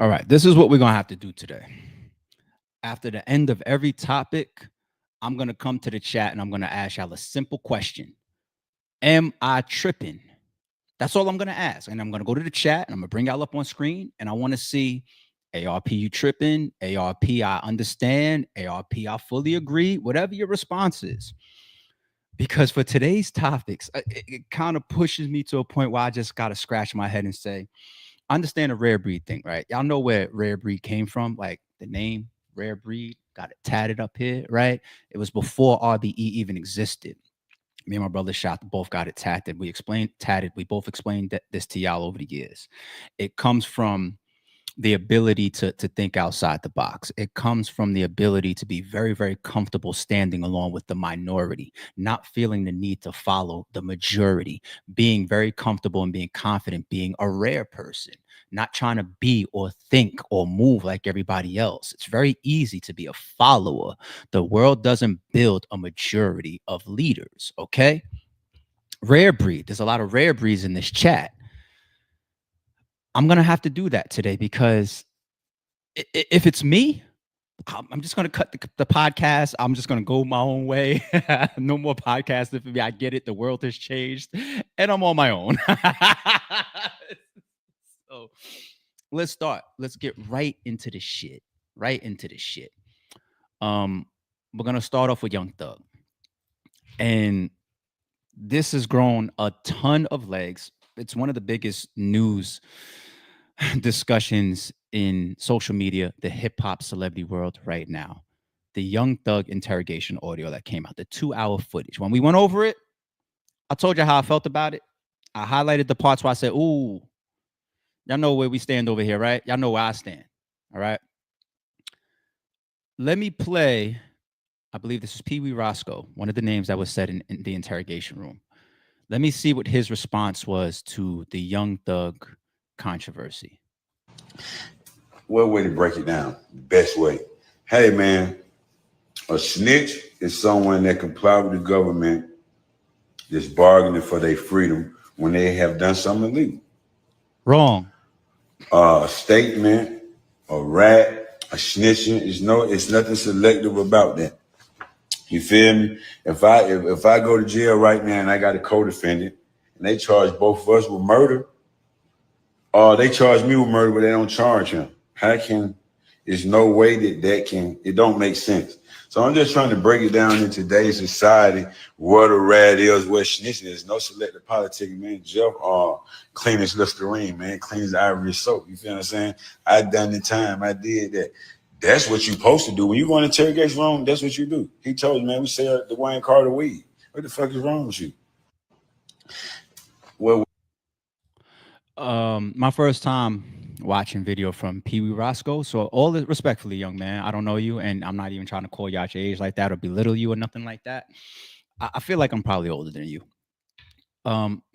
All right, this is what we're gonna have to do today. After the end of every topic, I'm gonna come to the chat and I'm gonna ask y'all a simple question. Am I tripping? That's all I'm gonna ask. And I'm gonna go to the chat and I'm gonna bring y'all up on screen and I wanna see ARP, you tripping, ARP, I understand, ARP, I fully agree, whatever your response is. Because for today's topics, it kind of pushes me to a point where I just gotta scratch my head and say, I understand the rare breed thing, right? Y'all know where rare breed came from, like the name rare breed, got it tatted up here, right? It was before RBE even existed. Me and my brother Shot both got it tatted. We both explained this to y'all over the years. It comes from the ability to think outside the box. It comes from the ability to be very, very comfortable standing along with the minority, not feeling the need to follow the majority, being very comfortable and being confident, being a rare person, not trying to be or think or move like everybody else. It's very easy to be a follower. The world doesn't build a majority of leaders, okay? Rare breed. There's a lot of rare breeds in this chat. I'm going to have to do that today because if it's me, I'm just going to cut the podcast. I'm just going to go my own way. No more podcasting for me. I get it. The world has changed and I'm on my own. So let's start. Let's get right into the shit. We're going to start off with Young Thug. And this has grown a ton of legs. It's one of the biggest news discussions in social media, the hip hop celebrity world right now. The Young Thug interrogation audio that came out, the 2-hour footage. When we went over it, I told you how I felt about it. I highlighted the parts where I said, ooh, y'all know where we stand over here, right? Y'all know where I stand. All right. Let me play. I believe this is Pee Wee Roscoe, one of the names that was said in the interrogation room. Let me see what his response was to the Young Thug controversy. What way to break it down? Best way. Hey, man, a snitch is someone that comply with the government that's bargaining for their freedom when they have done something illegal. Wrong. A statement, a rat, a snitching it's nothing selective about that. You feel me? If I go to jail right now and I got a co-defendant and they charge both of us with murder, or they charge me with murder but they don't charge him. There's no way it don't make sense. So I'm just trying to break it down in today's society, what a rat is, what snitching is. No selective politics, man. Jeff clean as Listerine, man, clean as Ivory soap. You feel what I'm saying? I done the time, I did that. That's what you're supposed to do. When you go in interrogation room, that's what you do. He told you, man, we sell the Wayne Carter weed. What the fuck is wrong with you? Well, my first time watching video from Pee Wee Roscoe. So all respectfully, young man, I don't know you, and I'm not even trying to call you out your age like that or belittle you or nothing like that. I feel like I'm probably older than you.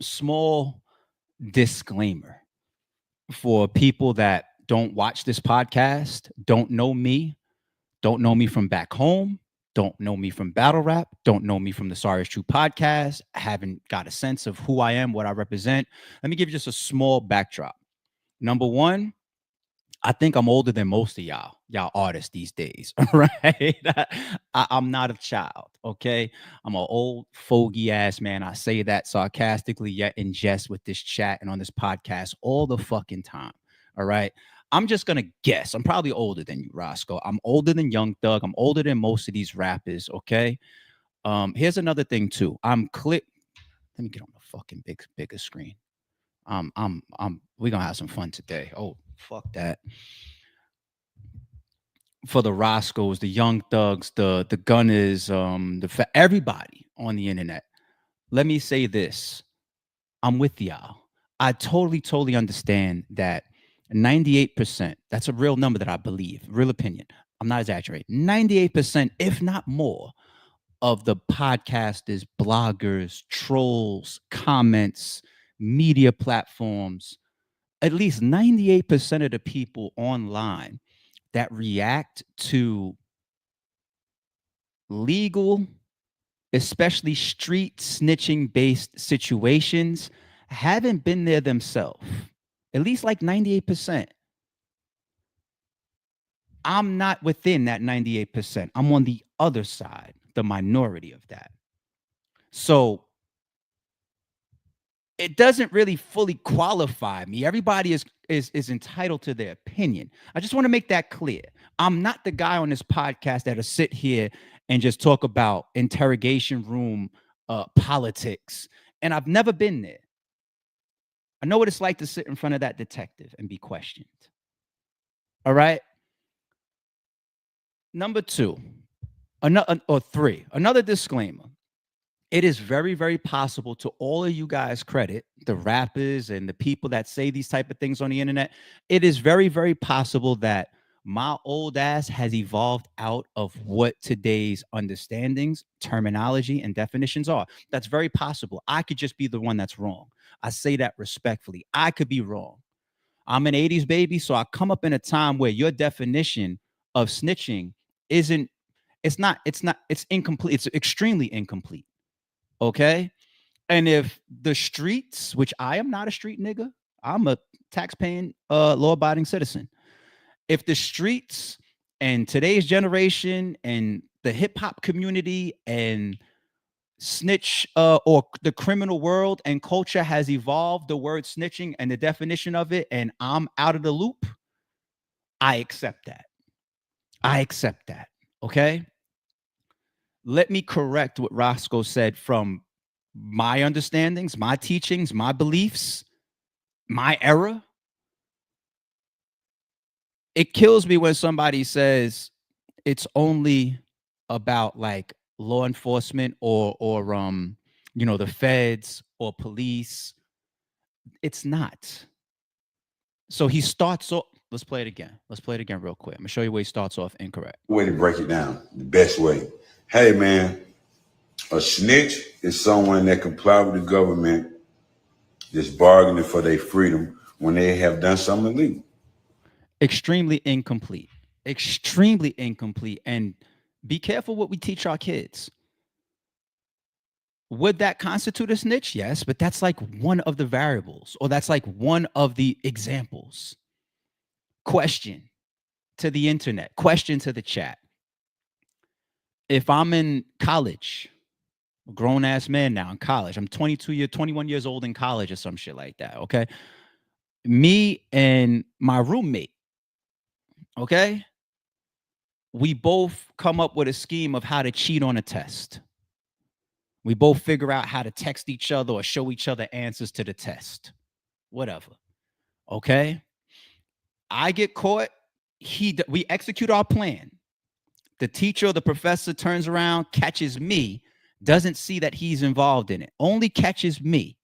Small disclaimer for people that don't watch this podcast, don't know me from back home, don't know me from battle rap, don't know me from the Sorry Is True podcast, haven't got a sense of who I am, what I represent. Let me give you just a small backdrop. Number one, I think I'm older than most of y'all artists these days, right? I'm not a child, okay? I'm an old fogey ass man. I say that sarcastically yet in jest with this chat and on this podcast all the fucking time, all right? I'm just gonna guess. I'm probably older than you, Roscoe. I'm older than Young Thug. I'm older than most of these rappers, okay? Here's another thing too. Let me get on the fucking bigger screen. We're gonna have some fun today. Oh, fuck that. For the Roscoes, the Young Thugs, the Gunners, for everybody on the internet. Let me say this. I'm with y'all. I totally understand that 98%, that's a real number that I believe, real opinion. I'm not exaggerating. 98%, if not more, of the podcasters, bloggers, trolls, comments, media platforms, at least 98% of the people online that react to legal, especially street snitching based situations, haven't been there themselves. At least like 98%. I'm not within that 98%. I'm on the other side, the minority of that. So it doesn't really fully qualify me. Everybody is entitled to their opinion. I just want to make that clear. I'm not the guy on this podcast that'll sit here and just talk about interrogation room politics. And I've never been there. I know what it's like to sit in front of that detective and be questioned. All right. Number two, another disclaimer. It is very, very possible, to all of you guys credit, the rappers and the people that say these type of things on the internet, it is very, very possible that my old ass has evolved out of what today's understandings, terminology, and definitions are. That's very possible. I could just be the one that's wrong. I say that respectfully. I could be wrong. I'm an 80s baby, so I come up in a time where your definition of snitching it's incomplete. It's extremely incomplete. Okay. And if the streets, which I am not a street nigga, I'm a tax-paying, law-abiding citizen. If the streets and today's generation and the hip-hop community and snitch or the criminal world and culture has evolved the word snitching and the definition of it, and I'm out of the loop, I accept that. I accept that. Okay. Let me correct what Roscoe said from my understandings, my teachings, my beliefs, my era. It kills me when somebody says it's only about like law enforcement or the feds or police. It's not. So he starts off. Let's play it again. Let's play it again real quick. I'm gonna show you where he starts off incorrect. Way to break it down, the best way. Hey man, a snitch is someone that comply with the government that's bargaining for their freedom when they have done something illegal. Extremely incomplete. Extremely incomplete. And be careful what we teach our kids. Would that constitute a snitch? Yes, but that's like one of the variables, or that's like one of the examples. Question to the internet, question to the chat. If I'm in college, a grown ass man now in college, I'm 21 years old in college or some shit like that. Okay. Me and my roommate, okay, we both come up with a scheme of how to cheat on a test. We both figure out how to text each other or show each other answers to the test. Whatever. Okay. I get caught. We execute our plan. The teacher or the professor turns around, catches me, doesn't see that he's involved in it, only catches me,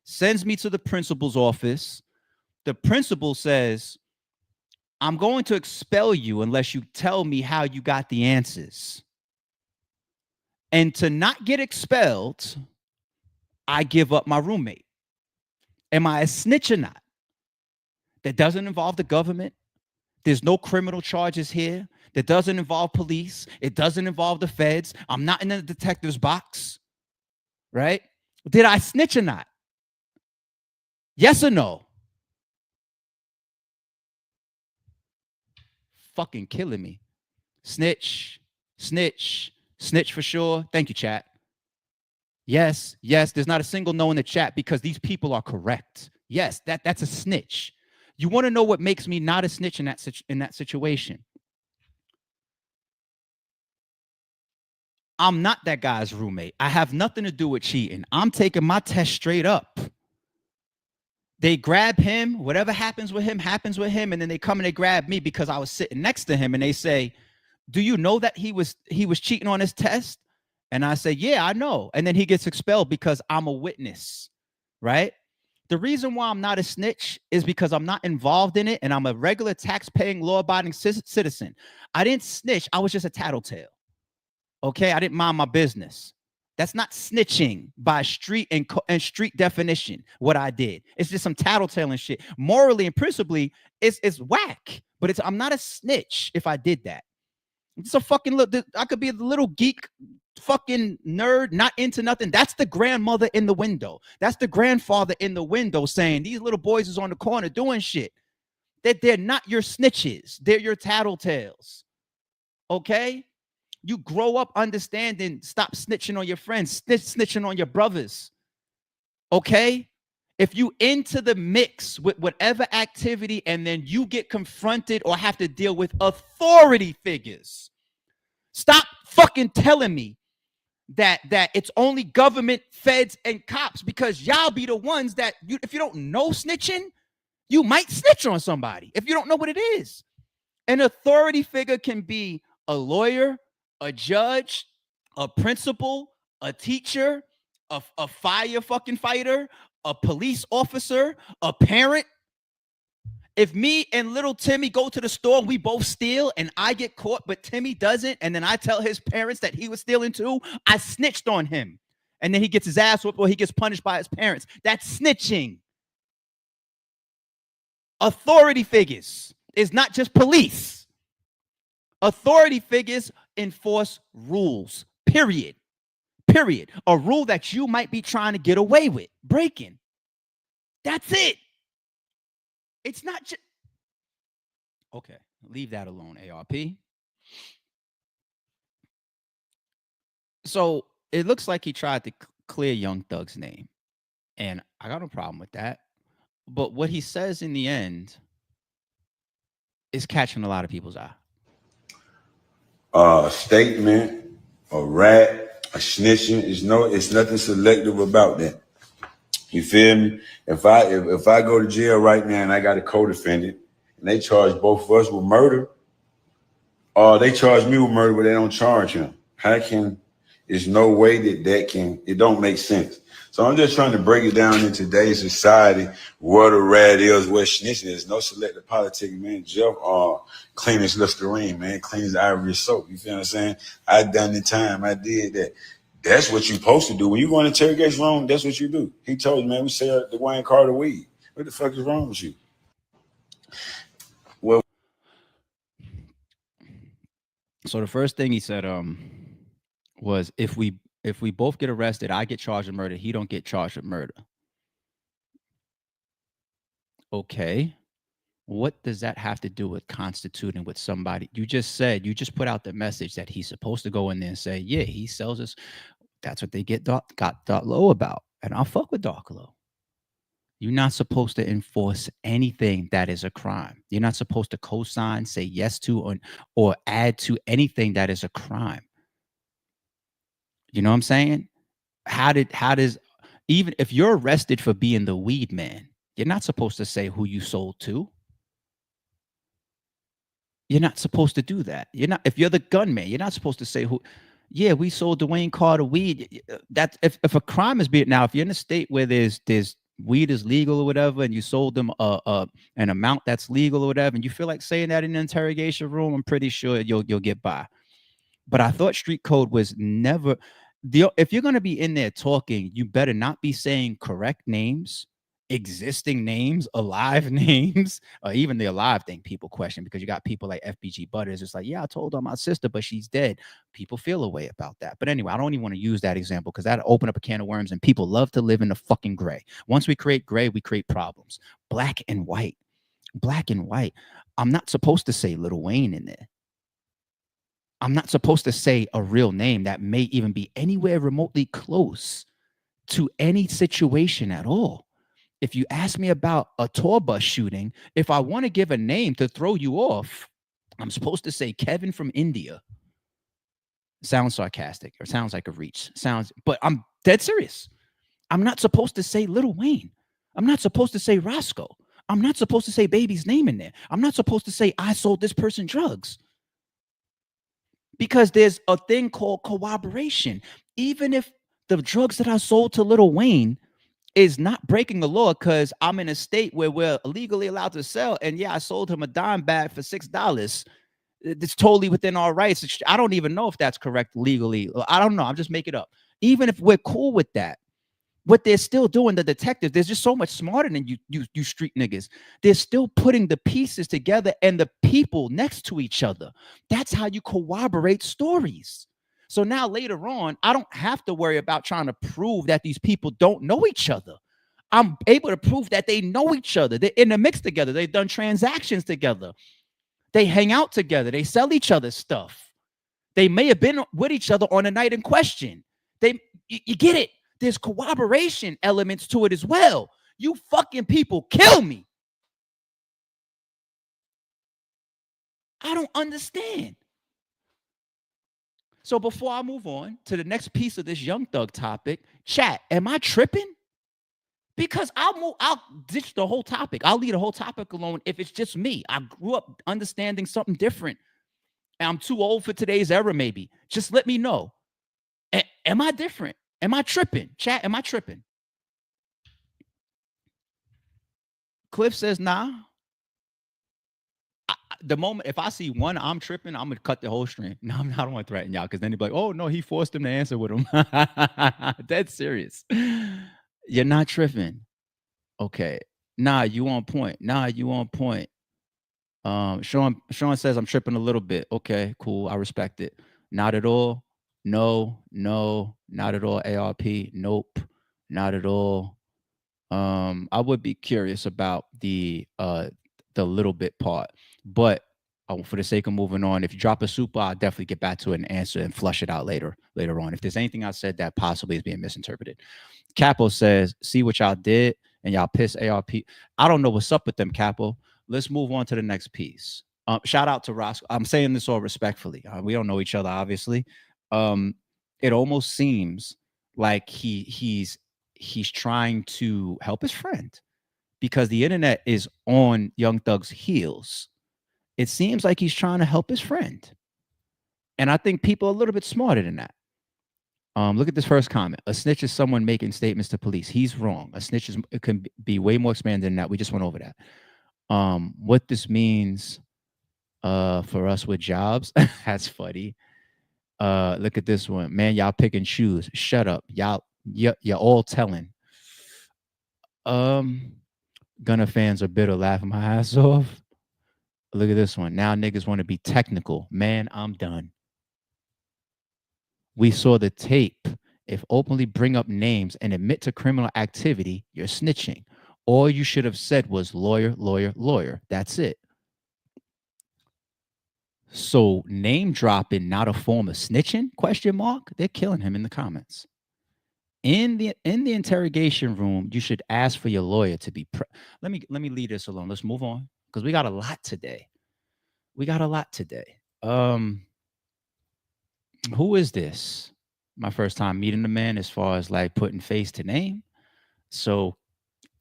sends me to the principal's office. The principal says, I'm going to expel you unless you tell me how you got the answers. And to not get expelled, I give up my roommate. Am I a snitch or not? That doesn't involve the government. There's no criminal charges here. That doesn't involve police. It doesn't involve the feds. I'm not in the detective's box, right? Did I snitch or not? Yes or no? Fucking killing me. Snitch, snitch, snitch for sure. Thank you, chat. Yes, yes. There's not a single no in the chat because these people are correct. Yes, that's a snitch. You want to know what makes me not a snitch in that situation? I'm not that guy's roommate. I have nothing to do with cheating. I'm taking my test straight up. They grab him. Whatever happens with him, happens with him. And then they come and they grab me because I was sitting next to him. And they say, do you know that he was cheating on his test? And I say, yeah, I know. And then he gets expelled because I'm a witness, right? The reason why I'm not a snitch is because I'm not involved in it. And I'm a regular tax-paying, law-abiding citizen. I didn't snitch. I was just a tattletale. Okay, I didn't mind my business. That's not snitching by street and street definition. What I did, it's just some tattletaling shit. Morally and principally, it's whack. But I'm not a snitch if I did that. It's a fucking I could be a little geek, fucking nerd, not into nothing. That's the grandmother in the window. That's the grandfather in the window saying these little boys is on the corner doing shit. that they're not your snitches. They're your tattletales. Okay? You grow up understanding, stop snitching on your friends, snitching on your brothers. Okay? If you into the mix with whatever activity and then you get confronted or have to deal with authority figures, stop fucking telling me that it's only government, feds, and cops, because y'all be the ones that if you don't know snitching, you might snitch on somebody if you don't know what it is. An authority figure can be a lawyer, a judge, a principal, a teacher, a fire fucking fighter, a police officer, a parent. If me and little Timmy go to the store and we both steal and I get caught, but Timmy doesn't, and then I tell his parents that he was stealing too, I snitched on him. And then he gets his ass whooped or he gets punished by his parents. That's snitching. Authority figures is not just police. Authority figures enforce rules, period. Period. A rule that you might be trying to get away with, breaking. That's it. It's not just... Okay, leave that alone, ARP. So it looks like he tried to clear Young Thug's name, and I got no problem with that. But what he says in the end is catching a lot of people's eye. A statement, a rat, a snitching, it's nothing selective about that. You feel me? If I go to jail right now and I got a co-defendant and they charge both of us with murder, or they charge me with murder but they don't charge him, there's no way it don't make sense. So I'm just trying to break it down in today's society, what a rat is, what snitching is. No selective politics, man. Jeff clean as Listerine, man. Clean as Ivory soap. You feel what I'm saying? I done the time. I did that. That's what you're supposed to do. When you go in interrogation room, that's what you do. He told you, man, we sell the Wayne Carter weed. What the fuck is wrong with you? Well, so the first thing he said was if we both get arrested, I get charged with murder, he don't get charged with murder. Okay. What does that have to do with constituting with somebody? You just put out the message that he's supposed to go in there and say, yeah, he sells us. That's what they got Dark Low about. And I'll fuck with Dark Low. You're not supposed to enforce anything that is a crime. You're not supposed to co-sign, say yes to, or add to anything that is a crime. You know what I'm saying? How does, even if you're arrested for being the weed man, you're not supposed to say who you sold to. You're not supposed to do that. If you're the gunman, you're not supposed to say who. Yeah, we sold Dwayne Carter weed. That if a crime is being, now, if you're in a state where there's weed is legal or whatever, and you sold them an amount that's legal or whatever, and you feel like saying that in an interrogation room, I'm pretty sure you'll get by. But I thought street code was never if you're going to be in there talking, you better not be saying correct names, existing names, alive names, or even the alive thing people question, because you got people like FBG Butters. It's like, yeah, I told on my sister, but she's dead. People feel a way about that. But anyway, I don't even want to use that example because that'll open up a can of worms, and people love to live in the fucking gray. Once we create gray, we create problems. Black and white. I'm not supposed to say Lil Wayne in there. I'm not supposed to say a real name that may even be anywhere remotely close to any situation at all. If you ask me about a tour bus shooting, if I want to give a name to throw you off, I'm supposed to say Kevin from India. Sounds sarcastic or sounds like a reach. But I'm dead serious. I'm not supposed to say Lil Wayne. I'm not supposed to say Roscoe. I'm not supposed to say baby's name in there. I'm not supposed to say I sold this person drugs. Because there's a thing called corroboration. Even if the drugs that I sold to Lil Wayne is not breaking the law, because I'm in a state where we're legally allowed to sell, and yeah, I sold him a dime bag for $6. It's totally within our rights. I don't even know if that's correct legally. I don't know. I'm just making it up. Even if we're cool with that, what they're still doing, the detectives, they're just so much smarter than you street niggas. They're still putting the pieces together and the people next to each other. That's how you corroborate stories. So now later on, I don't have to worry about trying to prove that these people don't know each other. I'm able to prove that they know each other. They're in the mix together. They've done transactions together. They hang out together. They sell each other stuff. They may have been with each other on the night in question. You get it. There's corroboration elements to it as well. You fucking people kill me. I don't understand. So before I move on to the next piece of this Young Thug topic, chat, am I tripping? Because I'll ditch the whole topic. I'll leave the whole topic alone if it's just me. I grew up understanding something different. And I'm too old for today's era, maybe. Just let me know. Am I different? Am I tripping? Chat, am I tripping? Cliff says, nah. The moment, if I see one, I'm tripping, I'm going to cut the whole stream. No, I don't want to threaten y'all because then they'd be like, oh, no, he forced him to answer with him. Dead serious. You're not tripping. Okay. Nah, you on point. Sean says I'm tripping a little bit. Okay, cool. I respect it. Not at all. No, not at all. ARP. Nope. Not at all. I would be curious about the little bit part, but for the sake of moving on, if you drop a super, I'll definitely get back to it and answer and flush it out later on. If there's anything I said that possibly is being misinterpreted. Capo says, see what y'all did and y'all piss ARP. I don't know what's up with them, Capo. Let's move on to the next piece. Shout out to Roscoe. I'm saying this all respectfully. We don't know each other, obviously. It almost seems like he's trying to help his friend because the internet is on Young Thug's heels. It seems like he's trying to help his friend. And I think people are a little bit smarter than that. Look at this first comment. A snitch is someone making statements to police. He's wrong. A snitch it can be way more expanded than that. We just went over that. What this means for us with jobs. That's funny. Look at this one. Man, y'all picking shoes. Shut up. You're all telling. Gunna fans are bitter, laughing my ass off. Look at this one. Now niggas want to be technical. Man, I'm done. We saw the tape. If openly bring up names and admit to criminal activity, you're snitching. All you should have said was lawyer, lawyer, lawyer. That's it. So name dropping, not a form of snitching? ? They're killing him in the comments. In the interrogation room, you should ask for your lawyer to be. Let me leave this alone. Let's move on because we got a lot today. Who is this? My first time meeting the man as far as like putting face to name. So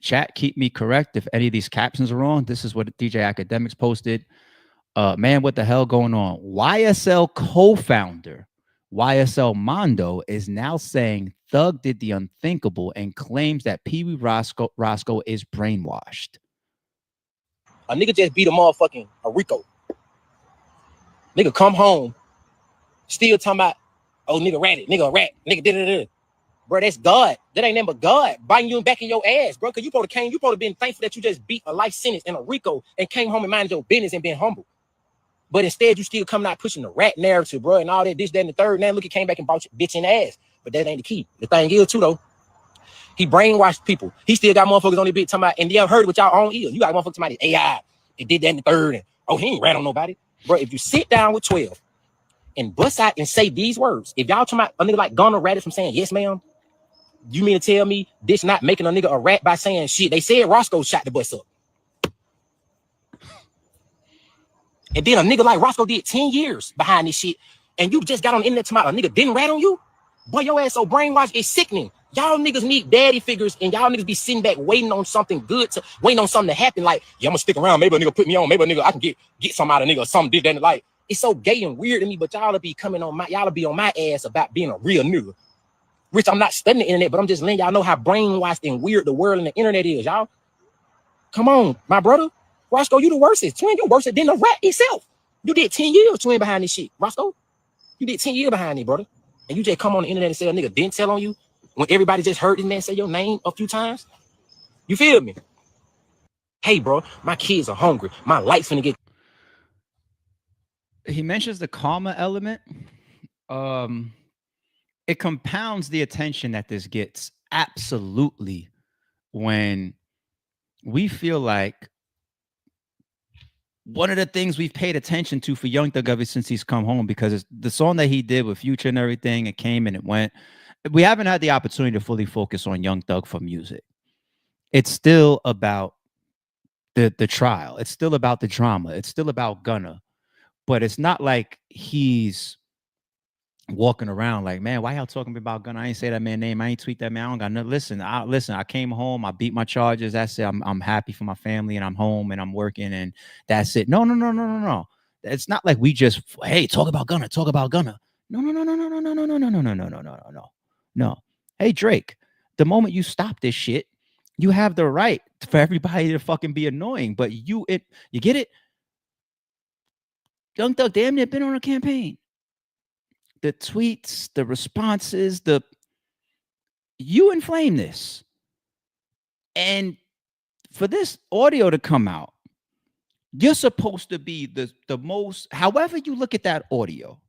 chat, keep me correct if any of these captions are wrong. This is what DJ Academics posted. Man, what the hell going on? YSL co-founder YSL Mondo is now saying Thug did the unthinkable and claims that Pee Wee Roscoe is brainwashed. A nigga just beat a motherfucking Rico. Nigga come home, still talking about, oh, nigga ratted, nigga a rat, nigga da-da-da. Bro, that's God. That ain't nothing but God biting you back in your ass, bro. Because you probably been thankful that you just beat a life sentence in a Rico and came home and minded your business and been humble. But instead, you still coming out pushing the rat narrative, bro, and all that, this, that, and the third. Now look, he came back and bought your bitch in the ass. But that ain't the key. The thing is, too, though, he brainwashed people. He still got motherfuckers on the bitch talking about, and y'all heard it with y'all own ears. You got motherfuckers talking about AI. They did that in the third. And, oh, he ain't rat on nobody. Bro, if you sit down with 12 and bust out and say these words, if y'all talking about a nigga like Gunna ratted from saying, yes, ma'am, you mean to tell me this not making a nigga a rat by saying shit? They said Roscoe shot the bus up. And then a nigga like Roscoe did 10 years behind this shit, and you just got on the internet tomorrow. A nigga didn't rat on you? Boy, your ass so brainwashed, it's sickening. Y'all niggas need daddy figures, and y'all niggas be sitting back waiting on something good, waiting on something to happen. Like, yeah, I'm gonna stick around. Maybe a nigga put me on. Maybe a nigga I can get some out of nigga or something. Did that like it's so gay and weird to me. But y'all be coming on y'all be on my ass about being a real nigga. Which I'm not studying the internet, but I'm just letting y'all know how brainwashed and weird the world and the internet is, y'all. Come on, my brother. Roscoe, you the worstest. Twin, you worse than the rat itself. You did 10 years, twin, behind this shit. Roscoe, you did 10 years behind it, brother. And you just come on the internet and say a nigga didn't tell on you when everybody just heard this man say your name a few times. You feel me? Hey, bro, my kids are hungry. My light's finna get. He mentions the karma element. It compounds the attention that this gets absolutely when we feel like one of the things we've paid attention to for Young Thug ever since he's come home, because it's the song that he did with Future and everything, it came and it went. We haven't had the opportunity to fully focus on Young Thug for music. It's still about the trial. It's still about the drama. It's still about Gunna. But it's not like he's walking around like, man, why y'all talking about Gunna? I ain't say that man name. I ain't tweet that man. I don't got nothing. Listen, I came home. I beat my charges. That's it. I'm happy for my family and I'm home and I'm working and that's it. No. It's not like we just, hey, talk about Gunna. No. Hey, Drake, the moment you stop this shit, you have the right for everybody to fucking be annoying. But you get it? Young Thug damn near been on a campaign. The tweets, the responses, you inflame this. And for this audio to come out, you're supposed to be the most, however you look at that audio.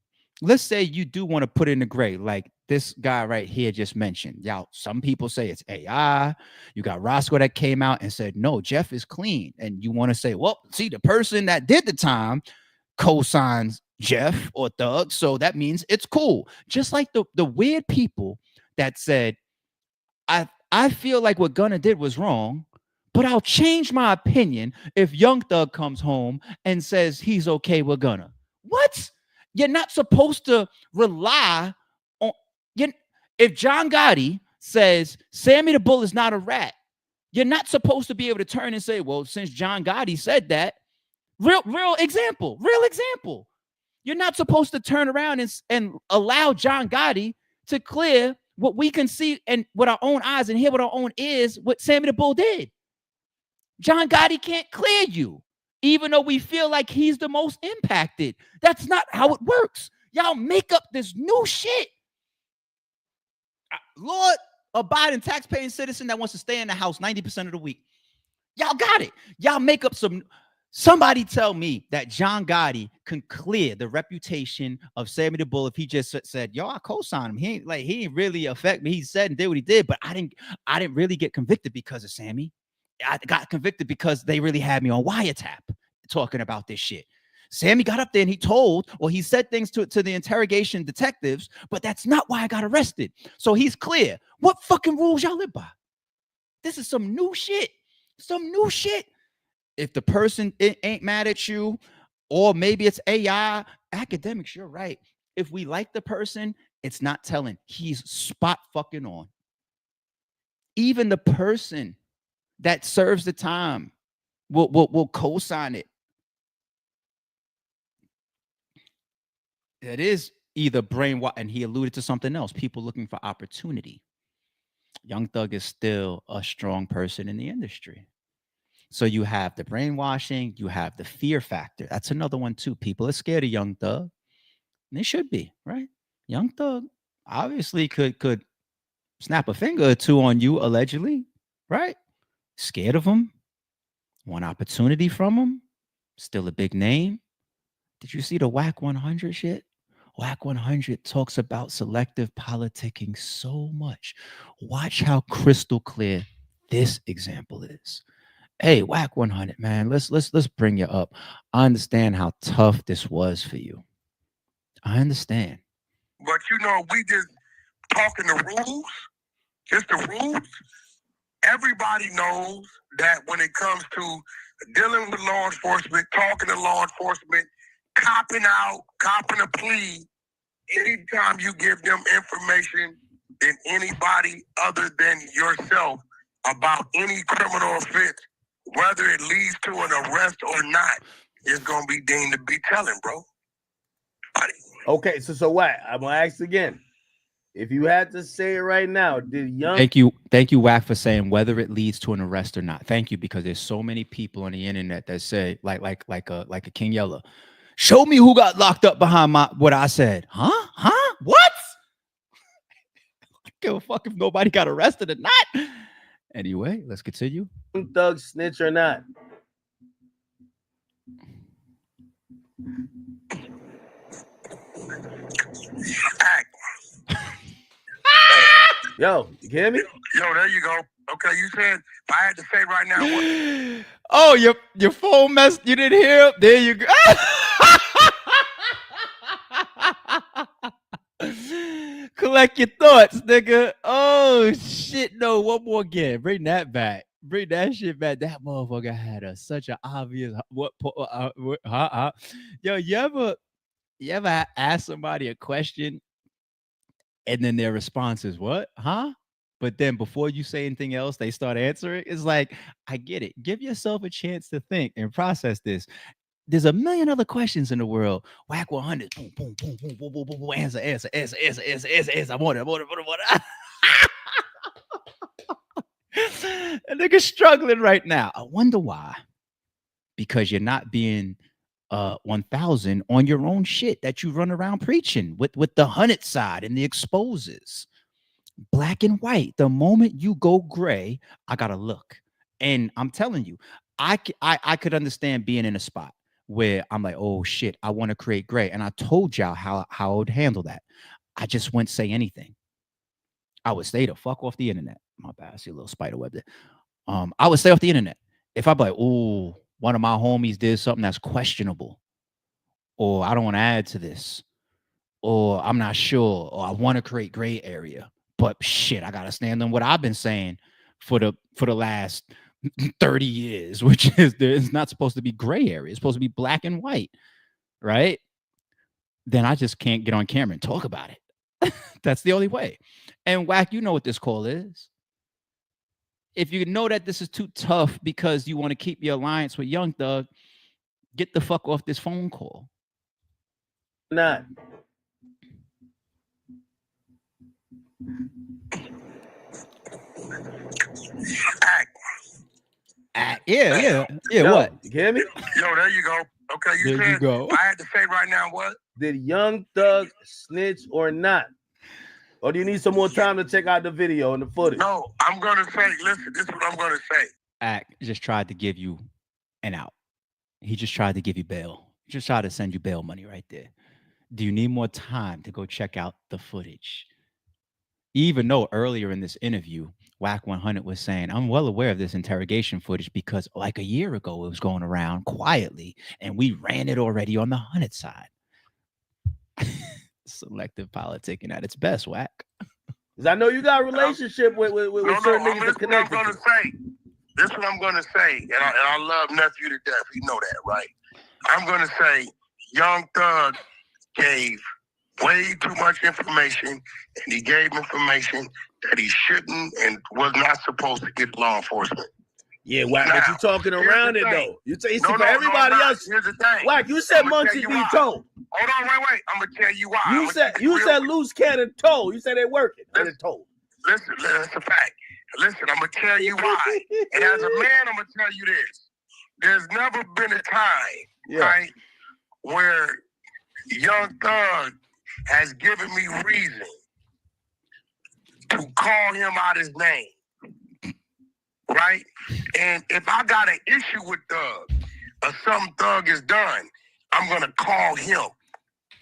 Let's say you do want to put in the gray, like this guy right here just mentioned. Y'all, some people say it's AI. You got Roscoe that came out and said, no, Jeff is clean. And you want to say, well, see, the person that did the time co-signs Jeff or Thug, so that means it's cool. Just like the weird people that said, I feel like what Gunna did was wrong, but I'll change my opinion if Young Thug comes home and says he's okay with Gunna. What? You're not supposed to rely on if John Gotti says Sammy the Bull is not a rat, you're not supposed to be able to turn and say, well, since John Gotti said that, real example. You're not supposed to turn around and allow John Gotti to clear what we can see and with our own eyes and hear with our own ears what Sammy the Bull did. John Gotti can't clear you, even though we feel like he's the most impacted. That's not how it works. Y'all make up this new shit. Lord, abiding taxpaying citizen that wants to stay in the house 90% of the week. Y'all got it. Y'all make up somebody tell me that John Gotti can clear the reputation of Sammy the Bull if he just said, yo, I co-signed him. He ain't really affect me. He said and did what he did, but I didn't really get convicted because of Sammy. I got convicted because they really had me on wiretap talking about this shit. Sammy got up there and he said things to the interrogation detectives, but that's not why I got arrested. So he's clear. What fucking rules y'all live by? This is some new shit. If the person ain't mad at you, or maybe it's AI, academics, you're right. If we like the person, it's not telling. He's spot fucking on. Even the person that serves the time will co-sign it. It is either brainwash, and he alluded to something else, people looking for opportunity. Young Thug is still a strong person in the industry. So you have the brainwashing, you have the fear factor. That's another one too. People are scared of Young Thug. And they should be, right? Young Thug obviously could snap a finger or two on you, allegedly, right? Scared of him, want opportunity from him, still a big name. Did you see the Whack 100 shit? Whack 100 talks about selective politicking so much. Watch how crystal clear this example is. Hey, Whack 100, man, let's bring you up. I understand how tough this was for you. I understand. But we just talking the rules, just the rules. Everybody knows that when it comes to dealing with law enforcement, talking to law enforcement, copping a plea, anytime you give them information than anybody other than yourself about any criminal offense, whether it leads to an arrest or not, it's going to be deemed to be telling, bro. Okay, so what? I'm going to ask again. If you had to say it right now, did Young... Thank you, Whack, for saying whether it leads to an arrest or not. Thank you, because there's so many people on the internet that say, like a King Yella, show me who got locked up behind what I said. Huh? What? I don't give a fuck if nobody got arrested or not. Anyway, let's continue. Thug snitch or not? Yo, you hear me? Yo, there you go. Okay, you said if I had to say right now what? Oh, your phone messed. You didn't hear? There you go. Collect your thoughts, nigga. Oh shit! No, one more again. Bring that back. Bring that shit back. That motherfucker had such an obvious Yo, you ever ask somebody a question and then their response is what? Huh? But then before you say anything else, they start answering. It's like, I get it. Give yourself a chance to think and process this. There's a million other questions in the world. Whack 100. Boom, boom, boom, boom, boom, boom, boom, boom. Answer. I want it. A nigga struggling right now. I wonder why. Because you're not being 1000 on your own shit that you run around preaching with the 100 side and the exposes. Black and white. The moment you go gray, I gotta look. And I'm telling you, I could understand being in a spot where I'm like, oh shit, I want to create gray. And I told y'all how I would handle that. I just wouldn't say anything. I would stay the fuck off the internet. My bad, I see a little spider web there. I would stay off the internet. If I'm like, oh, one of my homies did something that's questionable, or I don't want to add to this, or I'm not sure, or I want to create gray area. But shit, I gotta stand on what I've been saying for the last 30 years, which is it's not supposed to be gray area. It's supposed to be black and white, right? Then I just can't get on camera and talk about it. That's the only way. And Whack, you know what this call is. If you know that this is too tough because you want to keep your alliance with Young Thug, get the fuck off this phone call. Not. Yeah. Yo, What? You hear me? Yo, there you go. Okay, you There you said go. if I had to say right now what? Did Young Thug snitch or not? Or do you need some more time to check out the video and the footage? No, I'm gonna say, listen, this is what I'm gonna say. Act just tried to give you an out. He just tried to give you bail. He just tried to send you bail money right there. Do you need more time to go check out the footage? Even though earlier in this interview, Whack 100 was saying, I'm well aware of this interrogation footage because like a year ago, it was going around quietly and we ran it already on the 100 side. Selective politicking at its best, Whack. Because I know you got a relationship with certain niggas that connect with you. This is what I'm gonna say, and I love nephew to death. You know that, right? I'm gonna say Young Thug gave way too much information, and he gave information that he shouldn't and was not supposed to get law enforcement. Yeah, Whack, but you talking around it though. You say for everybody else. Here's the thing. Whack, you said Munchie be told. Hold on, wait. I'm gonna tell you why. You said loose cannon told. You said they working. And it told. Listen, that's a fact. Listen, I'm gonna tell you why. And as a man, I'm gonna tell you this. There's never been a time, right, where Young Thug has given me reason to call him out his name. Right? And if I got an issue with Thug or something Thug has done, I'm gonna call him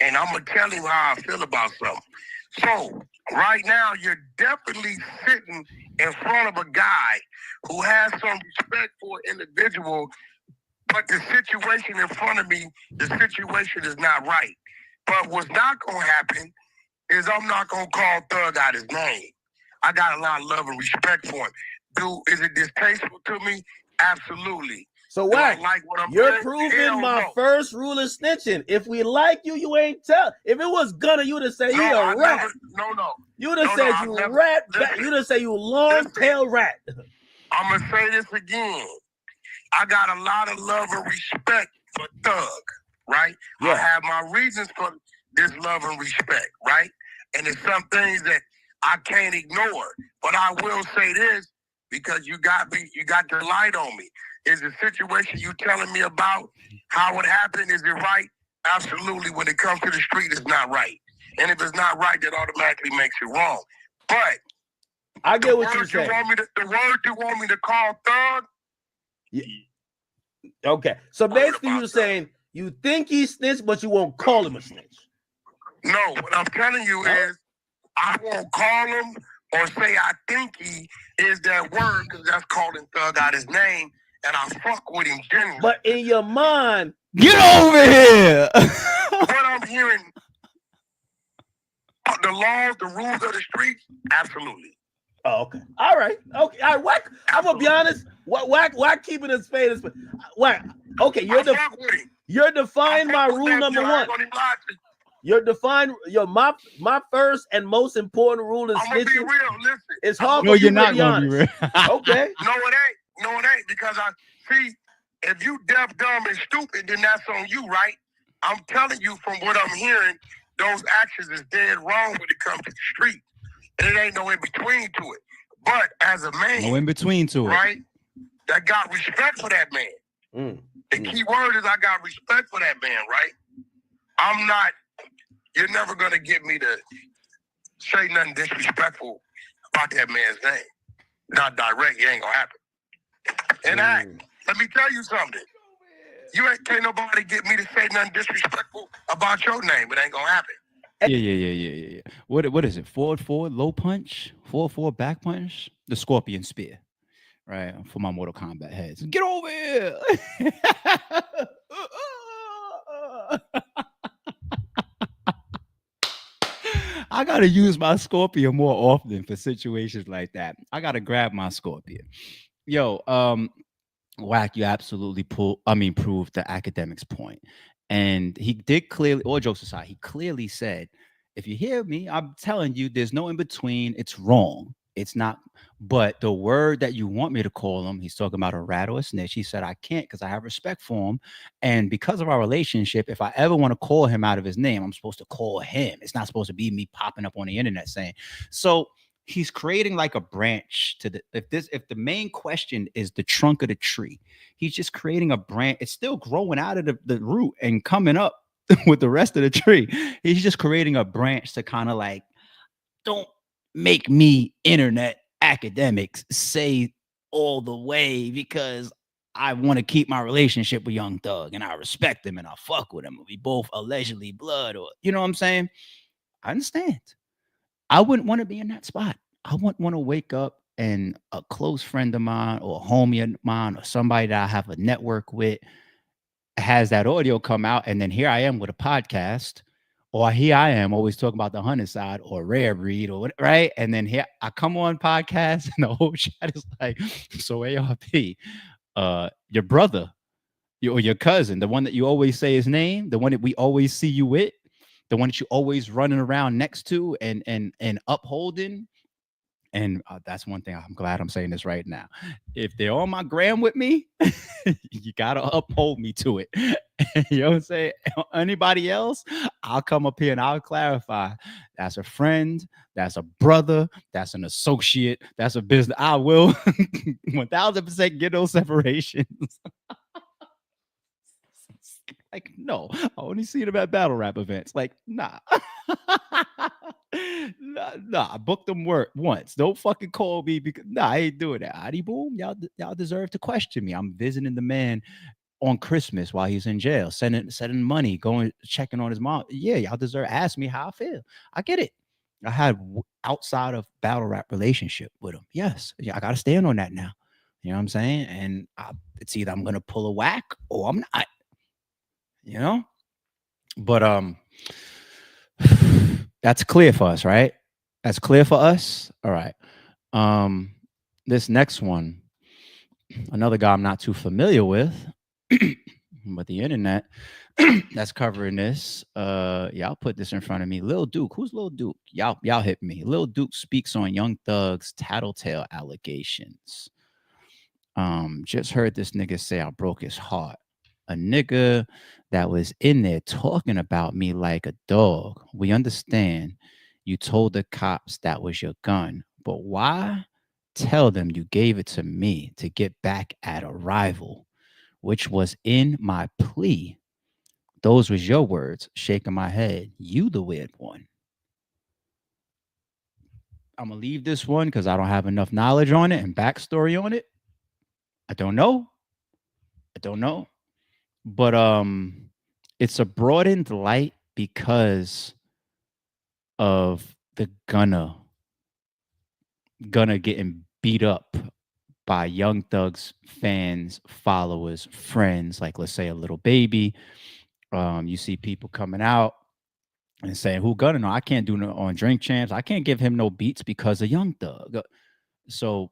and I'm gonna tell him how I feel about something. So right now you're definitely sitting in front of a guy who has some respect for an individual, but the situation in front of me, the situation is not right. But what's not gonna happen is I'm not gonna call Thug out his name. I got a lot of love and respect for him. Dude, is it distasteful to me? Absolutely. So Whack, like what I'm you're saying? proving my first rule of snitching. If we like you, you ain't tell. If it was Gunna, you would have said you a rat. You would have said you rat. You would have said you long tail rat. I'm gonna say this again. I got a lot of love and respect for Thug, right? I have my reasons for this love and respect, right? And it's some things that I can't ignore. But I will say this, because you got the light on me. Is the situation you telling me about how it happened, is it right? Absolutely. When it comes to the street, it's not right. And if it's not right, that automatically makes it wrong. But I get what you're saying. The word you want me to call Thug? Yeah. Okay. So basically you're saying you think he snitched, but you won't call him a snitch. No, what I'm telling you is I won't call him, or say I think he is that word because that's calling Thug out his name, and I fuck with him genuinely. But in your mind, get over here. What I'm hearing, the laws, the rules of the streets, absolutely. Oh, okay. All right. Okay. All right. Whack. I'm gonna be honest. Why keeping a spade is whack. Okay, you're defining my rule number one. You're defined. My first and most important rule is I'm gonna be real. Listen, it's hard. No, you're not gonna be real. Okay. No, it ain't because I see if you deaf, dumb, and stupid, then that's on you, right? I'm telling you from what I'm hearing, those actions is dead wrong when it comes to the street. And it ain't no in between to it. But as a man, no in between to it, right? That got respect for that man. The key word is I got respect for that man, right? You're never gonna get me to say nothing disrespectful about that man's name. Not direct, it ain't gonna happen. And let me tell you something. Can't nobody get me to say nothing disrespectful about your name. It ain't gonna happen. Yeah. What is it? Forward, low punch, forward, back punch, the scorpion spear, right? For my Mortal Kombat heads. Get over here. I gotta use my scorpion more often for situations like that. I gotta grab my scorpion. Yo, Whack, you absolutely proved the academics point. And he did clearly, all jokes aside, he clearly said, if you hear me, I'm telling you, there's no in between. It's wrong. It's not. But the word that you want me to call him, he's talking about a rat or a snitch. He said, I can't because I have respect for him. And because of our relationship, if I ever want to call him out of his name, I'm supposed to call him. It's not supposed to be me popping up on the internet saying. So he's creating like a branch to if the main question is the trunk of the tree, he's just creating a branch. It's still growing out of the root and coming up with the rest of the tree. He's just creating a branch to kind of like, don't make me internet academics say all the way because I want to keep my relationship with Young Thug and I respect him and I fuck with him. We both allegedly blood, or you know what I'm saying? I understand. I wouldn't want to be in that spot. I wouldn't want to wake up and a close friend of mine or a homie of mine or somebody that I have a network with has that audio come out, and then here I am with a podcast, or here I am always talking about the hunting side or rare breed or what, right? And then here I come on podcast and the whole chat is like, so ARP, your brother, or your cousin, the one that you always say his name, the one that we always see you with, the one that you always running around next to and upholding. And that's one thing I'm glad I'm saying this right now. If they're on my gram with me, you got to uphold me to it. You know what I'm saying? Anybody else, I'll come up here and I'll clarify. That's a friend. That's a brother. That's an associate. That's a business. I will 1000% get those separations. Like, no, I only see them at battle rap events. Like, nah. Nah, I booked them work once. Don't fucking call me because I ain't doing that. Adi Boom, y'all deserve to question me. I'm visiting the man on Christmas while he's in jail, sending money, checking on his mom. Yeah, y'all deserve. Ask me how I feel. I get it. I had outside of battle rap relationship with him. Yes, yeah, I gotta stand on that now. You know what I'm saying? And it's either I'm gonna pull a whack or I'm not. You know, but that's clear for us, right? That's clear for us. All right. This next one, another guy I'm not too familiar with, but the internet that's covering this. Y'all put this in front of me. Lil Duke. Who's Lil Duke? Y'all hit me. Lil Duke speaks on Young Thug's tattletale allegations. Just heard this nigga say I broke his heart. A nigga that was in there talking about me like a dog. We understand you told the cops that was your gun, but why tell them you gave it to me to get back at a rival, which was in my plea? Those was your words, shaking my head. You the weird one. I'm going to leave this one because I don't have enough knowledge on it and backstory on it. I don't know. But it's a broadened light because of the Gunna Gunna getting beat up by Young Thug's fans, followers, friends, like let's say a little baby. You see people coming out and saying, "Who Gunna? No, I can't do no on Drink Champs. I can't give him no beats because of Young Thug." So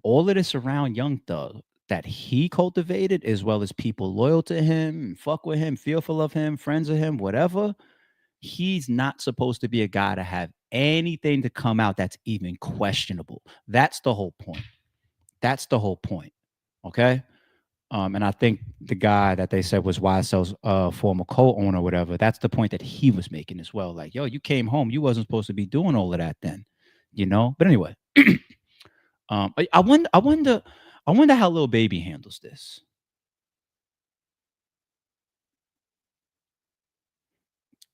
all of this around Young Thug that he cultivated, as well as people loyal to him, fuck with him, fearful of him, friends of him, whatever. He's not supposed to be a guy to have anything to come out that's even questionable. That's the whole point. That's the whole point. Okay. And I think the guy that they said was YSL's former co-owner or whatever, that's the point that he was making as well. Like, yo, you came home. You wasn't supposed to be doing all of that then, you know? But anyway, I wonder how Lil Baby handles this.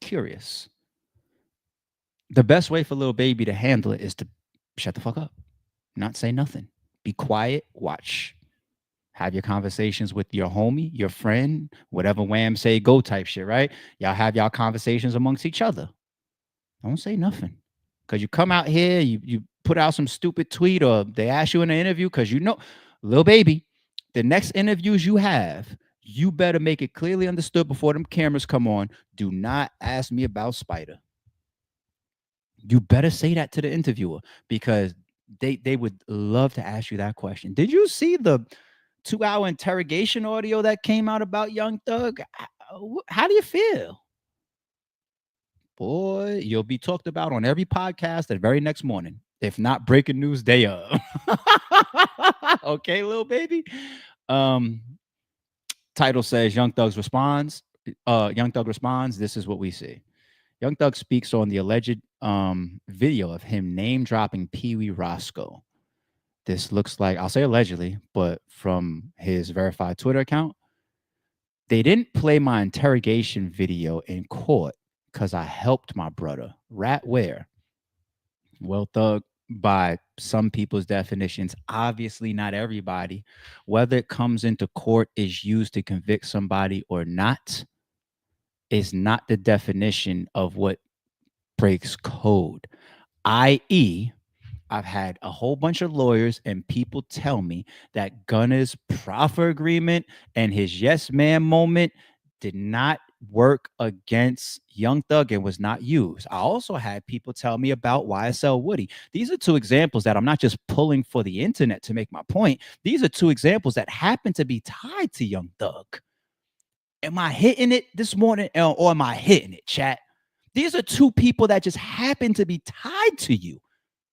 Curious. The best way for Lil Baby to handle it is to shut the fuck up, not say nothing, be quiet, watch, have your conversations with your homie, your friend, whatever Wham say go type shit, right? Y'all have y'all conversations amongst each other. Don't say nothing. Because you come out here, you put out some stupid tweet or they ask you in an interview because you know, Lil Baby, the next interviews you have, you better make it clearly understood before them cameras come on. Do not ask me about Spider. You better say that to the interviewer because they would love to ask you that question. Did you see the 2-hour interrogation audio that came out about Young Thug? How do you feel? Boy, you'll be talked about on every podcast the very next morning, if not breaking news day of. Okay, Lil Baby. Title says Young Thug responds. This is what we see. Young Thug speaks on the alleged video of him name dropping Pee Wee Roscoe. This looks like, I'll say allegedly, but from his verified Twitter account, they didn't play my interrogation video in court because I helped my brother. Rat where? Well, Thug, by some people's definitions, obviously not everybody, whether it comes into court is used to convict somebody or not, is not the definition of what breaks code. I.e., I've had a whole bunch of lawyers and people tell me that Gunna's proffer agreement and his yes man moment did not work against Young Thug and was not used. I also had people tell me about YSL Woody. These are two examples that I'm not just pulling for the internet to make my point. These are two examples that happen to be tied to Young Thug. Am I hitting it this morning or am I hitting it, chat? These are two people that just happen to be tied to you.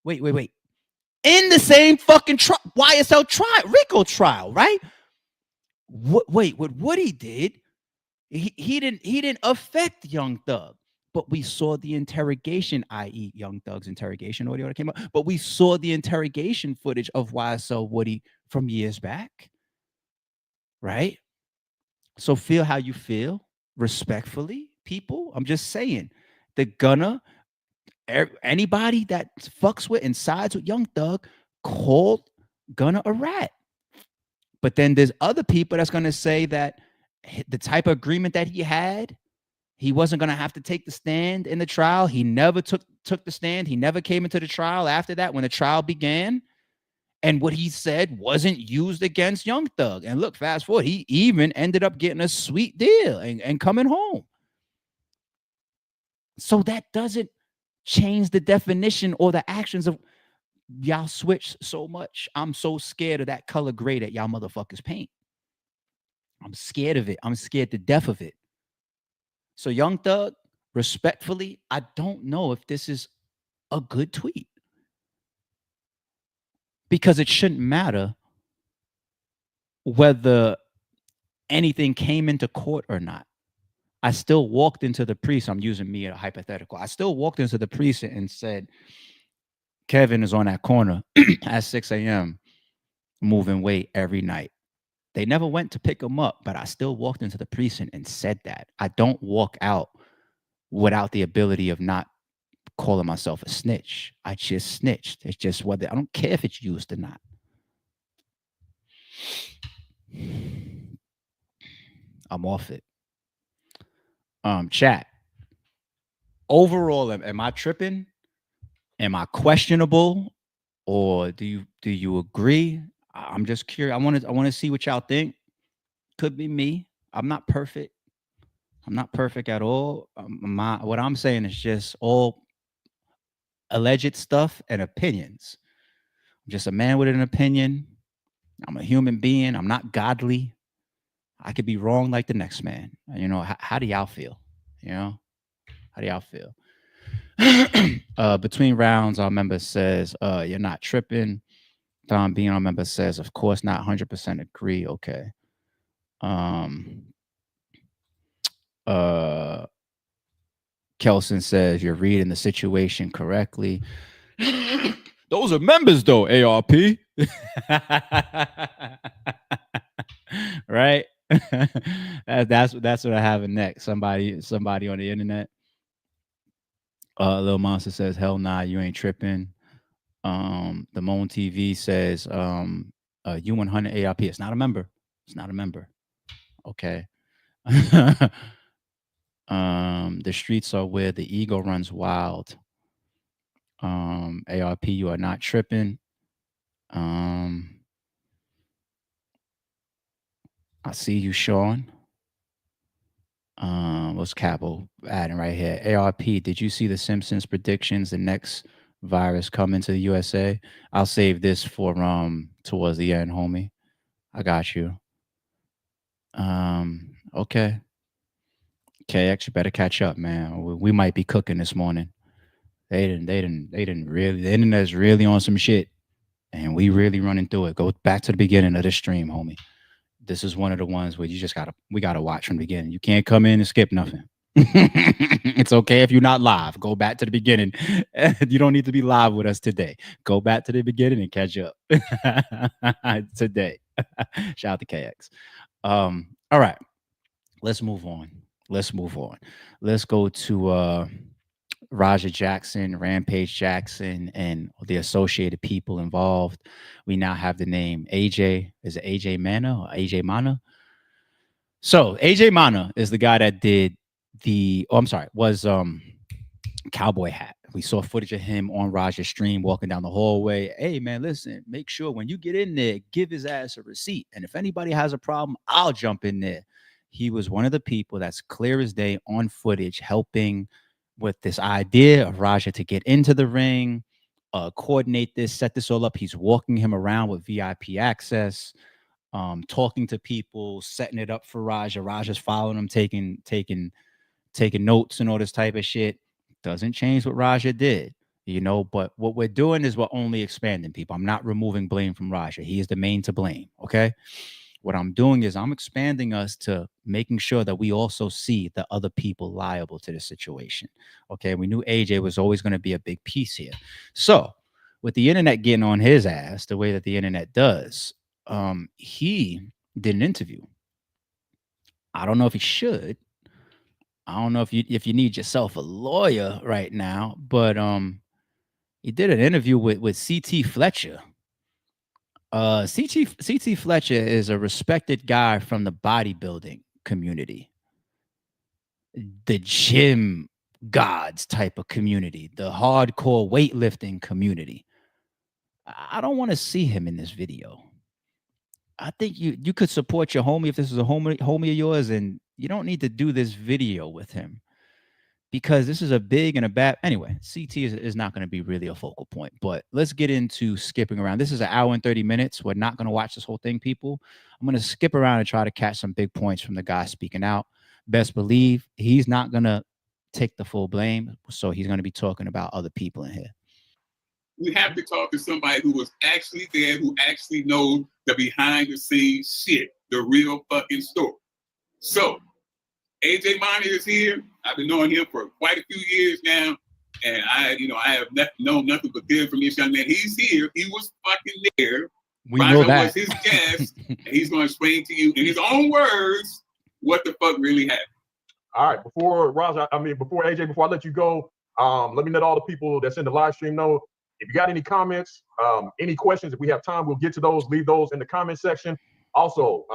Wait. In the same fucking YSL trial, RICO trial, right? What Woody did, he didn't affect Young Thug, but we saw the interrogation, i.e. Young Thug's interrogation audio that came up, but we saw the interrogation footage of YSL Woody from years back, right? So feel how you feel, respectfully, people. I'm just saying, the Gunna, anybody that fucks with and sides with Young Thug called Gunna a rat. But then there's other people that's going to say that the type of agreement that he had, he wasn't going to have to take the stand in the trial. He never took the stand. He never came into the trial after that when the trial began. And what he said wasn't used against Young Thug. And look, fast forward, he even ended up getting a sweet deal and coming home. So that doesn't change the definition or the actions of y'all switch so much. I'm so scared of that color gray that y'all motherfuckers paint. I'm scared of it. I'm scared to death of it. So Young Thug, respectfully, I don't know if this is a good tweet. Because it shouldn't matter whether anything came into court or not. I still walked into the precinct. I'm using me a hypothetical. I still walked into the precinct and said, Kevin is on that corner at 6 a.m. moving weight every night. They never went to pick him up, but I still walked into the precinct and said that. I don't walk out without the ability of not calling myself a snitch. I just snitched. It's just whether I don't care if it's used or not. I'm off it. Chat. Overall, am I tripping? Am I questionable? or do you agree? I'm just curious. I want to see what y'all think. Could be me. I'm not perfect. I'm not perfect at all. What I'm saying is just all alleged stuff and opinions. I'm just a man with an opinion. I'm a human being. I'm not godly. I could be wrong like the next man. You know, how do y'all feel? You know, how do y'all feel? Between rounds, our member says, you're not tripping. Don Bean, our member says, of course not, 100% agree. Okay. Kelson says, you're reading the situation correctly. Those are members, though, ARP. Right? That's what I have next. Somebody on the internet. Lil Monster says, hell nah, you ain't tripping. The Moan TV says, U100 ARP. It's not a member. It's not a member. Okay. The streets are where the ego runs wild. ARP, you are not tripping. I see you, Sean. What's Capo adding right here? ARP, did you see the Simpsons predictions? The next virus coming to the USA? I'll save this for towards the end, homie. I got you. Okay. KX, you better catch up, man. We might be cooking this morning. They didn't really. The internet's really on some shit, and we really running through it. Go back to the beginning of the stream, homie. This is one of the ones where we gotta watch from the beginning. You can't come in and skip nothing. It's okay if you're not live. Go back to the beginning. You don't need to be live with us today. Go back to the beginning and catch up today. Shout out to KX. All right, let's move on. Let's go to Raja Jackson, Rampage Jackson, and the associated people involved. We now have the name AJ. Is it AJ Mana or AJ Mana? So AJ Mana is the guy that did was Cowboy Hat. We saw footage of him on Raja's stream walking down the hallway. Hey man, listen, make sure when you get in there, give his ass a receipt. And if anybody has a problem, I'll jump in there. He was one of the people that's clear as day on footage helping with this idea of Raja to get into the ring, coordinate this, set this all up. He's walking him around with VIP access, talking to people, setting it up for Raja. Raja's following him, taking notes and all this type of shit. Doesn't change what Raja did, you know, but what we're doing is we're only expanding people. I'm not removing blame from Raja. He is the main to blame, okay? What I'm doing is I'm expanding us to making sure that we also see the other people liable to the situation. Okay, we knew AJ was always going to be a big piece here. So with the internet getting on his ass the way that the internet does, he did an interview. I don't know if he should. I don't know if you need yourself a lawyer right now, but he did an interview with CT Fletcher. CT Fletcher is a respected guy from the bodybuilding community, the gym gods type of community, the hardcore weightlifting community. I don't want to see him in this video. I think you could support your homie if this is a homie of yours, and you don't need to do this video with him. Because this is a big and a bad. Anyway, CT is not going to be really a focal point. But let's get into skipping around. This is an hour and 30 minutes. We're not going to watch this whole thing, people. I'm going to skip around and try to catch some big points from the guy speaking out. Best believe he's not going to take the full blame. So he's going to be talking about other people in here. We have to talk to somebody who was actually there, who actually knows the behind the scenes shit, the real fucking story. So AJ Mana is here. I've been knowing him for quite a few years now, and I have known nothing but good from this young man. He's here. He was fucking there. We know that. Was his guest, and he's going to explain to you in his own words what the fuck really happened. All right, before AJ, before I let you go, let me let all the people that's in the live stream know if you got any comments, any questions. If we have time, we'll get to those. Leave those in the comment section. Also,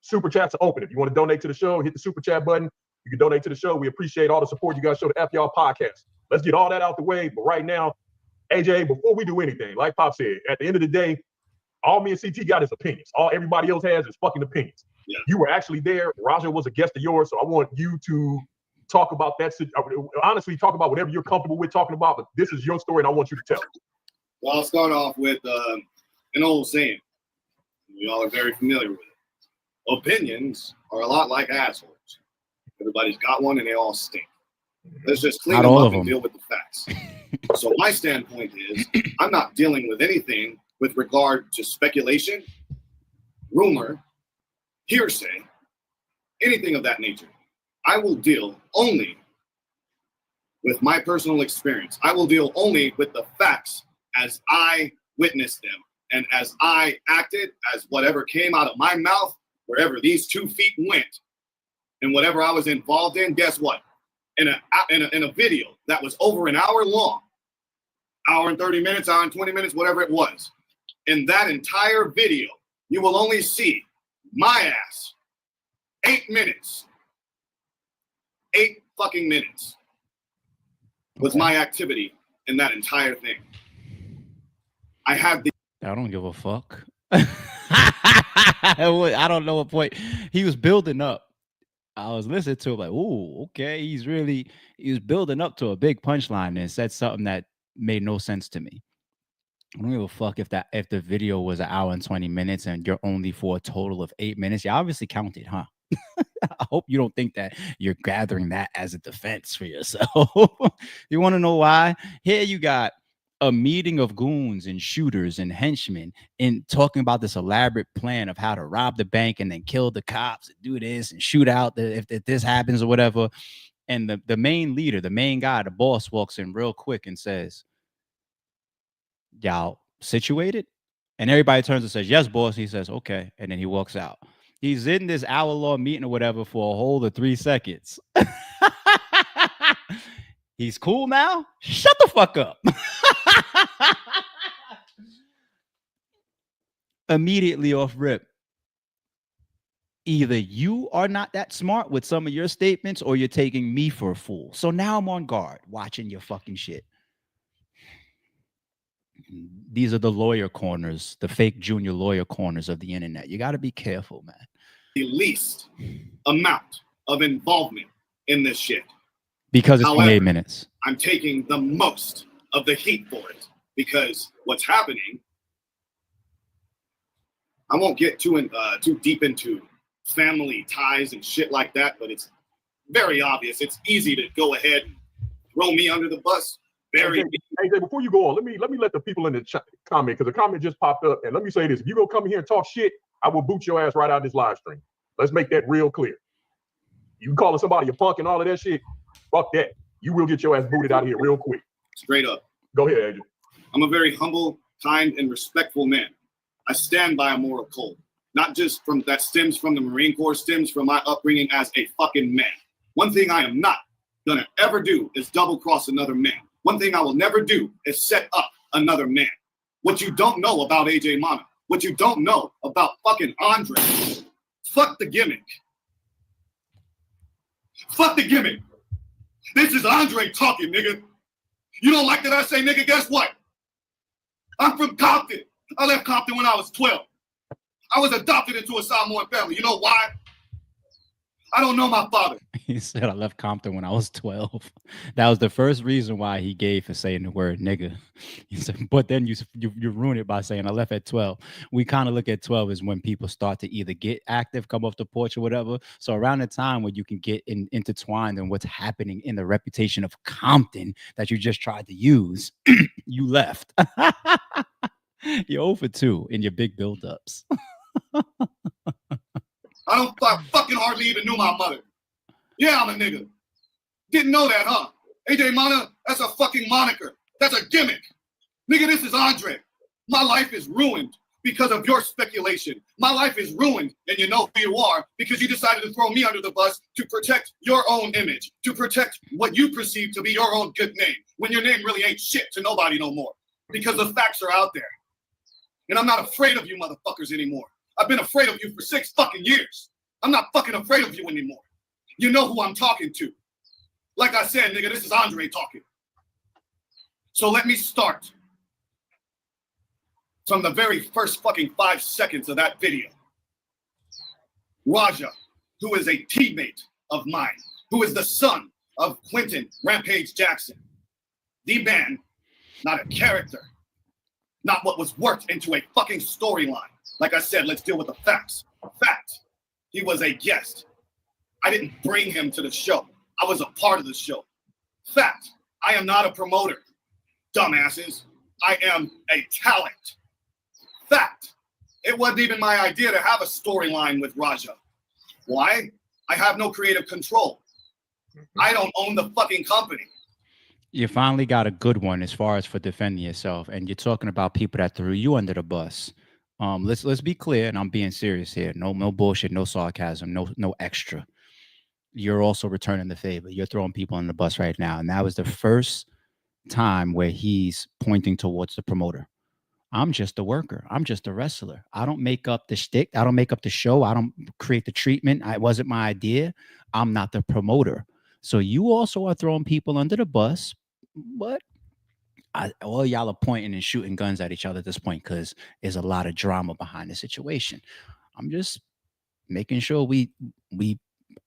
super chats are open. If you want to donate to the show, hit the super chat button. You can donate to the show. We appreciate all the support you guys show the FYL podcast. Let's get all that out the way. But right now, AJ, before we do anything, like Pop said, at the end of the day, all me and CT got is opinions. All everybody else has is fucking opinions. Yeah. You were actually there. Raja was a guest of yours, so I want you to talk about that. Honestly, talk about whatever you're comfortable with talking about, but this is your story, and I want you to tell it. Well, I'll start off with an old saying. We all are very familiar with it. Opinions are a lot like assholes. Everybody's got one, and they all stink. Let's just clean them up and deal with the facts. So my standpoint is, I'm not dealing with anything with regard to speculation, rumor, hearsay, anything of that nature. I will deal only with my personal experience. I will deal only with the facts as I witnessed them and as I acted, as whatever came out of my mouth, wherever these 2 feet went, and whatever I was involved in. Guess what? In a video that was over an hour long, hour and 30 minutes, hour and 20 minutes, whatever it was. In that entire video, you will only see my ass 8 minutes. 8 fucking minutes was my activity in that entire thing. I had the. I don't give a fuck. I don't know what point he was building up. I was listening to him like, ooh, okay. He was building up to a big punchline and said something that made no sense to me. I don't give a fuck if the video was an hour and 20 minutes and you're only for a total of 8 minutes. You obviously counted, huh? I hope you don't think that you're gathering that as a defense for yourself. You want to know why? Here you got a meeting of goons and shooters and henchmen and talking about this elaborate plan of how to rob the bank and then kill the cops and do this and shoot out if this happens or whatever. And the main leader, the main guy, the boss walks in real quick and says, y'all situated? And everybody turns and says, yes, boss. He says, okay. And then he walks out. He's in this hour-long meeting or whatever for a whole of 3 seconds. He's cool now? Shut the fuck up. Immediately off rip. Either you are not that smart with some of your statements or you're taking me for a fool. So now I'm on guard watching your fucking shit. These are the lawyer corners, the fake junior lawyer corners of the internet. You got to be careful, man. The least amount of involvement in this shit. Because it's 28 minutes. I'm taking the most of the heat for it because what's happening, I won't get too deep into family ties and shit like that, but it's very obvious. It's easy to go ahead and throw me under the bus. Very AJ, before you go on, let me let the people in the comment, because the comment just popped up, and let me say this: if you go come here and talk shit, I will boot your ass right out of this live stream. Let's make that real clear. You calling somebody a punk and all of that shit, fuck that. You will get your ass booted out of here real quick. Straight up. Go ahead, AJ. I'm a very humble, kind, and respectful man. I stand by a moral code. Not just from that stems from the Marine Corps, stems from my upbringing as a fucking man. One thing I am not gonna ever do is double cross another man. One thing I will never do is set up another man. What you don't know about AJ Mana, what you don't know about fucking Andre, fuck the gimmick. Fuck the gimmick. This is Andre talking, nigga. You don't like that I say nigga, guess what? I'm from Compton. I left Compton when I was 12. I was adopted into a Samoan family. You know why? I don't know my father. He said I left Compton when I was 12. That was the first reason why he gave for saying the word nigga. He said, but then you ruin it by saying I left at 12. We kind of look at 12 as when people start to either get active, come off the porch or whatever. So around the time when you can get intertwined in what's happening in the reputation of Compton that you just tried to use, you left. You're 0 for 2 in your big buildups. I fucking hardly even knew my mother. Yeah, I'm a nigga. Didn't know that, huh? AJ Mana, that's a fucking moniker. That's a gimmick. Nigga, this is Andre. My life is ruined because of your speculation. My life is ruined, and you know who you are because you decided to throw me under the bus to protect your own image, to protect what you perceive to be your own good name, when your name really ain't shit to nobody no more because the facts are out there. And I'm not afraid of you motherfuckers anymore. I've been afraid of you for 6 fucking years. I'm not fucking afraid of you anymore. You know who I'm talking to. Like I said, nigga, this is Andre talking. So let me start from the very first fucking 5 seconds of that video. Raja, who is a teammate of mine, who is the son of Quentin Rampage Jackson. The man, not a character, not what was worked into a fucking storyline. Like I said, let's deal with the facts. Fact, he was a guest. I didn't bring him to the show. I was a part of the show. Fact, I am not a promoter. Dumbasses, I am a talent. Fact, it wasn't even my idea to have a storyline with Raja. Why? I have no creative control. I don't own the fucking company. You finally got a good one as far as for defending yourself, and you're talking about people that threw you under the bus. Let's be clear, and I'm being serious here. No bullshit, no sarcasm, no extra. You're also returning the favor. You're throwing people on the bus right now, and that was the first time where he's pointing towards the promoter. I'm just a worker. I'm just a wrestler. I don't make up the shtick. I don't make up the show. I don't create the treatment. It wasn't my idea. I'm not the promoter. So you also are throwing people under the bus, but all y'all are pointing and shooting guns at each other at this point because there's a lot of drama behind the situation. I'm just making sure we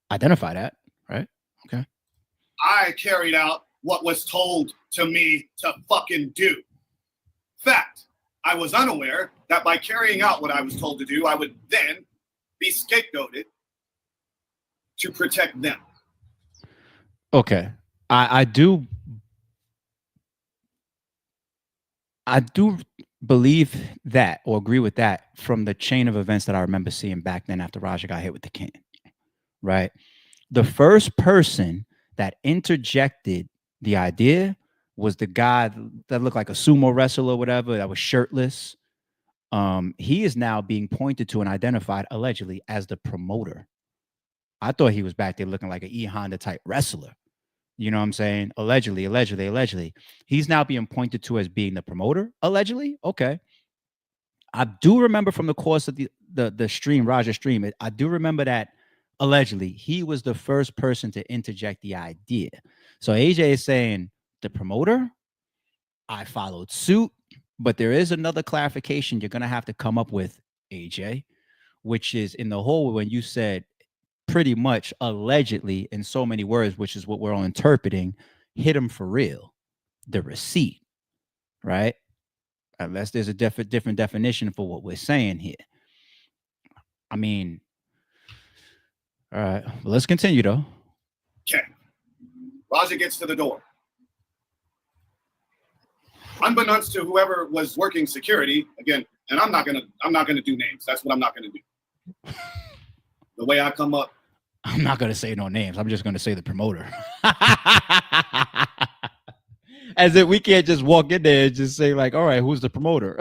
identify that, right? Okay. I carried out what was told to me to fucking do. Fact, I was unaware that by carrying out what I was told to do, I would then be scapegoated to protect them. Okay. I do believe that or agree with that from the chain of events that I remember seeing back then after Raja got hit with the can, right? The first person that interjected the idea was the guy that looked like a sumo wrestler or whatever, that was shirtless. He is now being pointed to and identified allegedly as the promoter. I thought he was back there looking like an E Honda type wrestler. You know what I'm saying? Allegedly. He's now being pointed to as being the promoter, allegedly. Okay. I do remember from the course of the stream, Raja stream, I do remember that allegedly he was the first person to interject the idea. So AJ is saying the promoter, I followed suit, but there is another clarification you're going to have to come up with, AJ, which is in the whole when you said pretty much allegedly in so many words, which is what we're all interpreting, hit him for real, the receipt, right? Unless there's a different definition for what we're saying here. I mean, all right, well, let's continue though. Okay. Raja gets to the door. Unbeknownst to whoever was working security, again, and I'm not gonna do names. That's what I'm not gonna do. The way I come up, I'm not gonna say no names. I'm just gonna say the promoter. As if we can't just walk in there and just say like, all right, who's the promoter?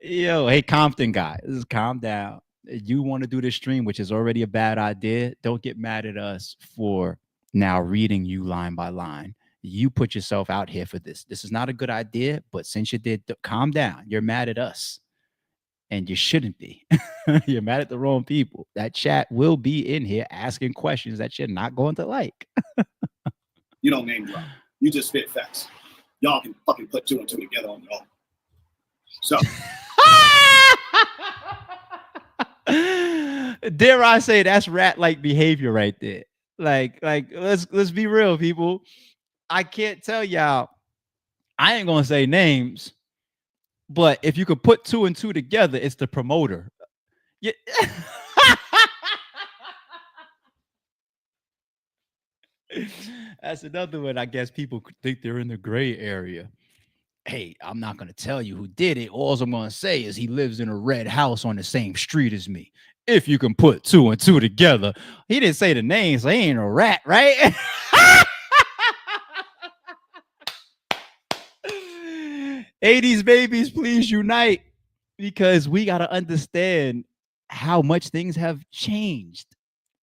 Yo, hey, Compton guy, just calm down. You want to do this stream, which is already a bad idea. Don't get mad at us for now reading you line by line. You put yourself out here for this. This is not a good idea, but since you did, calm down. You're mad at us. And you shouldn't be. You're mad at the wrong people. That chat will be in here asking questions that you're not going to like. You don't name drop. You just spit facts. Y'all can fucking put 2 and 2 together on your own. So. Dare I say that's rat-like behavior right there. Like let's be real, people. I can't tell y'all. I ain't gonna say names. But if you could put 2 and 2 together, it's the promoter. Yeah. That's another one. I guess people think they're in the gray area. Hey, I'm not going to tell you who did it. All I'm going to say is he lives in a red house on the same street as me. If you can put 2 and 2 together. He didn't say the name, so he ain't a rat, right? '80s babies, please unite, because we got to understand how much things have changed.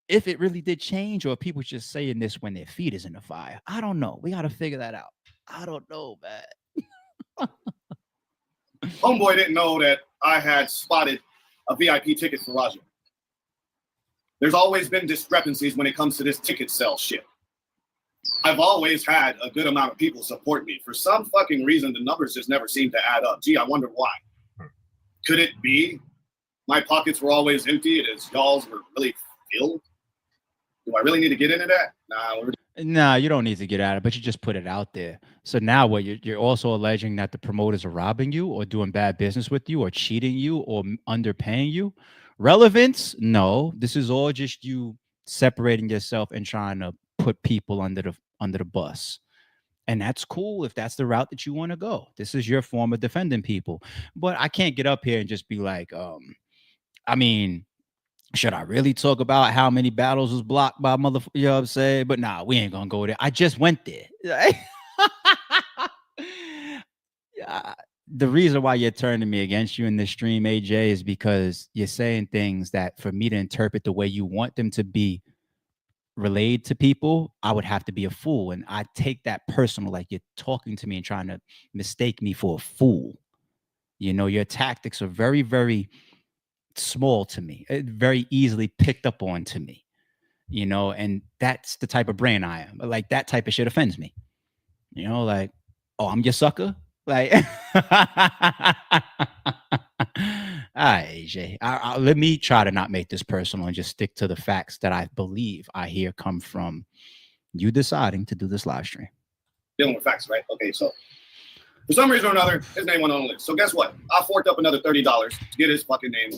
If it really did change, or people just saying this when their feet is in the fire. I don't know. We got to figure that out. I don't know, man. Homeboy didn't know that I had spotted a VIP ticket for Raja. There's always been discrepancies when it comes to this ticket sale shit. I've always had a good amount of people support me. For some fucking reason, the numbers just never seem to add up. Gee, I wonder why. Could it be my pockets were always empty and as y'all's were really filled? Do I really need to get into that? Nah, you don't need to get at it, but you just put it out there. So now what, you're also alleging that the promoters are robbing you or doing bad business with you or cheating you or underpaying you? Relevance? No. This is all just you separating yourself and trying to put people under the bus. And that's cool if that's the route that you want to go. This is your form of defending people. But I can't get up here and just be like, I mean, should I really talk about how many battles was blocked by motherfuckers? You know what I'm saying? But nah, we ain't gonna go there. I just went there. The reason why you're turning me against you in this stream, AJ, is because you're saying things that for me to interpret the way you want them to be relayed to people, I would have to be a fool. And I take that personal, like you're talking to me and trying to mistake me for a fool. You know, your tactics are very, very small to me, very easily picked up on to me, you know, and that's the type of brain I am. Like that type of shit offends me, you know, like, oh, I'm your sucker. Like, all right, AJ, let me try to not make this personal and just stick to the facts that I believe I hear come from you deciding to do this live stream. Dealing with facts, right? Okay, so for some reason or another, his name went on the list. So guess what? I forked up another $30 to get his fucking name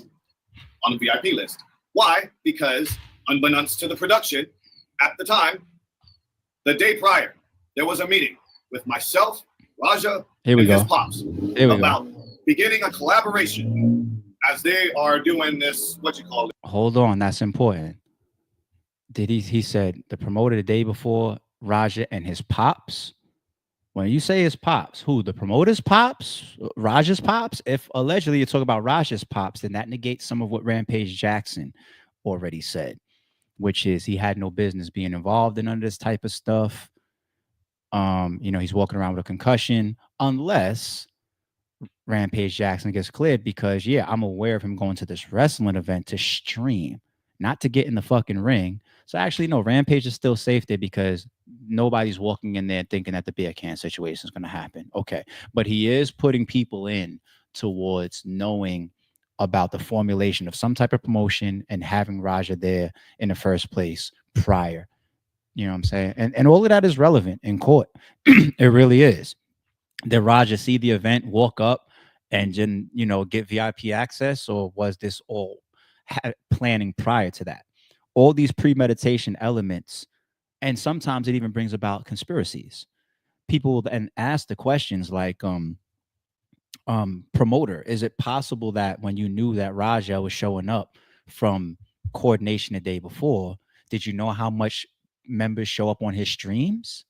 on the VIP list. Why? Because unbeknownst to the production, at the time, the day prior, there was a meeting with myself, Raja, and his pops about beginning a collaboration as they are doing this, what you call it. Hold on, that's important. He said the promoter the day before, Raja and his pops. When you say his pops, who? The promoter's pops? Raja's pops? If allegedly you're talking about Raja's pops, then that negates some of what Rampage Jackson already said, which is he had no business being involved in none of this type of stuff. You know, he's walking around with a concussion unless Rampage Jackson gets cleared because, yeah, I'm aware of him going to this wrestling event to stream, not to get in the fucking ring. So actually, no, Rampage is still safe there because nobody's walking in there thinking that the beer can situation is going to happen. Okay. But he is putting people in towards knowing about the formulation of some type of promotion and having Raja there in the first place prior. You know what I'm saying? And all of that is relevant in court. It really is. Did Raja see the event, walk up and then, you know, get VIP access, or was this all planning prior to that? All these premeditation elements, and sometimes it even brings about conspiracies. People will then ask the questions like, promoter, is it possible that when you knew that Raja was showing up from coordination the day before, did you know how much members show up on his streams?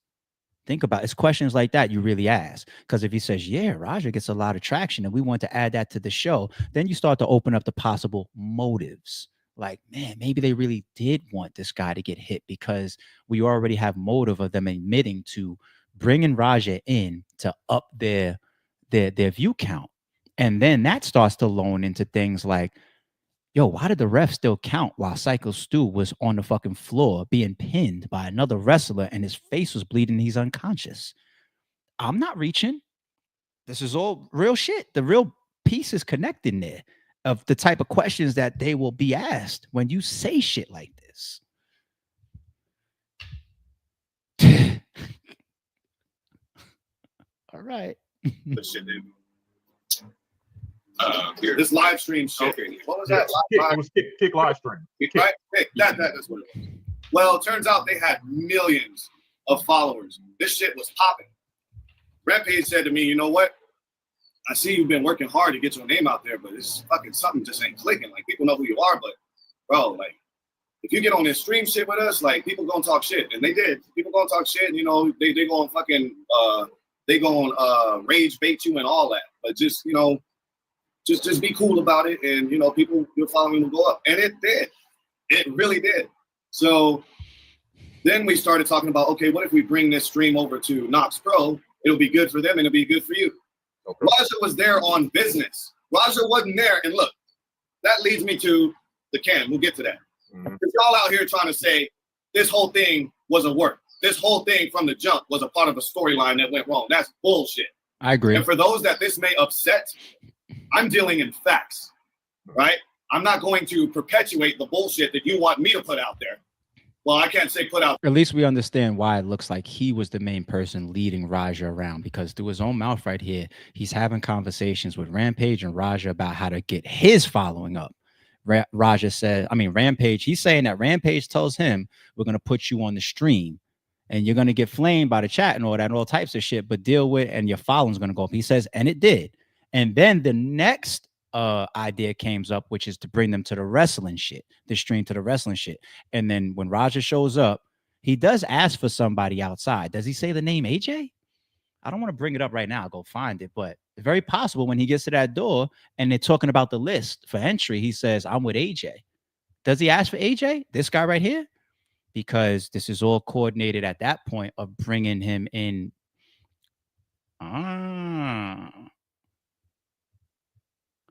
Think about it. It's questions like that you really ask. Because if he says, yeah, Raja gets a lot of traction and we want to add that to the show, then you start to open up the possible motives. Like, man, maybe they really did want this guy to get hit because we already have motive of them admitting to bringing Raja in to up their view count. And then that starts to loan into things like, yo, why did the ref still count while Psycho Stu was on the fucking floor being pinned by another wrestler and his face was bleeding and he's unconscious? I'm not reaching. This is all real shit. The real piece is connected there of the type of questions that they will be asked when you say shit like this. All right. Shit, dude. This live stream shit. Okay. What was that? It was kick live stream. Right? That's what it was. Well, it turns out they had millions of followers. This shit was popping. Rampage said to me, you know what? I see you've been working hard to get your name out there, but it's fucking something just ain't clicking. Like, people know who you are, but bro, like, if you get on this stream shit with us, like, people gonna talk shit. And they did. People gonna talk shit, and, you know, they gonna fucking they gonna rage bait you and all that. But just, you know, just be cool about it, and, you know, people, your following will go up. And it did. It really did. So then we started talking about, okay, what if we bring this stream over to Knox Pro? It'll be good for them and it'll be good for you. Okay. Raja was there on business. Raja wasn't there. And look, that leads me to the can. We'll get to that. Because y'all out here trying to say this whole thing wasn't work. this whole thing from the jump was a part of a storyline that went wrong. That's bullshit. I agree. And for those that this may upset, I'm dealing in facts, right? I'm not going to perpetuate the bullshit that you want me to put out there. Well, I can't say put out. At least we understand why it looks like he was the main person leading Raja around, because through his own mouth right here, he's having conversations with Rampage and Raja about how to get his following up. Rampage, he's saying that Rampage tells him, we're going to put you on the stream and you're going to get flamed by the chat and all that, and all types of shit, but deal with, and your following's going to go up. He says, and it did. And then the next idea came up, which is to bring them to the wrestling shit, the stream to the wrestling shit. And then when Raja shows up, he does ask for somebody outside. Does he say the name AJ? I don't want to bring it up right now. I'll go find it, but it's very possible when he gets to that door and they're talking about the list for entry, he says, I'm with AJ. Does he ask for AJ? This guy right here? Because this is all coordinated at that point of bringing him in.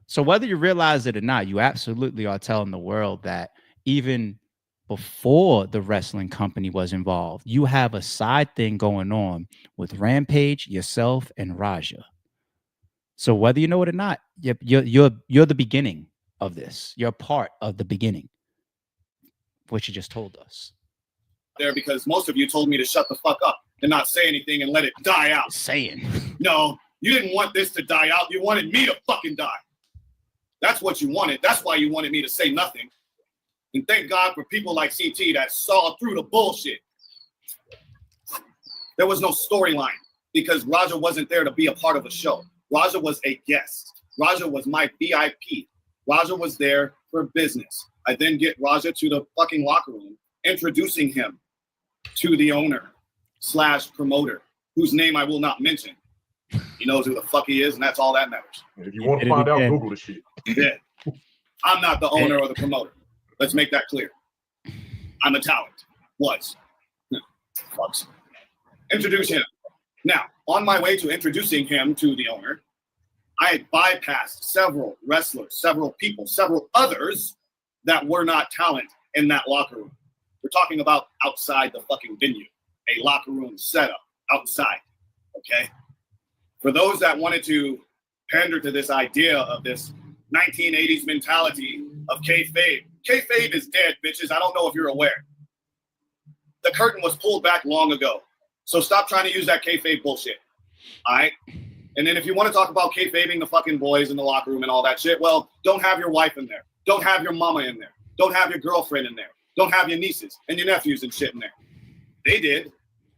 So whether you realize it or not, you absolutely are telling the world that even before the wrestling company was involved, you have a side thing going on with Rampage, yourself, and Raja. So whether you know it or not, you're the beginning of this. You're part of the beginning, what you just told us. There, because most of you told me to shut the fuck up and not say anything and let it die out. No, you didn't want this to die out. You wanted me to fucking die. That's what you wanted. That's why you wanted me to say nothing. And thank God for people like CT that saw through the bullshit. There was no storyline because Raja wasn't there to be a part of a show. Raja was a guest. Raja was my VIP. Raja was there for business. I then get Raja to the fucking locker room, introducing him to the owner / promoter, whose name I will not mention. He knows who the fuck he is, and that's all that matters. If you want to find out, Google the shit. Yeah. I'm not the owner or the promoter. Let's make that clear. I'm a talent. Was. Fucks. Introduce him. Now, on my way to introducing him to the owner, I had bypassed several wrestlers, several people, several others that were not talent in that locker room. We're talking about outside the fucking venue, a locker room setup outside, okay? For those that wanted to pander to this idea of this 1980s mentality of kayfabe, kayfabe is dead, bitches. I don't know if you're aware. The curtain was pulled back long ago. So stop trying to use that kayfabe bullshit, all right? And then if you want to talk about kayfabing the fucking boys in the locker room and all that shit, well, don't have your wife in there. Don't have your mama in there. Don't have your girlfriend in there. Don't have your nieces and your nephews and shit in there. They did.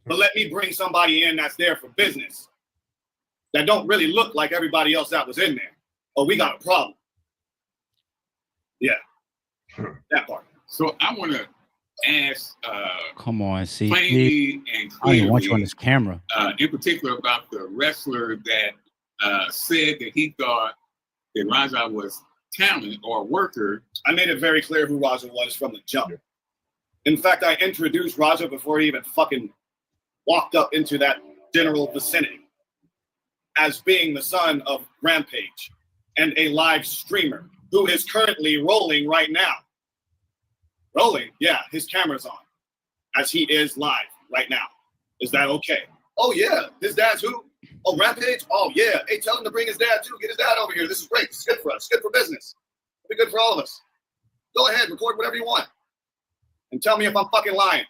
But let me bring somebody in that's there for business that don't really look like everybody else that was in there. Oh, we got a problem. Yeah. That part. So I want to ask come on, see, plainly and I don't even want you on clearly, this camera. in particular about the wrestler that said that he thought that Raja was talent or worker. I made it very clear who Raja was from the jump. In fact, I introduced Raja before he even fucking walked up into that general vicinity as being the son of Rampage and a live streamer who is currently rolling right now. Rolling? Yeah, his camera's on as he is live right now. Is that okay? Oh, yeah. His dad's who? Oh, Rampage? Oh, yeah. Hey, tell him to bring his dad, too. Get his dad over here. This is great. It's good for us. It's good for business. It'll be good for all of us. Go ahead. Record whatever you want. And tell me if I'm fucking lying.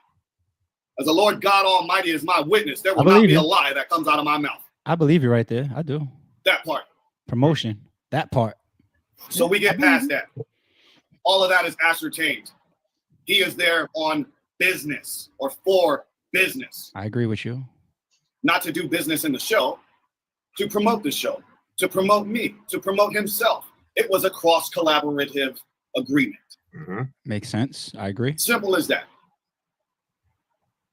As the Lord God Almighty is my witness, there will not be a lie that comes out of my mouth. I believe you right there. I do. That part. Promotion. That part. So we get past that. All of that is ascertained. He is there on business or for business. I agree with you. Not to do business in the show, to promote the show, to promote me, to promote himself. It was a cross-collaborative agreement. Mm-hmm. Makes sense. I agree. Simple as that.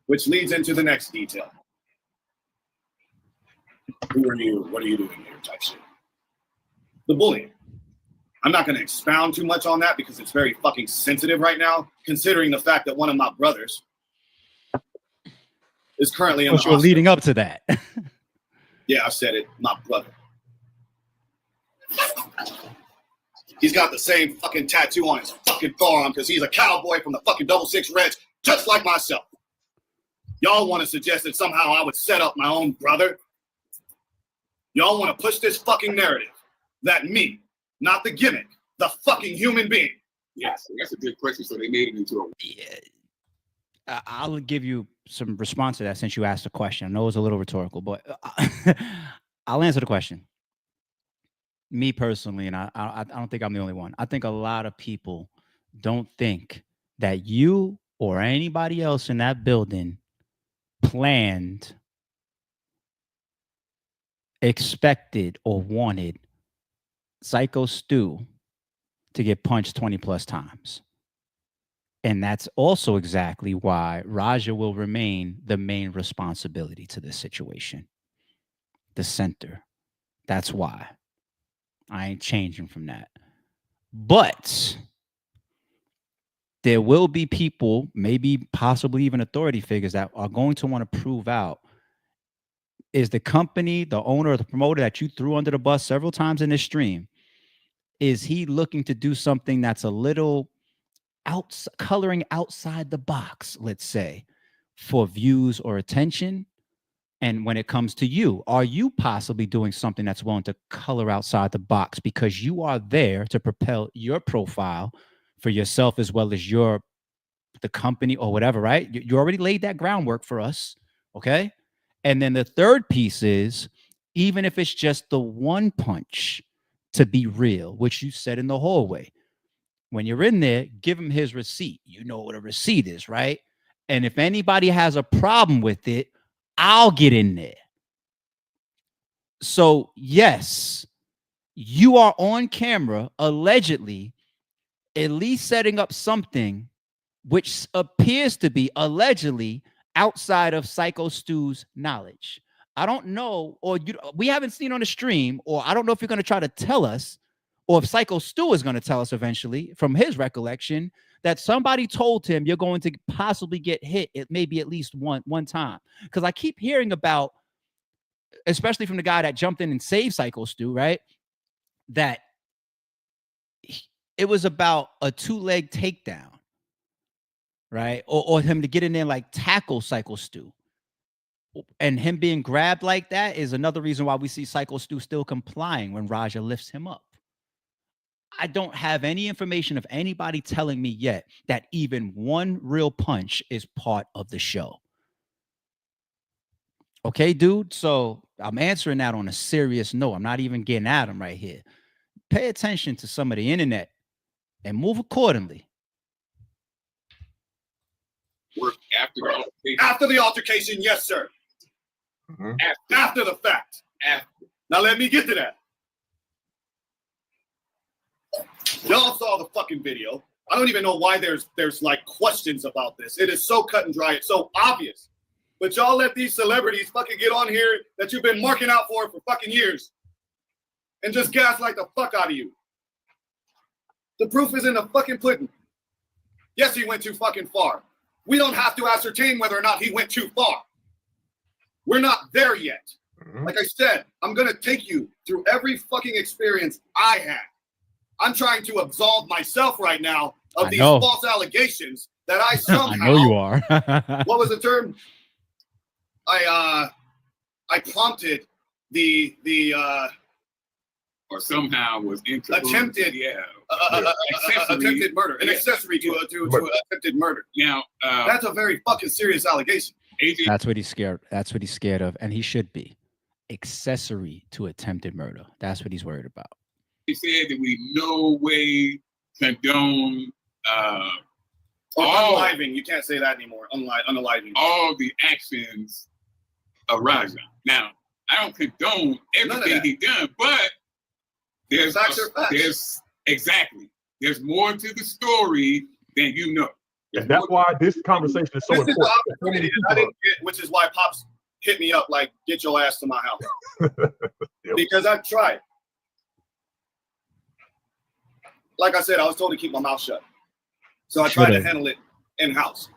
Which leads into the next detail. Who are you? What are you doing here? Type shit. The bullying. I'm not going to expound too much on that because it's very fucking sensitive right now, considering the fact that one of my brothers is currently in the hospital. Leading up to that. Yeah, I said it. My brother. He's got the same fucking tattoo on his fucking forearm because he's a cowboy from the fucking 666 Reds, just like myself. Y'all want to suggest that somehow I would set up my own brother? Y'all want to push this fucking narrative that me, not the gimmick, the fucking human being. Yes, that's a good question. So they made it into a. Yeah. I'll give you some response to that since you asked the question. I know it was a little rhetorical, but I'll answer the question. Me personally, and I don't think I'm the only one. I think a lot of people don't think that you or anybody else in that building planned, expected, or wanted Psycho Stu to get punched 20 plus times. And that's also exactly why Raja will remain the main responsibility to this situation. The center. That's why. I ain't changing from that. But there will be people, maybe possibly even authority figures, that are going to want to prove out, is the company, the owner, or the promoter that you threw under the bus several times in this stream, is he looking to do something that's a little coloring outside the box, let's say, for views or attention? And when it comes to you, are you possibly doing something that's willing to color outside the box because you are there to propel your profile for yourself as well as the company or whatever, right? You already laid that groundwork for us, okay? And then the third piece is, even if it's just the one punch to be real, which you said in the hallway, when you're in there, give him his receipt. You know what a receipt is, right? And if anybody has a problem with it, I'll get in there. So, yes, you are on camera, allegedly, at least setting up something which appears to be allegedly outside of Psycho Stu's knowledge. I don't know, or we haven't seen on the stream, or I don't know if you're going to try to tell us, or if Psycho Stu is going to tell us eventually from his recollection that somebody told him you're going to possibly get hit maybe at least one time. Because I keep hearing about, especially from the guy that jumped in and saved Psycho Stu, right, that it was about a two-leg takedown, right, or him to get in there like tackle Psycho Stu. And him being grabbed like that is another reason why we see Psycho Stu still complying when Raja lifts him up. I don't have any information of anybody telling me yet that even one real punch is part of the show. Okay, dude? So I'm answering that on a serious note. I'm not even getting at him right here. Pay attention to some of the internet and move accordingly. Work after the altercation. After the altercation, yes, sir. Mhm. After the fact. After. Now let me get to that. Y'all saw the fucking video. I don't even know why there's like questions about this. It is so cut and dry. It's so obvious. But y'all let these celebrities fucking get on here that you've been marking out for fucking years and just gaslight the fuck out of you. The proof is in the fucking pudding. Yes, he went too fucking far. We don't have to ascertain whether or not he went too far. We're not there yet. Mhm. Like I said, I'm going to take you through every fucking experience I had. I'm trying to absolve myself right now of these false allegations that I somehow. I know you are. What was the term? I prompted the or somehow was attempted attempted murder, an accessory to attempted murder. Now that's a very fucking serious allegation. AJ, That's what he's scared. That's what he's scared of, and he should be. Accessory to attempted murder. That's what he's worried about. he said that we no way condone unaliving. You can't say that anymore. Unaliving. All the actions of Raja. Now, I don't condone everything he done, but there's more to the story than you know. And that's why this conversation is so important. I didn't get, which is why Pops hit me up like, get your ass to my house. Because I tried. Like I said, I was told to keep my mouth shut. So I tried to handle it in-house.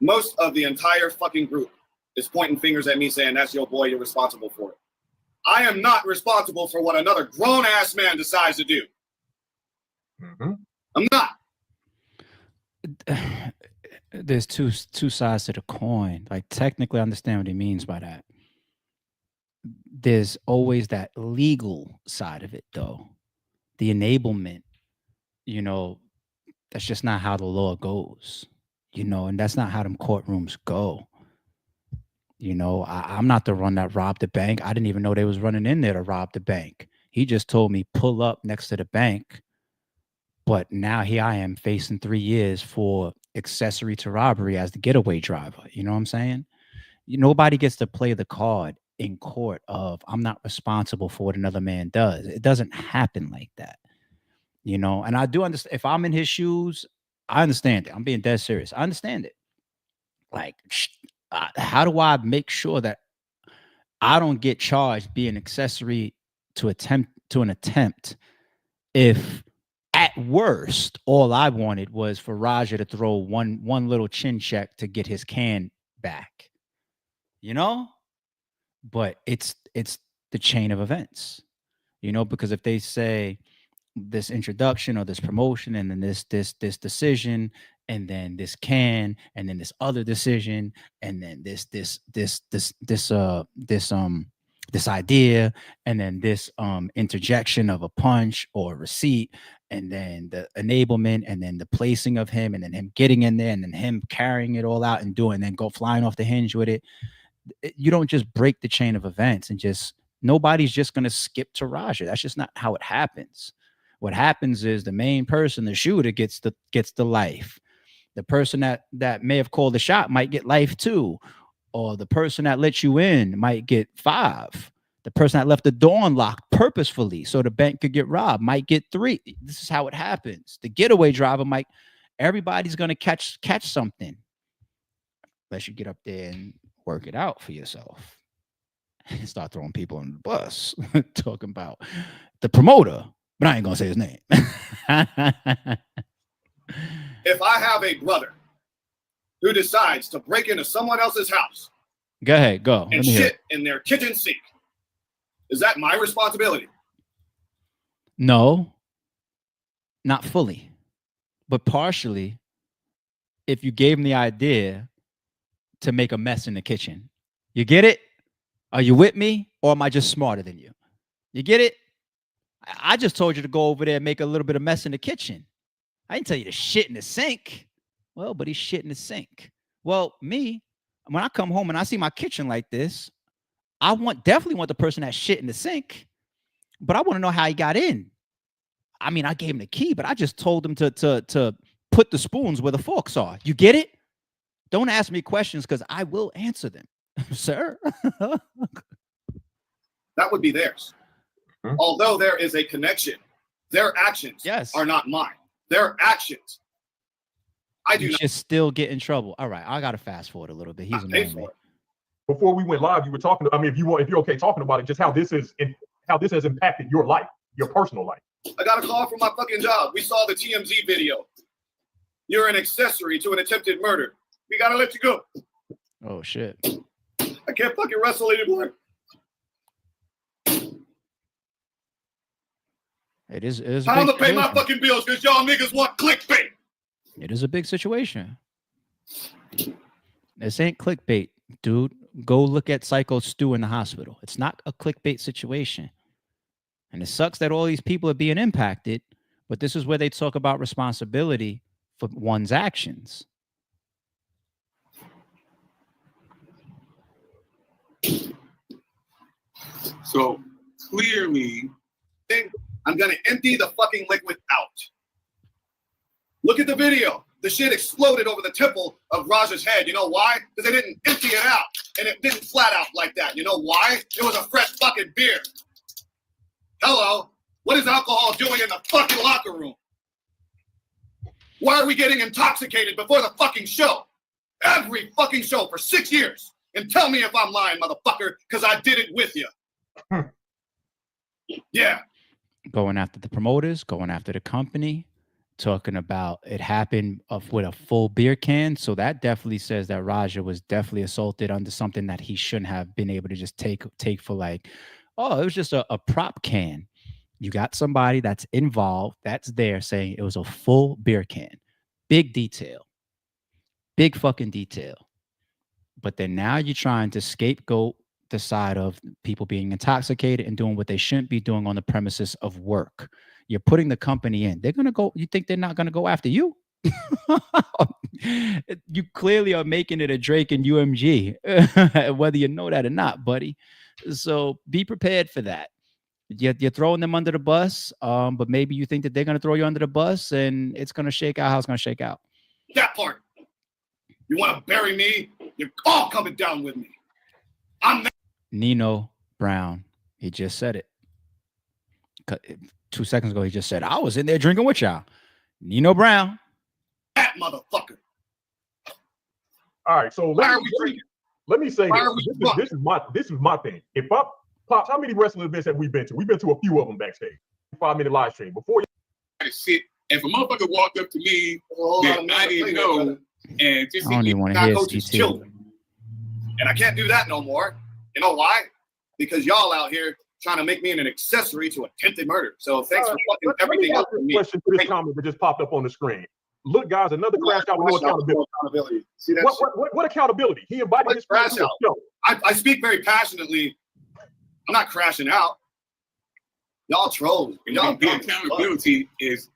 Most of the entire fucking group is pointing fingers at me saying, that's your boy, you're responsible for it. I am not responsible for what another grown-ass man decides to do. I'm not. there's two sides to the coin. Like, technically, I understand what he means by that. There's always that legal side of it, though. The enablement, you know, that's just not how the law goes, you know, and that's not how them courtrooms go. You know, I'm not the one that robbed the bank. I didn't even know they was running in there to rob the bank. He just told me pull up next to the bank. But now here I am facing 3 years for accessory to robbery as the getaway driver. You know what I'm saying? Nobody gets to play the card in court of I'm not responsible for what another man does. It doesn't happen like that. You know, and I do understand if I'm in his shoes, I understand it. I'm being dead serious. I understand it. Like, how do I make sure that I don't get charged being accessory to an attempt if at worst all I wanted was for Raja to throw one little chin check to get his can back, you know? But it's the chain of events, you know, because if they say this introduction or this promotion and then this decision and then this can and then this other decision and then this idea and then this interjection of a punch or a receipt and then the enablement and then the placing of him and then him getting in there and then him carrying it all out and doing and then go flying off the hinge with it. You don't just break the chain of events and just nobody's just going to skip to Raja. That's just not how it happens. What happens is the main person, the shooter, gets the life. The person that may have called the shot might get life too. Or the person that let you in might get 5. The person that left the door unlocked purposefully so the bank could get robbed might get 3. This is how it happens. The getaway driver might, everybody's going to catch something. Unless you get up there and work it out for yourself. And start throwing people on the bus. Talking about the promoter. But I ain't going to say his name. If I have a brother who decides to break into someone else's house. Go ahead, go. And shit in their kitchen sink. Is that my responsibility? No, not fully, but partially. If you gave him the idea to make a mess in the kitchen, you get it? Are you with me? Or am I just smarter than you? You get it? I just told you to go over there and make a little bit of mess in the kitchen. I didn't tell you to shit in the sink. Well, but he's shit in the sink. Well, me, when I come home and I see my kitchen like this, I definitely want the person that shit in the sink, but I want to know how he got in. I mean, I gave him the key, but I just told him to put the spoons where the forks are. You get it? Don't ask me questions because I will answer them, sir. That would be theirs. Although there is a connection, their actions are not mine. Their actions. I do not. Just still get in trouble. All right, I gotta fast forward a little bit. He's annoying me. Before we went live, you were talking. I mean, if you're okay talking about it, just how this has impacted your life, your personal life. I got a call from my fucking job. We saw the TMZ video. You're an accessory to an attempted murder. We gotta let you go. Oh shit. I can't fucking wrestle anymore. It is. I'm gonna pay my fucking bills because y'all niggas want clickbait. It is a big situation. This ain't clickbait, dude. Go look at Psycho Stu in the hospital. It's not a clickbait situation. And it sucks that all these people are being impacted, but this is where they talk about responsibility for one's actions. So clearly, I'm gonna empty the fucking liquid out. Look at the video. The shit exploded over the temple of Raja's head. You know why? Because they didn't empty it out. And it didn't flat out like that. You know why? It was a fresh fucking beer. Hello? What is alcohol doing in the fucking locker room? Why are we getting intoxicated before the fucking show? Every fucking show for 6 years. And tell me if I'm lying, motherfucker, because I did it with you. Yeah. Going after the promoters, going after the company, talking about it happened with a full beer can. So that definitely says that Raja was definitely assaulted under something that he shouldn't have been able to just take for like, oh, it was just a prop can. You got somebody that's involved, that's there saying it was a full beer can. Big detail. Big fucking detail. But then now you're trying to scapegoat the side of people being intoxicated and doing what they shouldn't be doing on the premises of work. You're putting the company in. They're going to go. You think they're not going to go after you? You clearly are making it a Drake and UMG, whether you know that or not, buddy. So be prepared for that. You're throwing them under the bus, but maybe you think that they're going to throw you under the bus and it's going to shake out how it's going to shake out. That part. You want to bury me? You're all coming down with me. I'm Nino Brown. He just said it. 2 seconds ago, he just said, I was in there drinking with y'all. Nino Brown. that motherfucker. All right, so let me say this is my thing. If Pops, how many wrestling events have we been to? We've been to a few of them backstage. 5-minute live stream. Before you shit, if a motherfucker walked up to me that I didn't know and just I don't even want to hear coach's children. And I can't do that no more. You know why? Because y'all out here trying to make me an accessory to attempted murder. So thanks for fucking everything else for me. Question to this comment that just popped up on the screen. Look, guys, another crash out with no accountability. See that what accountability? He invited his friends to the show. I speak very passionately. I'm not crashing out. Y'all trolls. Y'all the accountability is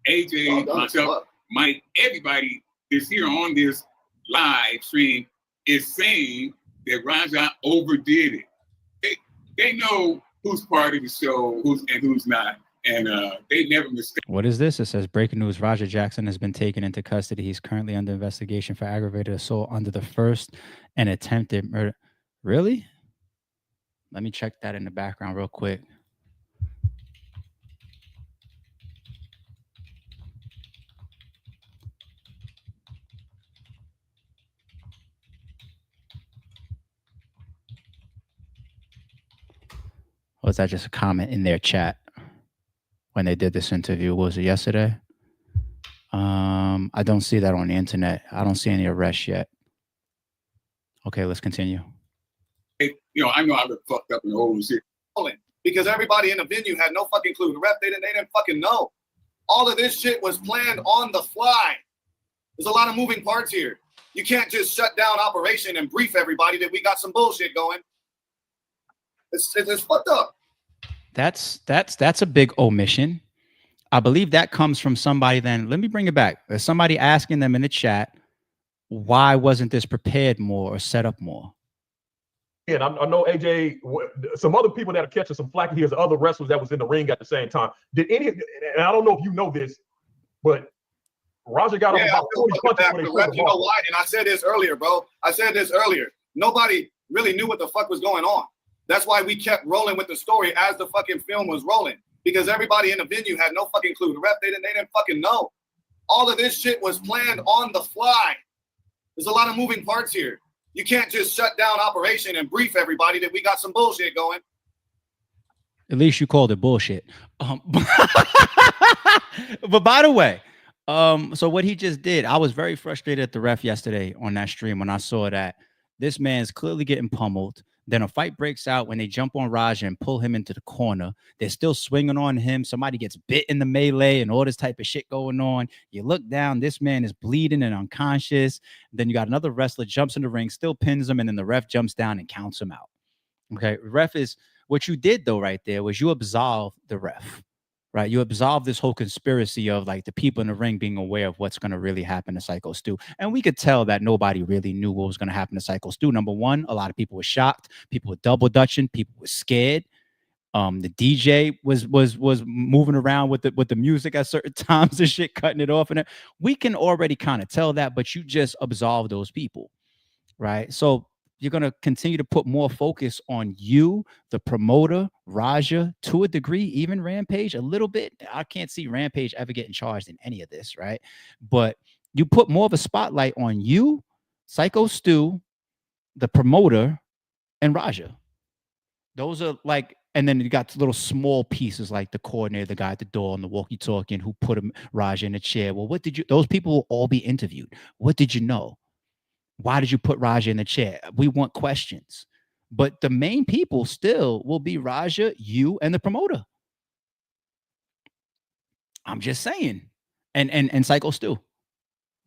AJ, myself, Mike, everybody is here on this live stream is saying that Raja overdid it. They know who's part of the show, who's not, and they never mistake. What is this? It says breaking news: Roger Jackson has been taken into custody. He's currently under investigation for aggravated assault under the first and attempted murder. Really? Let me check that in the background real quick. Was that just a comment in their chat when they did this interview? Was it yesterday? I don't see that on the internet. I don't see any arrests yet. Okay, let's continue. I know I look fucked up and old and shit. Because everybody in the venue had no fucking clue. The ref, they didn't fucking know. All of this shit was planned on the fly. There's a lot of moving parts here. You can't just shut down operation and brief everybody that we got some bullshit going. It's fucked up. That's a big omission. I believe that comes from somebody. Then let me bring it back. There's somebody asking them in the chat, why wasn't this prepared more or set up more? And I know AJ, some other people that are catching some flack here is other wrestlers that was in the ring at the same time. Did any? And I don't know if you know this, but Roger got up about 40 punches when they You know why? And I said this earlier, bro. Nobody really knew what the fuck was going on. That's why we kept rolling with the story as the fucking film was rolling. Because everybody in the venue had no fucking clue. The ref, they didn't fucking know. All of this shit was planned on the fly. There's a lot of moving parts here. You can't just shut down operation and brief everybody that we got some bullshit going. At least you called it bullshit. But by the way, so what he just did, I was very frustrated at the ref yesterday on that stream when I saw that this man's clearly getting pummeled. Then a fight breaks out when they jump on Raja and pull him into the corner. They're still swinging on him. Somebody gets bit in the melee and all this type of shit going on. You look down, this man is bleeding and unconscious. Then you got another wrestler jumps in the ring, still pins him, and then the ref jumps down and counts him out. Okay, ref is what you did though right there was you absolved the ref. Right, you absolve this whole conspiracy of like the people in the ring being aware of what's going to really happen to Psycho Stu, and we could tell that nobody really knew what was going to happen to Psycho Stu. Number one, a lot of people were shocked, people were double dutching, people were scared. The DJ was moving around with the music at certain times and shit, cutting it off, and we can already kind of tell that. But you just absolve those people, right? So you're going to continue to put more focus on you, the promoter, Raja, to a degree, even Rampage a little bit. I can't see Rampage ever getting charged in any of this, right? But you put more of a spotlight on you, Psycho Stu, the promoter, and Raja. Those are like, and then you got little small pieces like the coordinator, the guy at the door and the walkie-talkie, and who put him, Raja, in a chair. Well, what did you, those people will all be interviewed. What did you know? Why did you put Raja in the chair? We want questions. But the main people still will be Raja, you, and the promoter. I'm just saying. And Psycho Stu.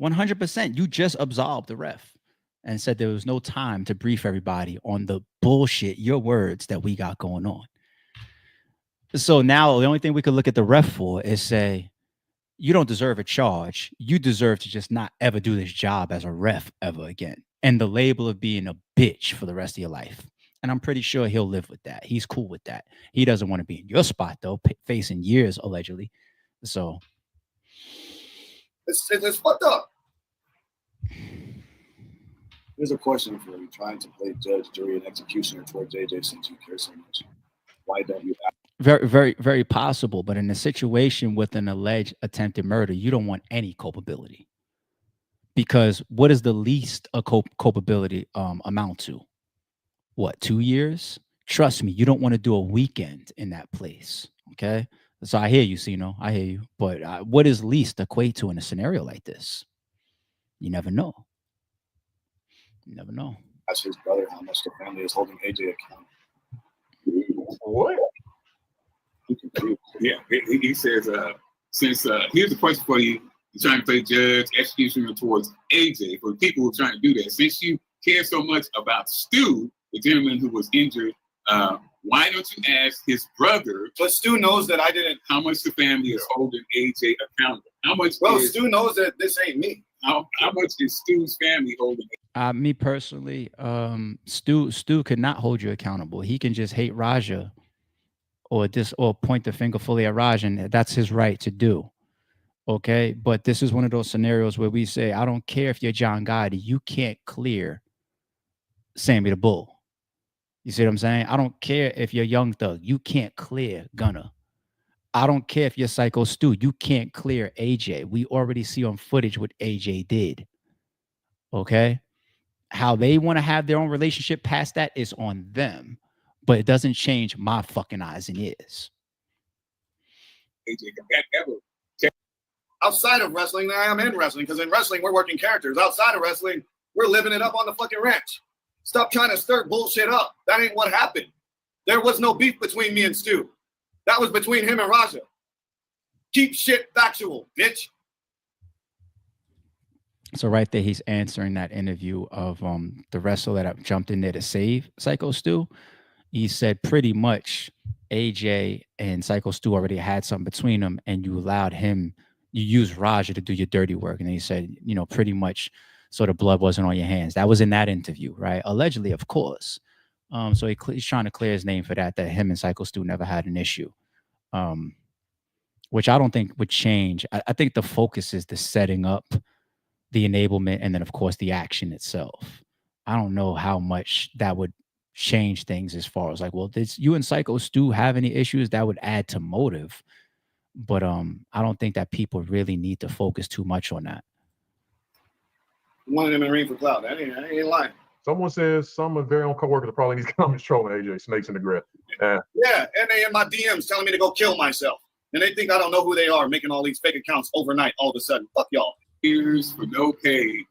100%. You just absolved the ref and said there was no time to brief everybody on the bullshit, your words, that we got going on. So now the only thing we could look at the ref for is say, you don't deserve a charge. You deserve to just not ever do this job as a ref ever again. And the label of being a bitch for the rest of your life. And I'm pretty sure he'll live with that. He's cool with that. He doesn't want to be in your spot, though, facing years, allegedly. So it's fucked up. Here's a question for you: trying to play judge, jury, and executioner towards AJ since you care so much. Why don't you act? Very, very, very possible. But in a situation with an alleged attempted murder, you don't want any culpability. Because what is the least a culpability amount to? What, 2 years? Trust me, you don't want to do a weekend in that place. Okay. So I hear you, Sino. I hear you. But what is least equate to in a scenario like this? You never know. You never know. Ask his brother how much the family is holding AJ accountable. What? Yeah, he says, since here's a question for you. You're trying to play judge, executioner towards AJ. For people who are trying to do that, since you care so much about Stu, the gentleman who was injured, why don't you ask his brother? But Stu knows that I didn't. How much the family is holding AJ accountable? How much? Well, Stu knows that this ain't me. How much is Stu's family holding? Me personally, Stu could not hold you accountable. He can just hate Raja, or point the finger fully at Raja, and that's his right to do. Okay, but this is one of those scenarios where we say, I don't care if you're John Gotti, you can't clear Sammy the Bull. You see what I'm saying? I don't care if you're Young Thug, you can't clear Gunna. I don't care if you're Psycho Stu, you can't clear AJ. We already see on footage what AJ did. Okay, how they want to have their own relationship past that is on them, but it doesn't change my fucking eyes and ears. AJ got ever. Outside of wrestling than I am in wrestling, because in wrestling, we're working characters. Outside of wrestling, we're living it up on the fucking ranch. Stop trying to stir bullshit up. That ain't what happened. There was no beef between me and Stu. That was between him and Raja. Keep shit factual, bitch. So right there, he's answering that interview of the wrestler that jumped in there to save Psycho Stu. He said pretty much AJ and Psycho Stu already had something between them, and you allowed him. You used Raja to do your dirty work. And he said, pretty much sort of blood wasn't on your hands. That was in that interview, right? Allegedly, of course. So he's trying to clear his name for that him and Psycho Stu never had an issue, which I don't think would change. I think the focus is the setting up, the enablement, and then, of course, the action itself. I don't know how much that would change things as far as like, well, did you and Psycho Stu have any issues? That would add to motive. But I don't think that people really need to focus too much on that. One of them in the ring for clout. I ain't lying. Someone says some of their very own coworkers are probably in these comments trolling AJ, snakes in the grass. Yeah, and they in my DMs telling me to go kill myself. And they think I don't know who they are, making all these fake accounts overnight all of a sudden. Fuck y'all. Here's for no pay.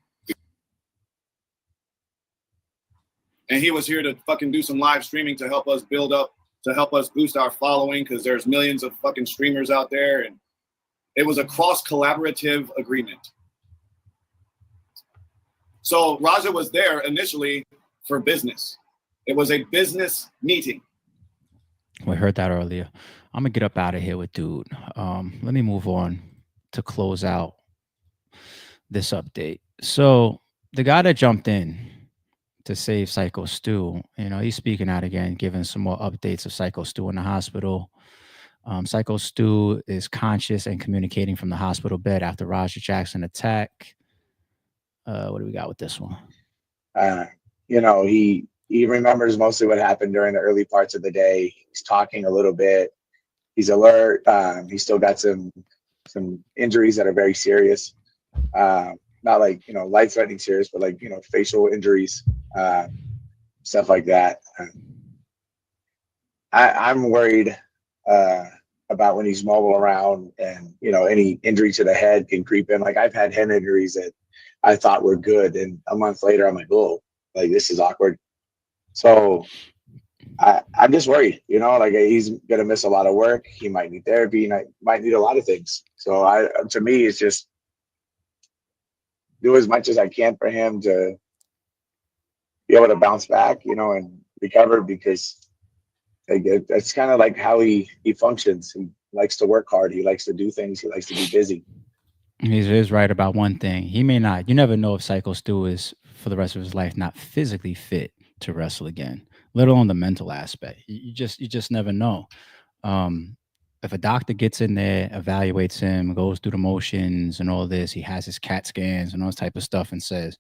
And he was here to fucking do some live streaming to help us build up, to help us boost our following, because there's millions of fucking streamers out there. And it was a cross-collaborative agreement. So Raja was there initially for business. It was a business meeting. We heard that earlier. I'm going to get up out of here with dude. Let me move on to close out this update. So the guy that jumped in to save Psycho Stu, he's speaking out again, giving some more updates of Psycho Stu in the hospital. Psycho Stu is conscious and communicating from the hospital bed after Raja Jackson attack. What do we got with this one? He remembers mostly what happened during the early parts of the day. He's talking a little bit. He's alert. He's still got some injuries that are very serious. Not like, life-threatening serious, but like, facial injuries, stuff like that. I'm worried about when he's mobile around and, any injury to the head can creep in. Like I've had head injuries that I thought were good. And a month later, I'm like, oh, like this is awkward. So I'm just worried, like he's going to miss a lot of work. He might need therapy and I might need a lot of things. So to me, it's just, do as much as I can for him to be able to bounce back, you know, and recover, because that's kind of like how he functions. He likes to work hard. He likes to do things. He likes to be busy. He is right about one thing. He may not. You never know if Psycho Stu is for the rest of his life not physically fit to wrestle again, let alone the mental aspect. You just never know. If a doctor gets in there, evaluates him, goes through the motions and all this, he has his CAT scans and all this type of stuff, and says,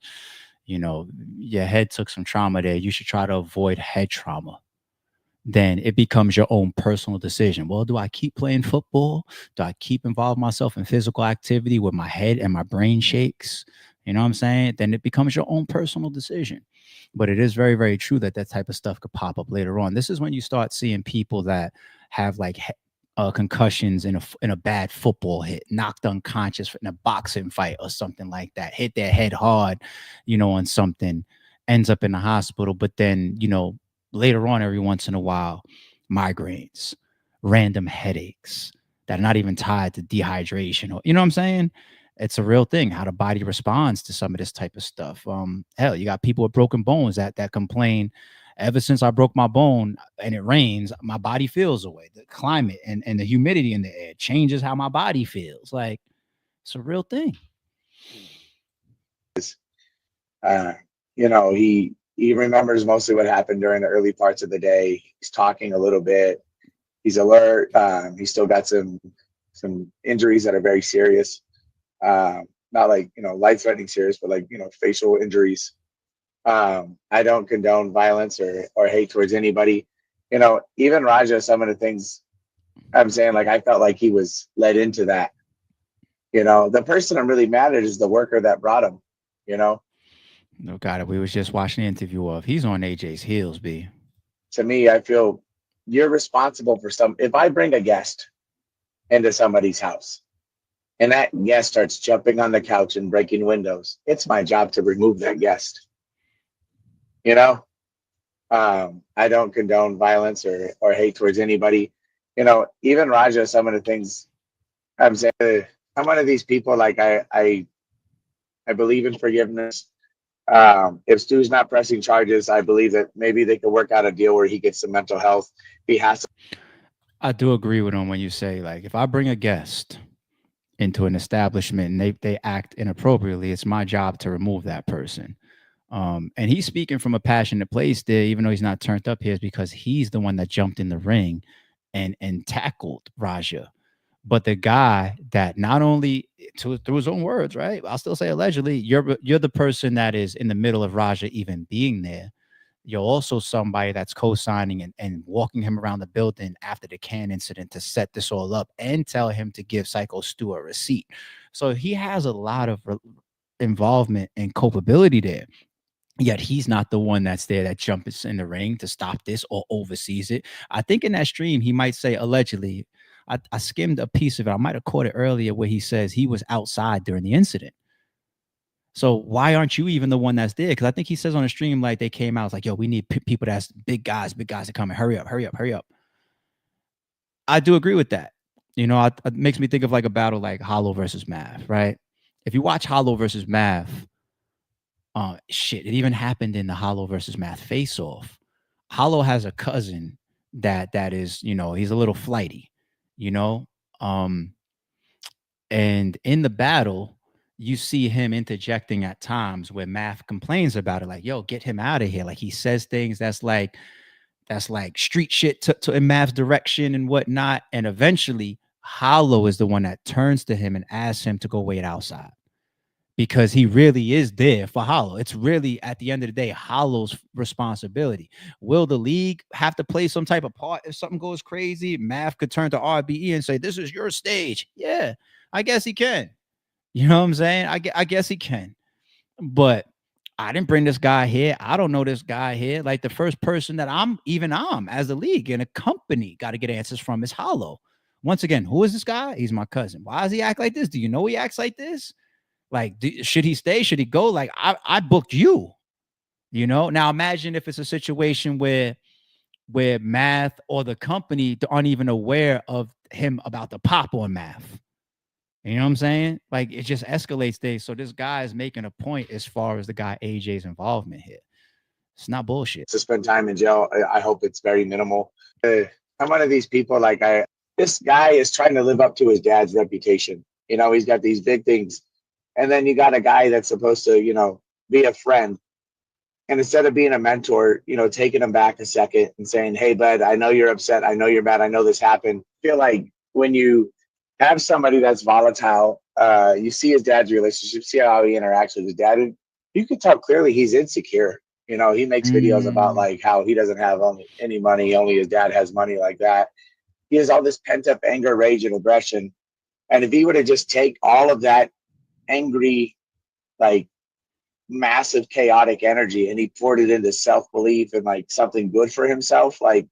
you know, your head took some trauma there. You should try to avoid head trauma. Then it becomes your own personal decision. Well, do I keep playing football? Do I keep involving myself in physical activity where my head and my brain shakes? You know what I'm saying? Then it becomes your own personal decision. But it is very, very true that that type of stuff could pop up later on. This is when you start seeing people that have like concussions in a bad football hit, knocked unconscious in a boxing fight or something like that, hit their head hard, you know, on something, ends up in the hospital. But then, you know, later on, every once in a while, migraines, random headaches that are not even tied to dehydration, or, you know what I'm saying? It's a real thing how the body responds to some of this type of stuff. Hell, you got people with broken bones that complain, ever since I broke my bone and it rains, my body feels away. The climate and the humidity in the air changes how my body feels. Like, it's a real thing. You know, he remembers mostly what happened during the early parts of the day. He's talking a little bit. He's alert. He's still got some injuries that are very serious. Not like, you know, life-threatening serious, but like, you know, facial injuries. I don't condone violence or hate towards anybody. You know, even Raja, some of the things I'm saying, like, I felt like he was led into that. You know, the person I'm really mad at is the worker that brought him, you know? No, got it. We was just watching the interview of, he's on AJ's heels, B. To me, I feel you're responsible for if I bring a guest into somebody's house and that guest starts jumping on the couch and breaking windows, it's my job to remove that guest. You know, I don't condone violence or hate towards anybody. You know, even Raja, some of the things I'm saying, I'm one of these people, like I believe in forgiveness. If Stu's not pressing charges, I believe that maybe they could work out a deal where he gets some mental health. He has to. I do agree with him when you say, like, if I bring a guest into an establishment and they act inappropriately, it's my job to remove that person. And he's speaking from a passionate place there, even though he's not turned up here, is because he's the one that jumped in the ring and tackled Raja. But the guy that not only through his own words, right? I'll still say allegedly, you're the person that is in the middle of Raja even being there. You're also somebody that's co-signing and walking him around the building after the can incident to set this all up and tell him to give Psycho Stu a receipt. So he has a lot of involvement and culpability there. Yet he's not the one that's there that jumps in the ring to stop this or oversees it. I think in that stream, he might say allegedly. I skimmed a piece of it. I might have caught it earlier where he says he was outside during the incident. So why aren't you even the one that's there? Because I think he says on the stream, like, they came out, it's like, yo, we need people that's big guys to come and hurry up. I do agree with that. You know, it makes me think of like a battle like Hollow versus Math, right? If you watch Hollow versus Math, shit, it even happened in the Hollow versus Math face-off. Hollow has a cousin that is, you know, he's a little flighty, you know? And in the battle, you see him interjecting at times where Math complains about it, like, yo, get him out of here. Like, he says things that's like street shit to in Math's direction and whatnot. And eventually, Hollow is the one that turns to him and asks him to go wait outside, because he really is there for Hollow. It's really, at the end of the day, Hollow's responsibility. Will the league have to play some type of part if something goes crazy? Math could turn to RBE and say, this is your stage. Yeah, I guess he can. You know what I'm saying? I guess he can. But I didn't bring this guy here. I don't know this guy here. Like, the first person that I'm as a league and a company got to get answers from is Hollow. Once again, who is this guy? He's my cousin. Why does he act like this? Do you know he acts like this? Like, should he stay? Should he go? Like, I booked you, you know? Now imagine if it's a situation where Math or the company aren't even aware of him about the pop on Math. You know what I'm saying? Like it just escalates things. So this guy is making a point as far as the guy AJ's involvement here. It's not bullshit. To spend time in jail, I hope it's very minimal. I'm one of these people, like this guy is trying to live up to his dad's reputation. You know, he's got these big things. And then you got a guy that's supposed to, you know, be a friend. And instead of being a mentor, you know, taking him back a second and saying, hey, bud, I know you're upset. I know you're mad. I know this happened. I feel like when you have somebody that's volatile, you see his dad's relationship, see how he interacts with his dad. And you can tell clearly he's insecure. You know, he makes videos about like how he doesn't have any money. Only his dad has money, like that. He has all this pent up anger, rage, and aggression. And if he were to just take all of that angry, like massive chaotic energy and he poured it into self-belief and like something good for himself, like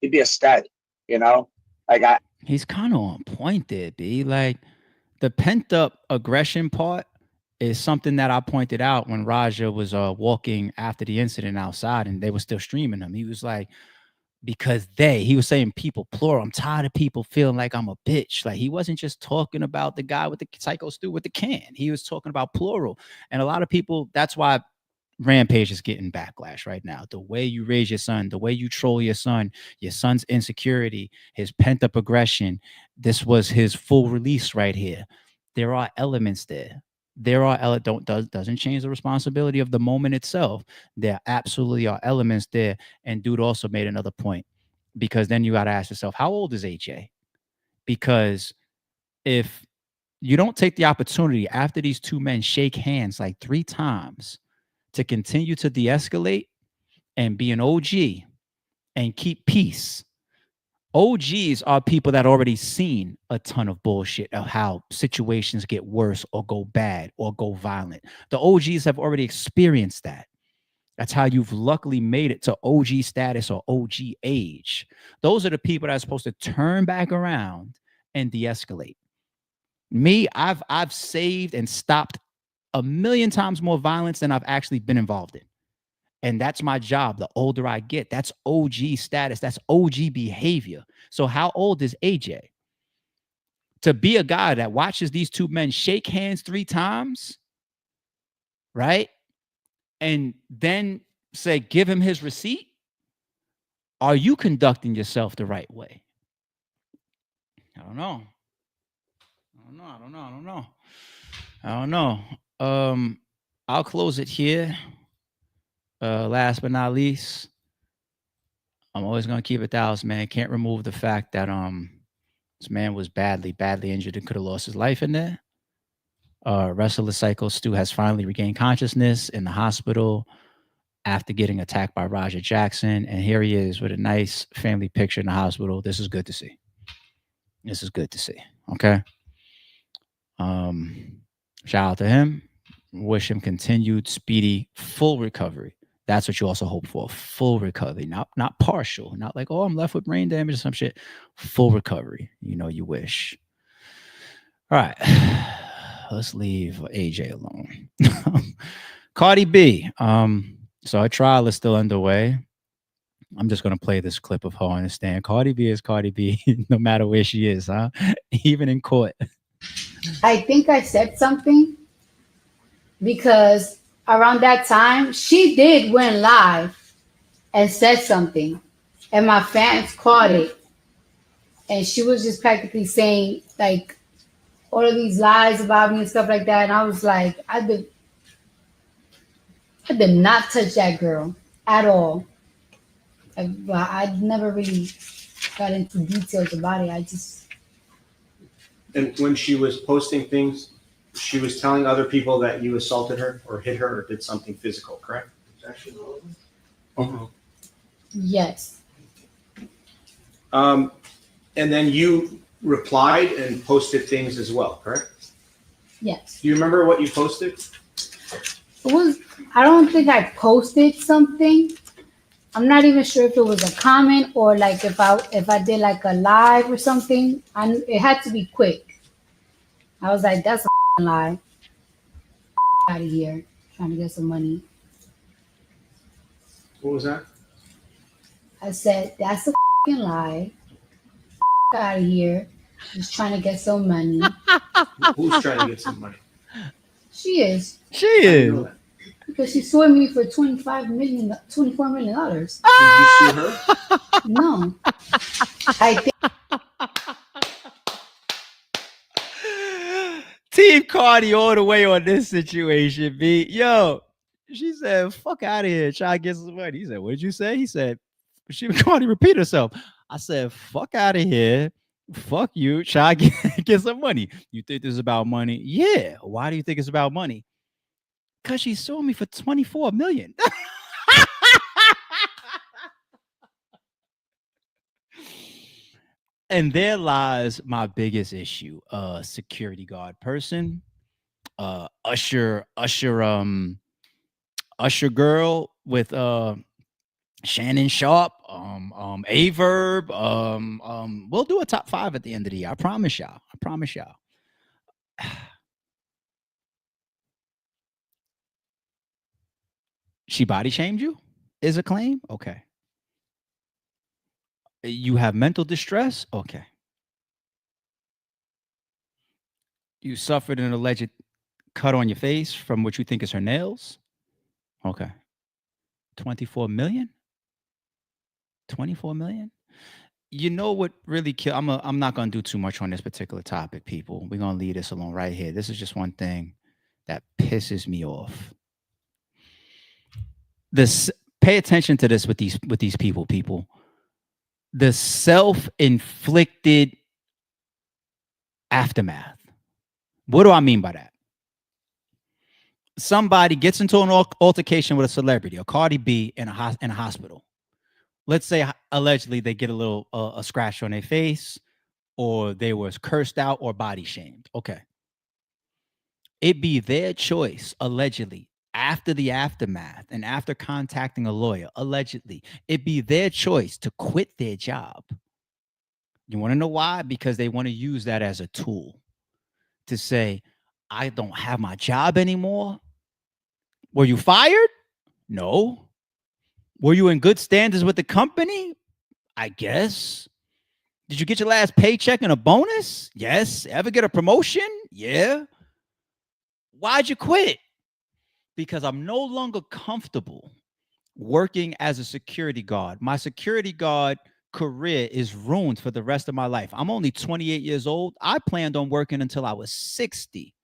he'd be a stud, you know? Like he's kind of on point there, B. Like the pent up aggression part is something that I pointed out when Raja was walking after the incident outside and they were still streaming him. He was like, because he was saying people plural. I'm tired of people feeling like I'm a bitch. Like he wasn't just talking about the guy with the psycho stew with the can. He was talking about plural. And a lot of people, that's why Rampage is getting backlash right now. The way you raise your son, the way you troll your son's insecurity, his pent up aggression. This was his full release right here. There are elements there. Doesn't change the responsibility of the moment itself. There absolutely are elements there. And dude also made another point, because then you got to ask yourself, how old is AJ? Because if you don't take the opportunity after these two men shake hands like 3 times to continue to de-escalate and be an OG and keep peace. OGs are people that already seen a ton of bullshit of how situations get worse or go bad or go violent. The OGs have already experienced that. That's how you've luckily made it to OG status or OG age. Those are the people that are supposed to turn back around and de-escalate. Me, I've saved and stopped 1,000,000 times more violence than I've actually been involved in. And that's my job. The older I get, that's OG status. That's OG behavior. So how old is AJ? To be a guy that watches these two men shake hands 3 times, right? And then say, give him his receipt. Are you conducting yourself the right way? I don't know. I'll close it here. Last but not least, I'm always gonna keep it 1,000, man. Can't remove the fact that this man was badly injured and could have lost his life in there. Wrestler Psycho Stu has finally regained consciousness in the hospital after getting attacked by Roger Jackson, and here he is with a nice family picture in the hospital. This is good to see. Okay. Shout out to him. Wish him continued speedy, full recovery. That's what you also hope for. Full recovery, not partial, not like, oh, I'm left with brain damage or some shit. Full recovery. You know, you wish. All right. Let's leave AJ alone. Cardi B. So her trial is still underway. I'm just going to play this clip of her on the stand. Cardi B is Cardi B, no matter where she is, huh? Even in court. I think I said something because around that time, she did went live and said something, and my fans caught it. And she was just practically saying, like, all of these lies about me and stuff like that. And I was like, I did not touch that girl at all. I never really got into details about it. And when she was posting things, she was telling other people that you assaulted her or hit her or did something physical, correct? Yes. And then you replied and posted things as well, correct? Yes. Do you remember what you posted? I don't think I posted something. I'm not even sure if it was a comment or like if I did like a live or something. It had to be quick. I was like, that's a lie. Out of here, trying to get some money. What was that? I said, that's a lie. Out of here. She's trying to get some money. Who's trying to get some money? She is. She How do you is. know that? Because she sued me for $24 million. Did you sue her? No. I think Team Cardi all the way on this situation, B. Yo, she said, fuck out of here, try to get some money. He said, what did you say? He said, Cardi repeat herself. I said, fuck out of here. Fuck you, try to get some money. You think this is about money? Yeah. Why do you think it's about money? Because she sued me for $24 million. And there lies my biggest issue. Security guard person, usher girl with Shannon Sharp, Averb. We'll do a top 5 at the end of the year. I promise y'all. She body shamed you? Is a claim? Okay. You have mental distress? Okay. You suffered an alleged cut on your face from what you think is her nails? Okay. 24 million? 24 million? You know what really I'm not going to do too much on this particular topic, people. We're going to leave this alone right here. This is just one thing that pisses me off. Pay attention to this with these people. The self-inflicted aftermath. What do I mean by that? Somebody gets into an altercation with a celebrity, a Cardi B, in a hospital. Let's say allegedly they get a little a scratch on their face, or they was cursed out or body shamed. Okay. It be their choice, allegedly, after the aftermath and after contacting a lawyer, allegedly, it be their choice to quit their job. You want to know why? Because they want to use that as a tool to say, I don't have my job anymore. Were you fired? No. Were you in good standards with the company? I guess. Did you get your last paycheck and a bonus? Yes. Ever get a promotion? Yeah. Why'd you quit? Because I'm no longer comfortable working as a security guard. My security guard career is ruined for the rest of my life. I'm only 28 years old. I planned on working until I was 60.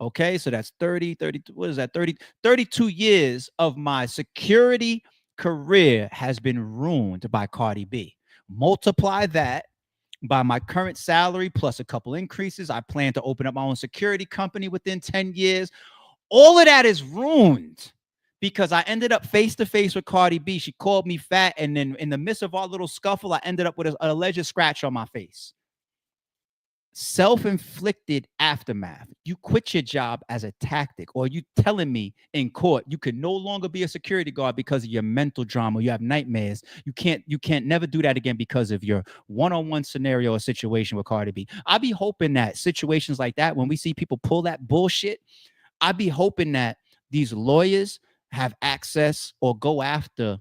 Okay, so that's 32 years of my security career has been ruined by Cardi B. Multiply that by my current salary plus a couple increases. I plan to open up my own security company within 10 years. All of that is ruined because I ended up face to face with Cardi B. She called me fat, and then in the midst of our little scuffle, I ended up with an alleged scratch on my face. Self-inflicted aftermath. You quit your job as a tactic, or you telling me in court you can no longer be a security guard because of your mental drama. You have nightmares. You can't never do that again because of your one-on-one scenario or situation with Cardi B. I be hoping that situations like that, when we see people pull that bullshit, I'd be hoping that these lawyers have access or go after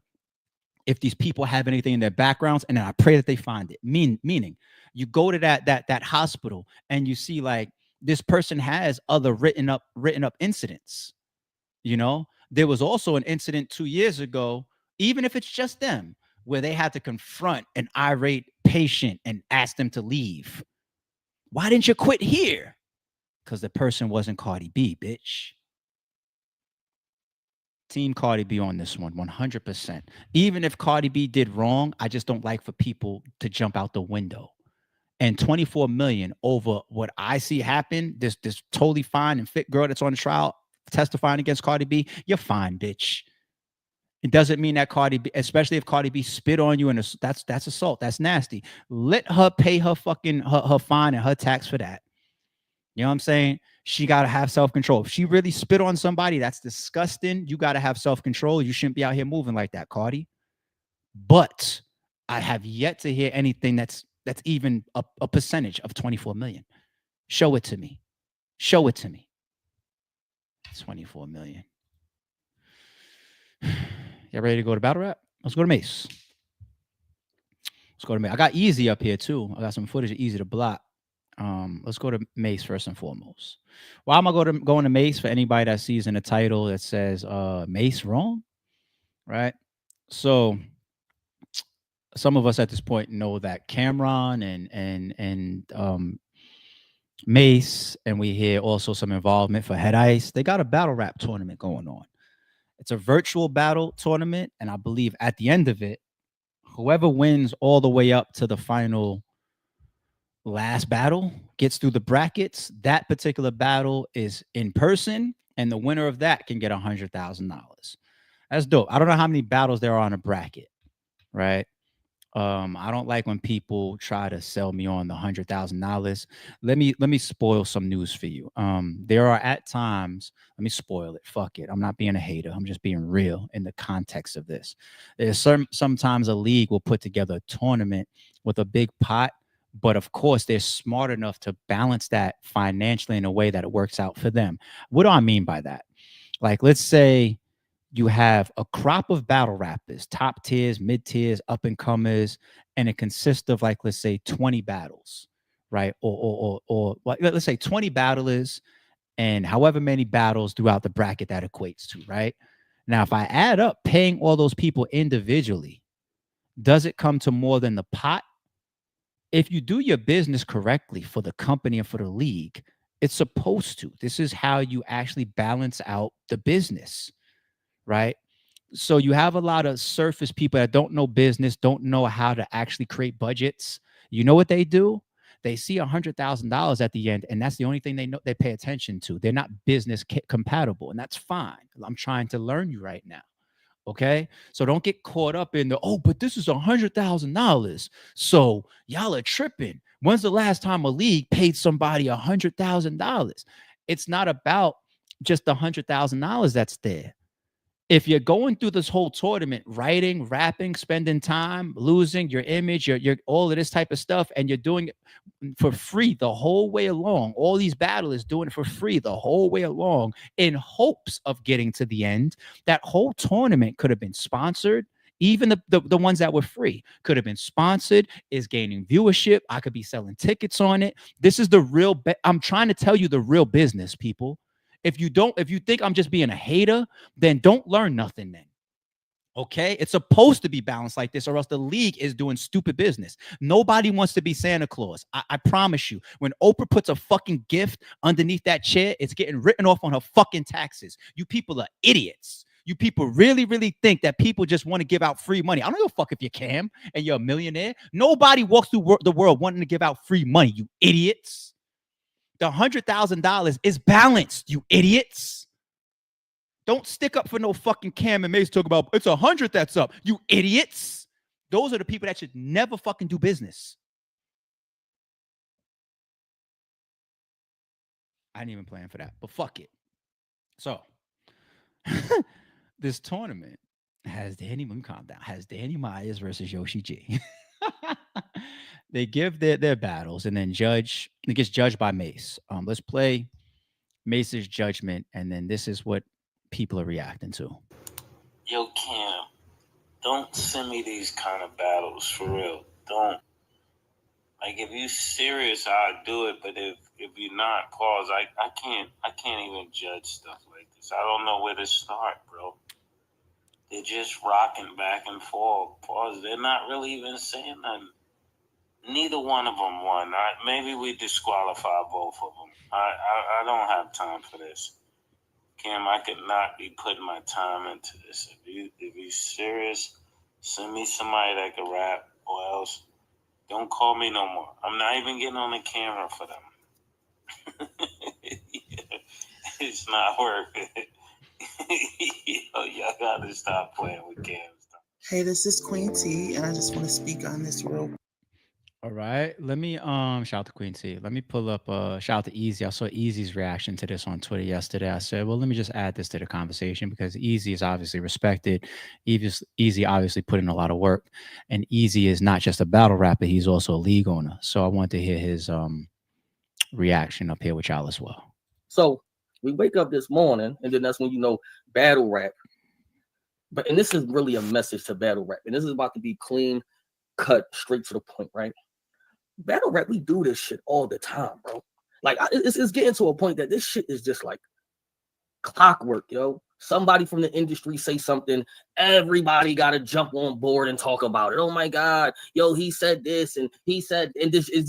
if these people have anything in their backgrounds, and then I pray that they find it. Meaning, you go to that hospital and you see like this person has other written up incidents. You know, there was also an incident 2 years ago, even if it's just them, where they had to confront an irate patient and ask them to leave. Why didn't you quit here? Because the person wasn't Cardi B, bitch. Team Cardi B on this one, 100%. Even if Cardi B did wrong, I just don't like for people to jump out the window. And 24 million over what I see happen, this totally fine and fit girl that's on the trial testifying against Cardi B, you're fine, bitch. It doesn't mean that Cardi B, especially if Cardi B spit on you, and that's assault. That's nasty. Let her pay her fucking her fine and her tax for that. You know what I'm saying? She got to have self-control. If she really spit on somebody, that's disgusting. You got to have self-control. You shouldn't be out here moving like that, Cardi. But I have yet to hear anything that's even a percentage of 24 million. Show it to me. Show it to me. 24 million. You ready to go to battle rap? Let's go to Mase. Let's go to Mase. I got Easy up here too. I got some footage of Easy to block. Let's go to Mase first and foremost. Why am I going to Mase? For anybody that sees in the title that says Mase wrong, right? So some of us at this point know that Cameron and Mase, and we hear also some involvement for Head Ice. They got a battle rap tournament going on. It's a virtual battle tournament, and I believe at the end of it, whoever wins all the way up to the final last battle gets through the brackets. That particular battle is in person, and the winner of that can get $100,000. That's dope. I don't know how many battles there are on a bracket, right? I don't like when people try to sell me on the $100,000. Let me spoil some news for you. There are at times, let me spoil it. Fuck it. I'm not being a hater. I'm just being real in the context of this. There's sometimes a league will put together a tournament with a big pot, but of course they're smart enough to balance that financially in a way that it works out for them. What do I mean by that? Like, let's say you have a crop of battle rappers, top tiers, mid tiers, up and comers, and it consists of, like, let's say 20 battles, right? Or like, let's say 20 battlers and however many battles throughout the bracket that equates to, right? Now, if I add up paying all those people individually, does it come to more than the pot? If you do your business correctly for the company and for the league, it's supposed to. This is how you actually balance out the business, right? So you have a lot of surface people that don't know business, don't know how to actually create budgets. You know what they do? They see $100,000 at the end, and that's the only thing they know they pay attention to. They're not business compatible, and that's fine. I'm trying to learn you right now. Okay, so don't get caught up in the, oh, but this is $100,000, so y'all are tripping. When's the last time a league paid somebody $100,000? It's not about just the $100,000 that's there. If you're going through this whole tournament, writing, rapping, spending time, losing your image, your all of this type of stuff, and you're doing it for free the whole way along, all these battlers doing it for free the whole way along in hopes of getting to the end, that whole tournament could have been sponsored. Even the ones that were free could have been sponsored, is gaining viewership. I could be selling tickets on it. This is the real, I'm trying to tell you the real business, people. If you think I'm just being a hater, then don't learn nothing then. Okay? It's supposed to be balanced like this, or else the league is doing stupid business. Nobody wants to be Santa Claus. I promise you. When Oprah puts a fucking gift underneath that chair, it's getting written off on her fucking taxes. You people are idiots. You people really, really think that people just want to give out free money. I don't give a fuck if you're Cam and you're a millionaire. Nobody walks through the world wanting to give out free money, you idiots. The $100,000 is balanced, you idiots. Don't stick up for no fucking Cam and Mase talk about it's 100 that's up, you idiots. Those are the people that should never fucking do business. I didn't even plan for that, but fuck it. So this tournament has Danny Myers versus Yoshi G. They give their battles and then it gets judged by Mase. Let's play Mase's judgment, and then this is what people are reacting to. Yo, Cam, don't send me these kind of battles for real. Don't. Like, if you serious, I'll do it. But if you're not, pause. I can't even judge stuff like this. I don't know where to start, bro. They're just rocking back and forth. Pause. They're not really even saying nothing. Neither one of them won. Maybe we disqualify both of them. I don't have time for this. Cam, I could not be putting my time into this. If you serious, send me somebody that can rap, or else don't call me no more. I'm not even getting on the camera for them. It's not worth it. Yo, y'all gotta stop playing with Cam stuff. Hey, this is Queen T, and I just want to speak on this real. All right, let me shout out to Queen T. Let me pull up shout out to Easy. I saw Easy's reaction to this on Twitter yesterday. I said, well, let me just add this to the conversation because Easy is obviously respected. Easy obviously put in a lot of work, and Easy is not just a battle rapper, he's also a league owner. So I want to hear his reaction up here with y'all as well. So we wake up this morning, and then that's when battle rap. And this is really a message to battle rap, and this is about to be clean cut, straight to the point, right? battle rap, we do this shit all the time, bro. Like it's getting to a point that this shit is just like clockwork, yo. Somebody from the industry say something, everybody got to jump on board and talk about it. Oh my God, yo, he said this and he said, and this it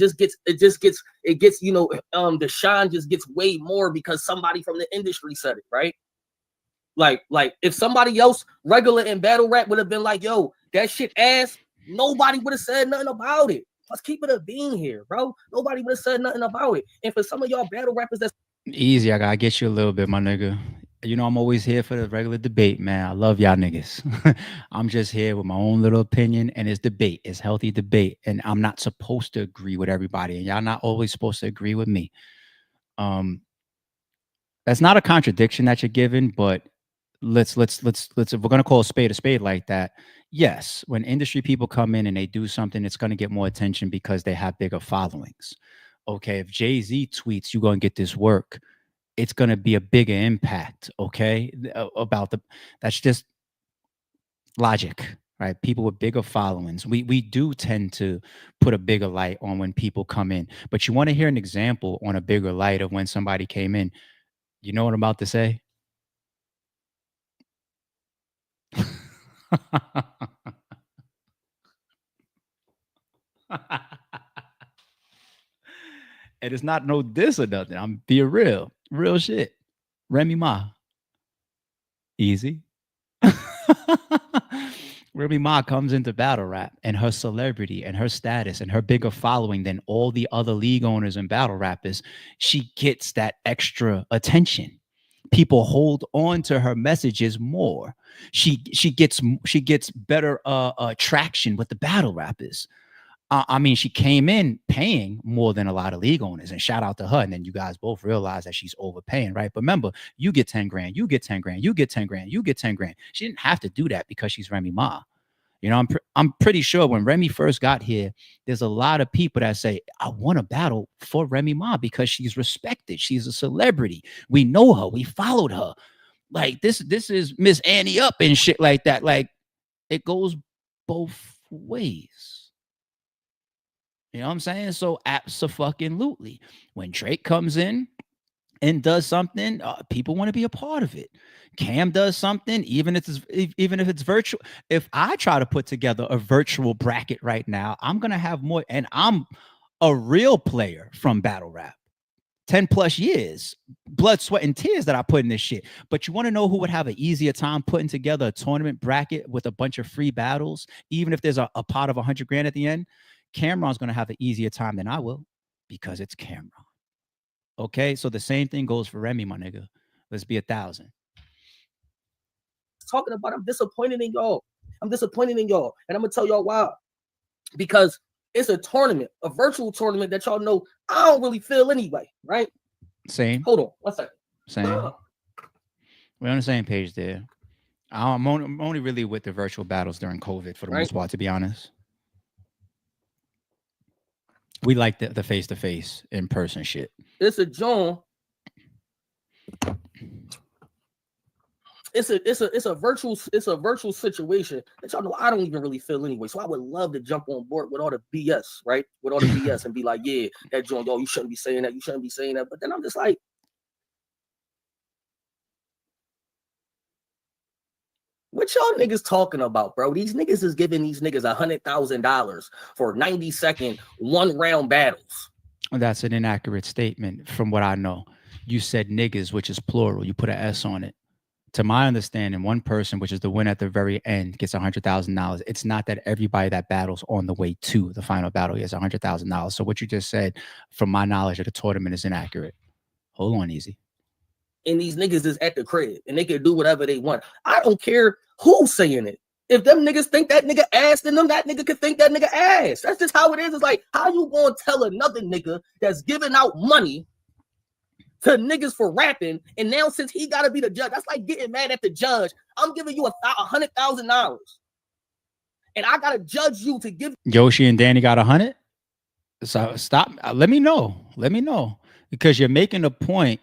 gets, you know, the shine just gets way more because somebody from the industry said it, right? Like if somebody else regular in battle rap would have been like, yo, that shit ass, nobody would have said nothing about it. Let's keep it a bean here, bro. Nobody would have said nothing about it. And for some of y'all battle rappers, that's easy. I gotta get you a little bit, my nigga. You know, I'm always here for the regular debate, man. I love y'all niggas. I'm just here with my own little opinion, and it's debate. It's healthy debate, and I'm not supposed to agree with everybody, and y'all not always supposed to agree with me. That's not a contradiction that you're giving, but let's if we're gonna call a spade like that. Yes, when industry people come in and they do something, it's gonna get more attention because they have bigger followings. Okay, if Jay-Z tweets, you're gonna get this work, it's going to be a bigger impact, okay, that's just logic, right? People with bigger followings, we do tend to put a bigger light on when people come in. But you want to hear an example on a bigger light of when somebody came in. You know what I'm about to say? And it's not no diss or nothing. I'm being real shit. Remy Ma. Easy. Remy Ma comes into battle rap, and her celebrity and her status and her bigger following than all the other league owners and battle rappers, she gets that extra attention. People hold on to her messages more. She gets better traction with the battle rappers. I mean, she came in paying more than a lot of league owners, and shout out to her. And then you guys both realize that she's overpaying, right? But remember, you get 10 grand, you get 10 grand, you get 10 grand, you get 10 grand. She didn't have to do that because she's Remy Ma. You know, I'm pretty sure when Remy first got here, there's a lot of people that say, I want to battle for Remy Ma because she's respected. She's a celebrity. We know her. We followed her. Like this is Miss Annie Up and shit like that. Like it goes both ways. You know what I'm saying? So abso-fucking-lutely. When Drake comes in and does something, people want to be a part of it. Cam does something, even if it's virtual. If I try to put together a virtual bracket right now, I'm gonna have more, and I'm a real player from battle rap. 10 plus years, blood, sweat, and tears that I put in this shit. But you want to know who would have an easier time putting together a tournament bracket with a bunch of free battles, even if there's a pot of 100 grand at the end? Cameron's going to have an easier time than I will because it's Cameron. Okay, so the same thing goes for Remy, my nigga. Let's be 1,000. Talking about, I'm disappointed in y'all. And I'm going to tell y'all why. Because it's a tournament, a virtual tournament that y'all know I don't really feel anyway, right? Same. Hold on, one second. Same. We're on the same page there. I'm only really with the virtual battles during COVID for the most part, to be honest. We like the face-to-face, in-person shit. It's a John. It's a virtual situation that y'all know I don't even really feel anyway. So I would love to jump on board with all the BS, right? With all the BS and be like, yeah, that John, yo, you shouldn't be saying that. You shouldn't be saying that. But then I'm just like, what y'all niggas talking about, bro? These niggas is giving these niggas $100,000 for 90-second, one-round battles. That's an inaccurate statement from what I know. You said niggas, which is plural. You put an S on it. To my understanding, one person, which is the winner at the very end, gets $100,000. It's not that everybody that battles on the way to the final battle gets $100,000. So what you just said, from my knowledge of the tournament, is inaccurate. Hold on, easy. And these niggas is at the crib, and they can do whatever they want. I don't care who's saying it. If them niggas think that nigga ass, then that nigga can think that nigga ass. That's just how it is. It's like, how you gonna tell another nigga that's giving out money to niggas for rapping, and now since he gotta be the judge, that's like getting mad at the judge. I'm giving you $100,000, and I gotta judge you to give. Yoshi and Danny got 100. So stop. Let me know, because you're making a point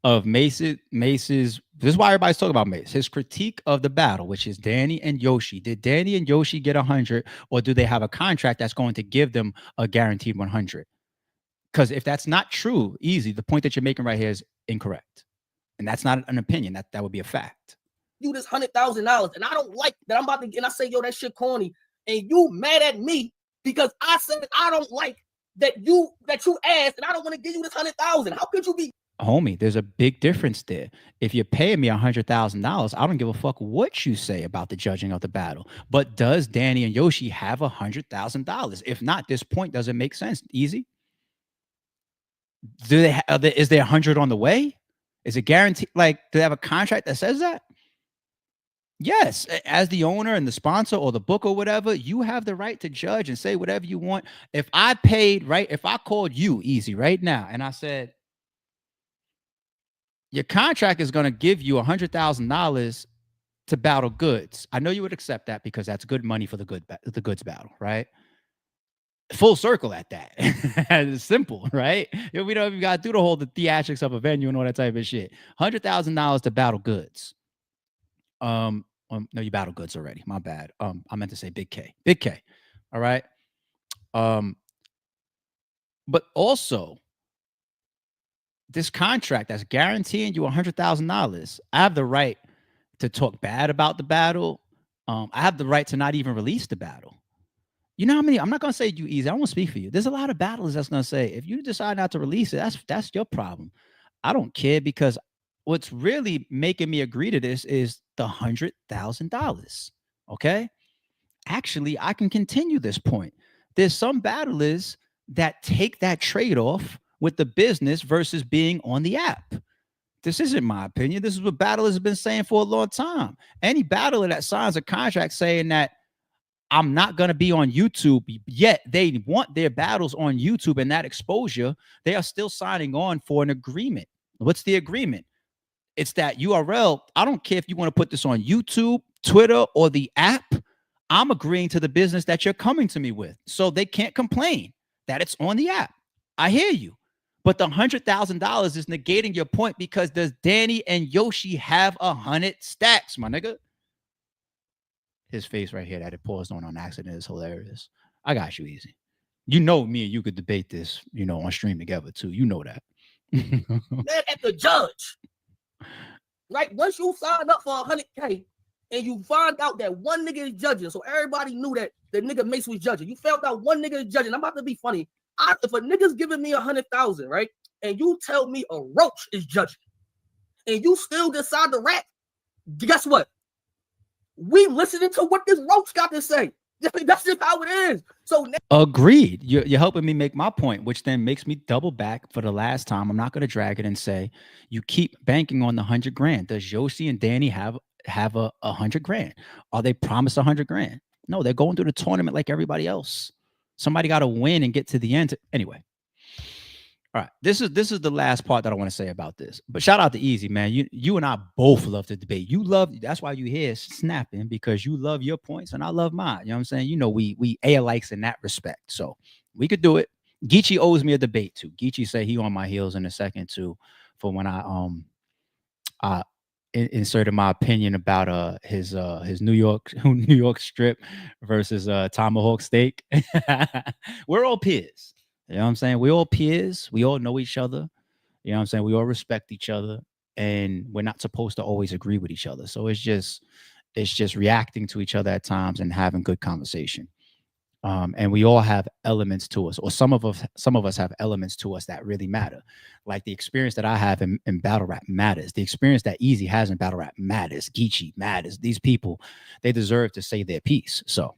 of Mase's This is why everybody's talking about Mase. His critique of the battle, which is Danny and Yoshi. Did Danny and Yoshi get 100, or do they have a contract that's going to give them a guaranteed 100? Because if that's not true, easy, the point that you're making right here is incorrect. And that's not an opinion. That would be a fact. You this $100,000, and I don't like that. I'm about to, and I say, yo, that shit corny, and you mad at me because I said I don't like that you asked, and I don't want to give you this $100,000. How could you be? Homie, there's a big difference there. If you're paying me $100,000, I don't give a fuck what you say about the judging of the battle. But does Danny and Yoshi have $100,000? If not, this point doesn't make sense. Easy. Do they? Is there 100 on the way? Is it guaranteed? Like, do they have a contract that says that? Yes, as the owner and the sponsor or the book or whatever, you have the right to judge and say whatever you want. If I paid, right, if I called you, Easy, right now, and I said, your contract is going to give you $100,000 to battle Goods, I know you would accept that because that's good money for the Goods battle, right? Full circle at that. It's simple, right? We don't even got to do the theatrics of a venue and all that type of shit. $100,000 to battle Goods. No, you battle Goods already. My bad. I meant to say Big K. Big K. All right. But also, this contract that's guaranteeing you $100,000. I have the right to talk bad about the battle. I have the right to not even release the battle. You know how many? I'm not gonna say you, Easy. I won't speak for you. There's a lot of battlers that's gonna say, if you decide not to release it, that's your problem. I don't care, because what's really making me agree to this is the $100,000. Okay. Actually, I can continue this point. There's some battlers that take that trade-off with the business versus being on the app. This isn't my opinion. This is what battlers have been saying for a long time. Any battler that signs a contract saying that I'm not going to be on YouTube, yet they want their battles on YouTube and that exposure, they are still signing on for an agreement. What's the agreement? It's that URL. I don't care if you want to put this on YouTube, Twitter, or the app. I'm agreeing to the business that you're coming to me with. So they can't complain that it's on the app. I hear you. But the $100,000 is negating your point, because does Danny and Yoshi have 100 stacks, my nigga? His face right here that it paused on accident is hilarious. I got you, Easy. You know me and you could debate this, on stream together too. You know that. Mad at the judge. Right? Once you sign up for 100K and you find out that one nigga is judging, so everybody knew that the nigga Mase was judging. You found out one nigga is judging. I'm about to be funny. If a nigga's giving me 100,000, right, and you tell me a roach is judging, and you still decide to rap, guess what? We listening to what this roach got to say. That's just how it is. So agreed. You're helping me make my point, which then makes me double back for the last time. I'm not going to drag it and say you keep banking on the 100 grand. Does Yoshi and Danny have a 100 grand? Are they promised 100 grand? No, they're going through the tournament like everybody else. Somebody got to win and get to the end. Anyway. All right. This is the last part that I want to say about this. But shout out to Easy, man. You and I both love to debate. That's why you here snapping, because you love your points and I love mine. You know what I'm saying? We alikes in that respect. So we could do it. Geechee owes me a debate too. Geechee said he on my heels in a second too, for when I inserted my opinion about his New York strip versus tomahawk steak. We're all peers. You know what I'm saying? We all peers. We all know each other. You know what I'm saying? We all respect each other, and we're not supposed to always agree with each other. So it's just reacting to each other at times and having good conversation. And we all have elements to us, or some of us have elements to us that really matter. Like the experience that I have in battle rap matters. The experience that Easy has in battle rap matters. Geechee matters. These people, they deserve to say their piece. So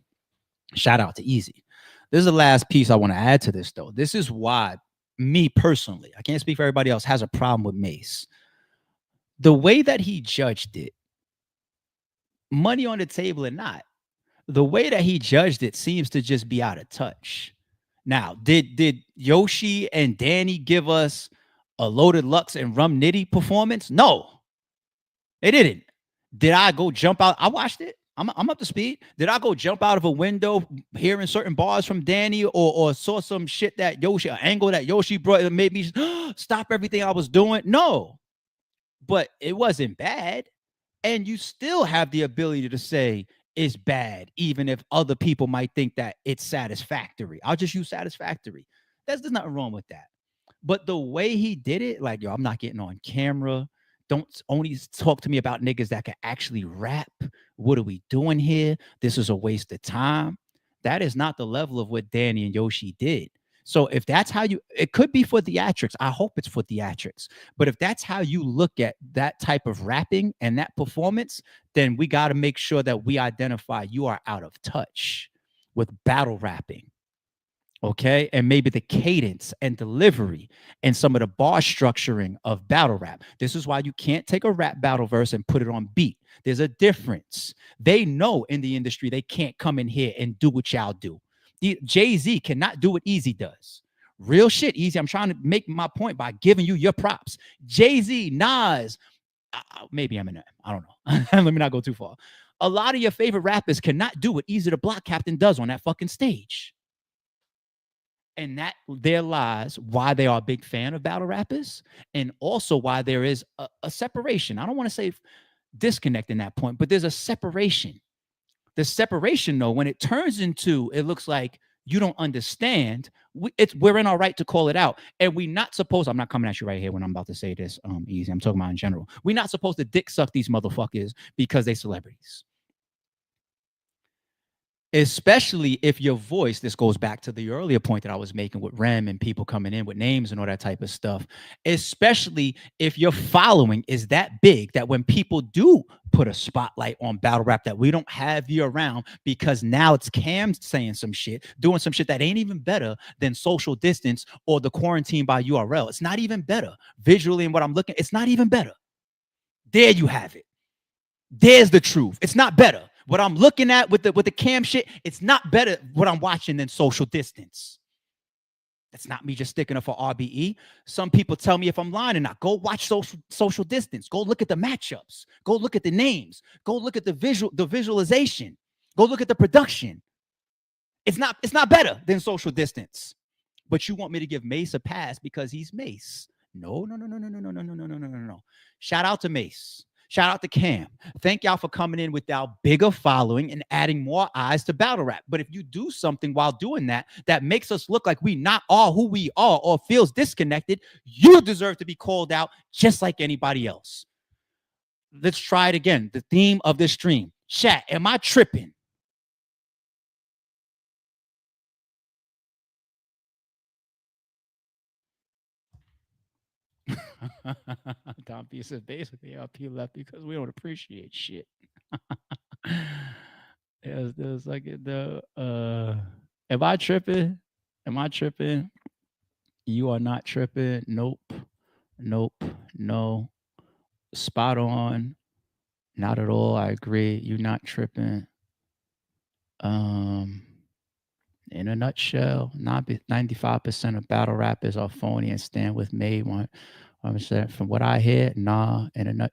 shout out to Easy. This is the last piece I want to add to this, though. This is why me personally, I can't speak for everybody else, has a problem with Mase. The way that he judged it, money on the table or not, the way that he judged it seems to just be out of touch. Now, did Yoshi and Danny give us a Loaded Lux and Rum Nitty performance? No, they didn't. Did I go jump out? I watched it. I'm up to speed. Did I go jump out of a window hearing certain bars from Danny, or saw some shit that Yoshi, an angle that Yoshi brought that made me stop everything I was doing? No. but it wasn't bad. And you still have the ability to say it's bad, even if other people might think that it's satisfactory. I'll just use satisfactory. There's nothing wrong with that. But the way he did it, like, yo, I'm not getting on camera. Don't only talk to me about niggas that can actually rap. What are we doing here? This is a waste of time. That is not the level of what Danny and Yoshi did. So if that's how you, it could be for theatrics. I hope it's for theatrics. But if that's how you look at that type of rapping and that performance, then we got to make sure that we identify you are out of touch with battle rapping. Okay. And maybe the cadence and delivery and some of the bar structuring of battle rap. This is why you can't take a rap battle verse and put it on beat. There's a difference. They know in the industry they can't come in here and do what y'all do. Jay-Z cannot do what Easy does. Real shit, Easy. I'm trying to make my point by giving you your props. Jay-Z, Nas, maybe Eminem. I don't know. Let me not go too far. A lot of your favorite rappers cannot do what Easy the Block Captain does on that fucking stage. And that there lies why they are a big fan of battle rappers, and also why there is a separation. I don't want to say disconnect in that point, but there's a separation. The separation, though, when it turns into, it looks like you don't understand, we're in our right to call it out. And we're not supposed, I'm not coming at you right here when I'm about to say this, Easy. I'm talking about in general. We're not supposed to dick suck these motherfuckers because they celebrities. Especially if your voice, this goes back to the earlier point that I was making with Rem and people coming in with names and all that type of stuff, especially if your following is that big that when people do put a spotlight on battle rap that we don't have you around because now it's Cam saying some shit, doing some shit that ain't even better than Social Distance or the Quarantine by URL. It's not even better. Visually and what I'm looking, it's not even better. There you have it. There's the truth. It's not better. What I'm looking at with the Cam shit, it's not better what I'm watching than Social Distance. That's not me just sticking up for RBE. Some people tell me if I'm lying or not. Go watch Social Distance. Go look at the matchups. Go look at the names. Go look at the visualization. Go look at the production. It's not better than Social Distance. But you want me to give Mase a pass because he's Mase. No. Shout out to Mase. Shout out to Cam. Thank y'all for coming in with our bigger following and adding more eyes to battle rap. But if you do something while doing that, that makes us look like we not all who we are or feels disconnected, you deserve to be called out just like anybody else. Let's try it again. The theme of this stream. Chat, am I tripping? Don P says basically LP left because we don't appreciate shit. There's like the am I tripping? Am I tripping? You are not tripping. Nope. No. Spot on. Not at all. I agree. You're not tripping. In a nutshell, 95% of battle rappers are phony and stand with me. 100% from what I hear, nah.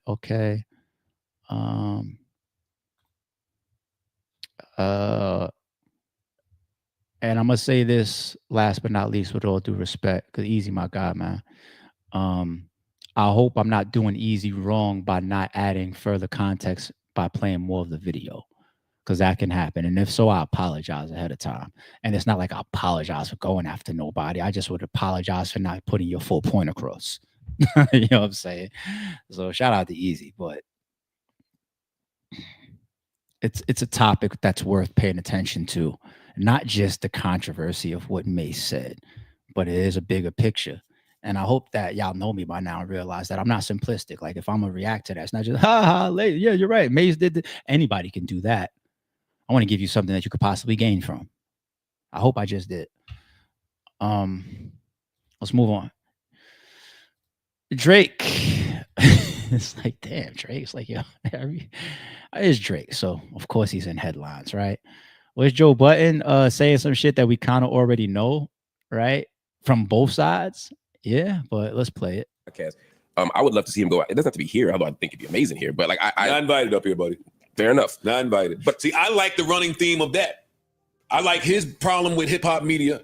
Okay. And I'm gonna say this last but not least, with all due respect, because Easy, my guy, man. I hope I'm not doing Easy wrong by not adding further context by playing more of the video, because that can happen. And if so, I apologize ahead of time. And it's not like I apologize for going after nobody. I just would apologize for not putting your full point across. You know what I'm saying? So shout out to Easy, but it's a topic that's worth paying attention to. Not just the controversy of what Mase said, but it is a bigger picture. And I hope that y'all know me by now and realize that I'm not simplistic. Like, if I'm gonna react to that, it's not just yeah, you're right. Mase did anybody can do that. I want to give you something that you could possibly gain from. I hope I just did. Let's move on. Drake. It's like, damn, Drake's like, yo, it's Drake. So of course he's in headlines, right? Where's Joe Budden saying some shit that we kind of already know, right? From both sides. Yeah, but let's play it. Okay. I would love to see him go. It doesn't have to be here, although I think it'd be amazing here. But like, I not invited up here, buddy. Fair enough. Not invited. But see, I like the running theme of that. I like his problem with hip hop media,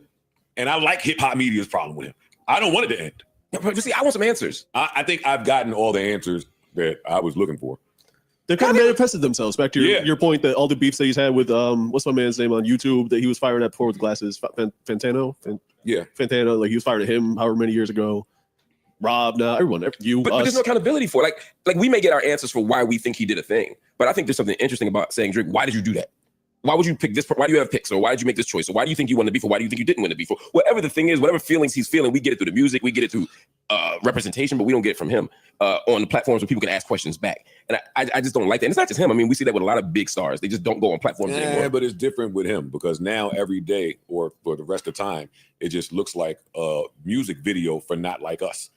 and I like hip hop media's problem with him. I don't want it to end. But see, I want some answers. I think I've gotten all the answers that I was looking for. They kind of manifested themselves. Back to your point that all the beefs that he's had with what's my man's name on YouTube that he was firing at before with glasses, Fantano. Fantano, like he was fired at him however many years ago. Rob, now everyone, you, but there's no accountability for it. Like we may get our answers for why we think he did a thing, but I think there's something interesting about saying, Drake, why did you do that? Why would you pick this? Why do you have picks? Or why did you make this choice? Or why do you think you won the beef? Or why do you think you didn't win the beef? Or whatever the thing is, whatever feelings he's feeling, we get it through the music, we get it through representation, but we don't get it from him on the platforms where people can ask questions back. And I just don't like that. And it's not just him. I mean, we see that with a lot of big stars. They just don't go on platforms anymore. Yeah, but it's different with him because now every day or for the rest of the time, it just looks like a music video for Not Like Us.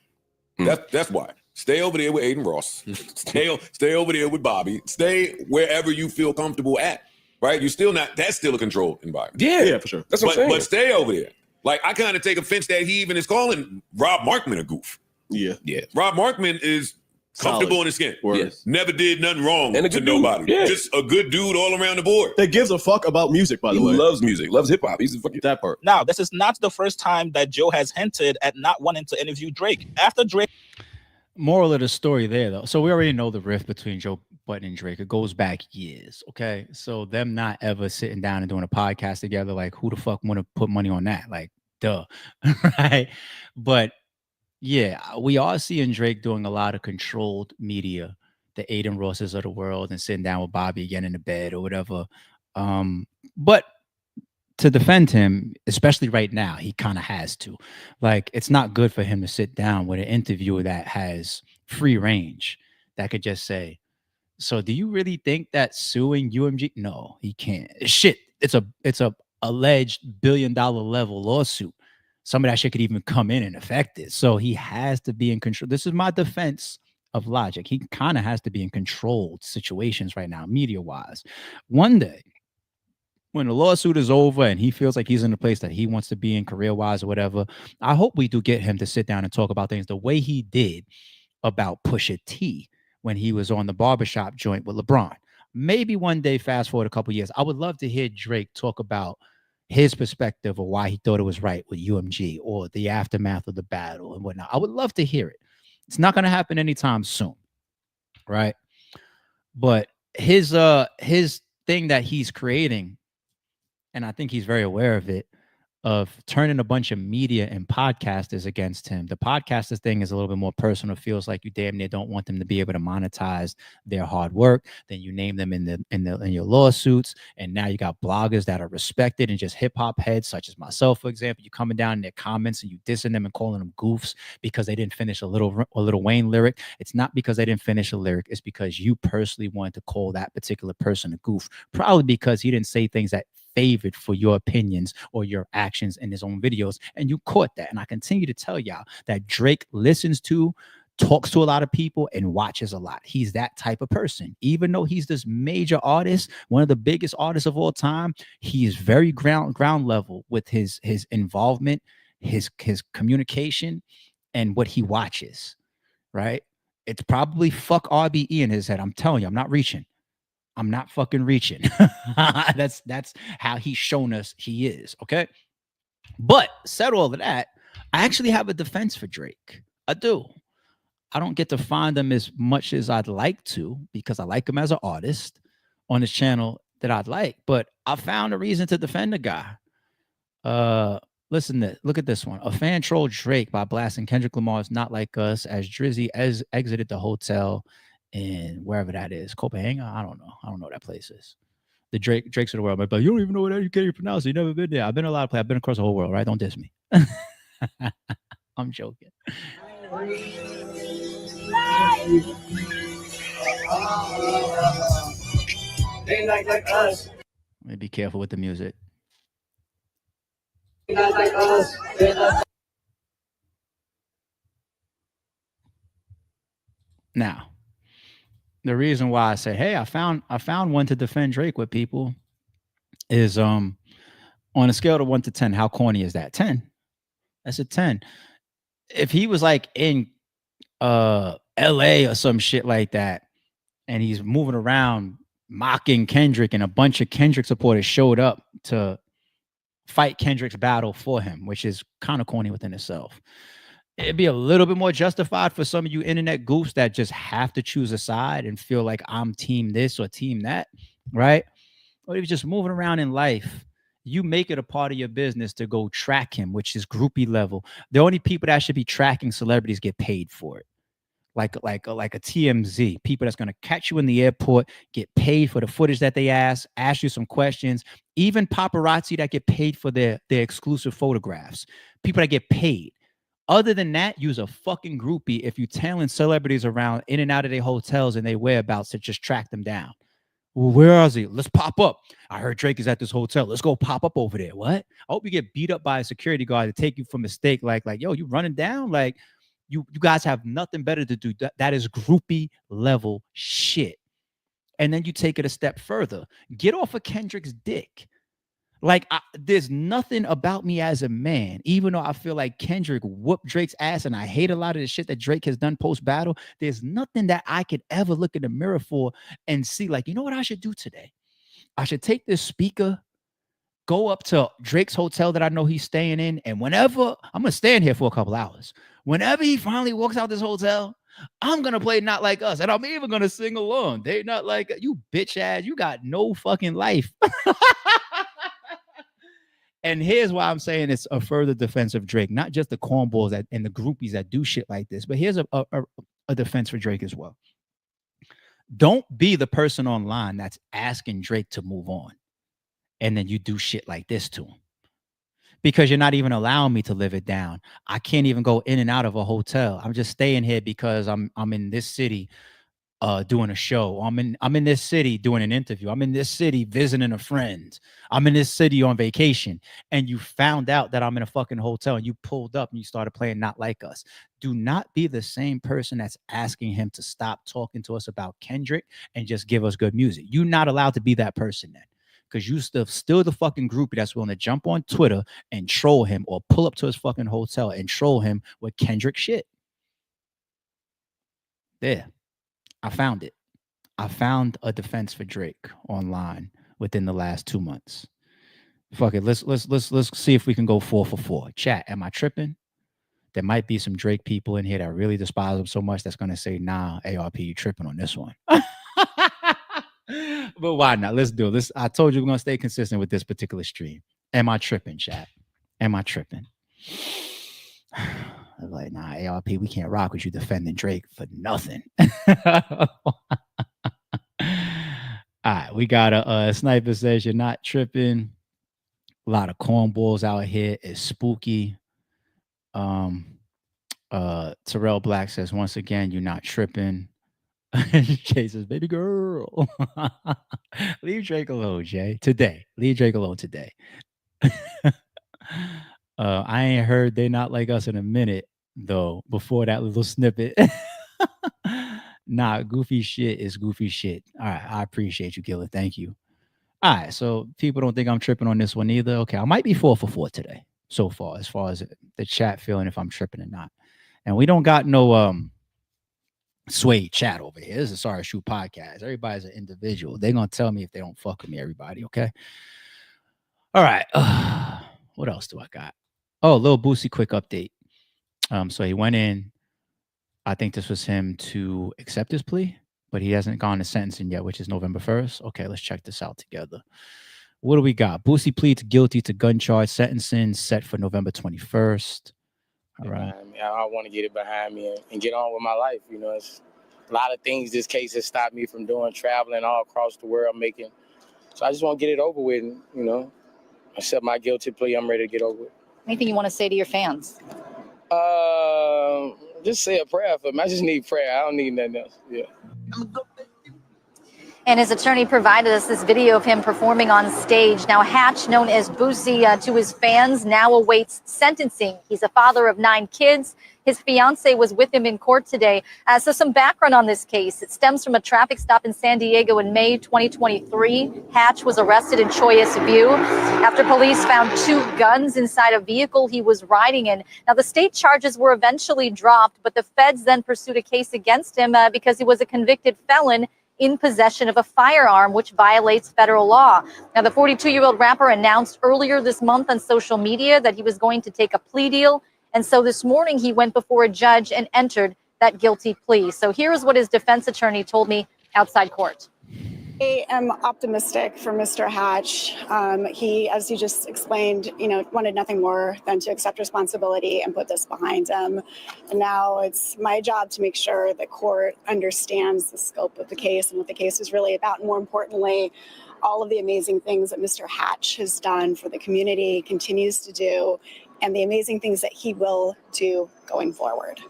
That's why. Stay over there with Aiden Ross. stay over there with Bobby. Stay wherever you feel comfortable at. Right? You're still not, that's still a controlled environment. Yeah, for sure. That's what I'm saying. But stay over there. Like, I kind of take offense that he even is calling Rob Markman a goof. Yeah. Rob Markman is comfortable in his skin. Yes. Never did nothing wrong And a to good dude. nobody. Yeah. Just a good dude all around the board. That gives a fuck about music, by the way. He loves music, loves hip hop. He's fucking that part. Now, this is not the first time that Joe has hinted at not wanting to interview Drake. After Drake. Moral of the story there, though. So we already know the rift between Joe Budden and Drake. It goes back years. Okay. So them not ever sitting down and doing a podcast together, like who the fuck want to put money on that? Like, duh. Right. But yeah, we are seeing Drake doing a lot of controlled media, the Aiden Rosses of the world, and sitting down with Bobby again in the bed or whatever. But to defend him, especially right now, he kind of has to. Like, it's not good for him to sit down with an interviewer that has free range, that could just say, so do you really think that suing UMG? No, he can't. Shit, it's a alleged $1 billion level lawsuit. Some of that shit could even come in and affect it. So he has to be in control. This is my defense of Logic. He kind of has to be in controlled situations right now, media-wise. One day, when the lawsuit is over and he feels like he's in a place that he wants to be in career-wise or whatever, I hope we do get him to sit down and talk about things the way he did about Pusha T when he was on the barbershop joint with LeBron. Maybe one day, fast forward a couple years, I would love to hear Drake talk about his perspective of why he thought it was right with UMG or the aftermath of the battle and whatnot. I would love to hear it. It's not going to happen anytime soon, right? But his thing that he's creating, and I think he's very aware of it, of turning a bunch of media and podcasters against him. The podcasters thing is a little bit more personal. It feels like you damn near don't want them to be able to monetize their hard work. Then you name them in your lawsuits, and now you got bloggers that are respected and just hip hop heads, such as myself, for example. You coming down in their comments and you dissing them and calling them goofs because they didn't finish a Little Wayne lyric. It's not because they didn't finish a lyric. It's because you personally wanted to call that particular person a goof, probably because he didn't say things that favored for your opinions or your actions in his own videos, and you caught that. And I continue to tell y'all that Drake listens to, talks to a lot of people, and watches a lot. He's that type of person. Even though he's this major artist, one of the biggest artists of all time, he is very ground level with his involvement, his communication, and what he watches. Right? It's probably fuck RBE in his head. I'm telling you, I'm not reaching. I'm not fucking reaching. That's how he's shown us he is. Okay. But said all of that, I actually have a defense for Drake. I do. I don't get to find him as much as I'd like to because I like him as an artist on his channel that I'd like, but I found a reason to defend the guy. Listen, look at this one. A fan trolled Drake by blasting Kendrick Lamar's Not Like Us as Drizzy exited the hotel in wherever that is, Copenhagen. I don't know what that place is. The Drakes of the world. But you don't even know what you can't even pronounce it. You never been there. I've been a lot of places. I've been across the whole world, right? Don't diss me. I'm joking. They like us. Let me be careful with the music. They like us. Now, the reason why I say, hey, I found one to defend Drake with people is on a scale of 1 to 10, how corny is that? 10. That's a 10. If he was like in LA or some shit like that, and he's moving around mocking Kendrick, and a bunch of Kendrick supporters showed up to fight Kendrick's battle for him, which is kind of corny within itself. it'd be a little bit more justified for some of you internet goofs that just have to choose a side and feel like I'm team this or team that, right? Or if you're just moving around in life, you make it a part of your business to go track him, which is groupie level. The only people that should be tracking celebrities get paid for it. Like a TMZ, people that's going to catch you in the airport, get paid for the footage that they ask you some questions, even paparazzi that get paid for their exclusive photographs, people that get paid. Other than that, use a fucking groupie if you tailing celebrities around in and out of their hotels and their whereabouts to just track them down. Well, where is he? Let's pop up. I heard Drake is at this hotel. Let's go pop up over there. What? I hope you get beat up by a security guard to take you for mistake. Like, yo, you running down? Like, you guys have nothing better to do. That is groupie level shit. And then you take it a step further. Get off of Kendrick's dick. Like, there's nothing about me as a man, even though I feel like Kendrick whooped Drake's ass and I hate a lot of the shit that Drake has done post-battle. There's nothing that I could ever look in the mirror for and see, like, you know what I should do today? I should take this speaker, go up to Drake's hotel that I know he's staying in, and whenever, I'm going to stay in here for a couple hours. Whenever he finally walks out this hotel, I'm going to play Not Like Us, and I'm even going to sing along. They not like, you bitch ass, you got no fucking life. And here's why I'm saying it's a further defense of Drake, not just the cornballs that and the groupies that do shit like this, but here's a defense for Drake as well. Don't be the person online that's asking Drake to move on, and then you do shit like this to him, because you're not even allowing me to live it down. I can't even go in and out of a hotel. I'm just staying here because I'm in this city doing a show. I'm in this city doing an interview. I'm in this city visiting a friend. I'm in this city on vacation. And you found out that I'm in a fucking hotel and you pulled up and you started playing Not Like Us. Do not be the same person that's asking him to stop talking to us about Kendrick and just give us good music. You're not allowed to be that person then, because you still the fucking groupie that's willing to jump on Twitter and troll him or pull up to his fucking hotel and troll him with Kendrick shit. There. I found it. I found a defense for Drake online within the last 2 months. Fuck it. Let's see if we can go 4 for 4. Chat, am I tripping? There might be some Drake people in here that really despise him so much that's gonna say, nah, ARP, you tripping on this one. But why not? Let's do it. I told you we're gonna stay consistent with this particular stream. Am I tripping, chat? Am I tripping? I'm like, nah, ARP, we can't rock with you defending Drake for nothing. All right, we got a sniper says you're not tripping. A lot of cornballs out here. It's spooky. Terrell Black says, once again, you're not tripping. Jay says, baby girl. Leave Drake alone, Jay. Today. Leave Drake alone today. I ain't heard They Not Like Us in a minute, though, before that little snippet. Nah, goofy shit is goofy shit. All right, I appreciate you, Gilla. Thank you. All right, so people don't think I'm tripping on this one either. Okay, I might be 4 for 4 today so far, as the chat feeling if I'm tripping or not. And we don't got no sway chat over here. This is a Sorry Shoot podcast. Everybody's an individual. They're going to tell me if they don't fuck with me, everybody, okay? All right. What else do I got? Oh, Lil Boosie quick update. So he went in. I think this was him to accept his plea, but he hasn't gone to sentencing yet, which is November 1st. Okay, let's check this out together. What do we got? Boosie pleads guilty to gun charge, sentencing set for November 21st. All right. I want to get it behind me and get on with my life. You know, it's a lot of things this case has stopped me from doing, traveling all across the world, making. So I just want to get it over with, and, you know, accept my guilty plea. I'm ready to get over it. Anything you want to say to your fans? Just say a prayer for me. I just need prayer. I don't need nothing else. Yeah. And his attorney provided us this video of him performing on stage. Now, Hatch, known as Boosie to his fans, now awaits sentencing. He's a father of 9 kids. His fiance was with him in court today. So some background on this case. It stems from a traffic stop in San Diego in May 2023. Hatch was arrested in Choice View after police found 2 guns inside a vehicle he was riding in. Now, the state charges were eventually dropped, but the feds then pursued a case against him because he was a convicted felon in possession of a firearm, which violates federal law. Now, the 42-year-old rapper announced earlier this month on social media that he was going to take a plea deal And so this morning he went before a judge and entered that guilty plea. So here's what his defense attorney told me outside court. I am optimistic for Mr. Hatch. He, as you just explained, wanted nothing more than to accept responsibility and put this behind him. And now it's my job to make sure the court understands the scope of the case and what the case is really about. And more importantly, all of the amazing things that Mr. Hatch has done for the community, continues to do, and the amazing things that he will do going forward.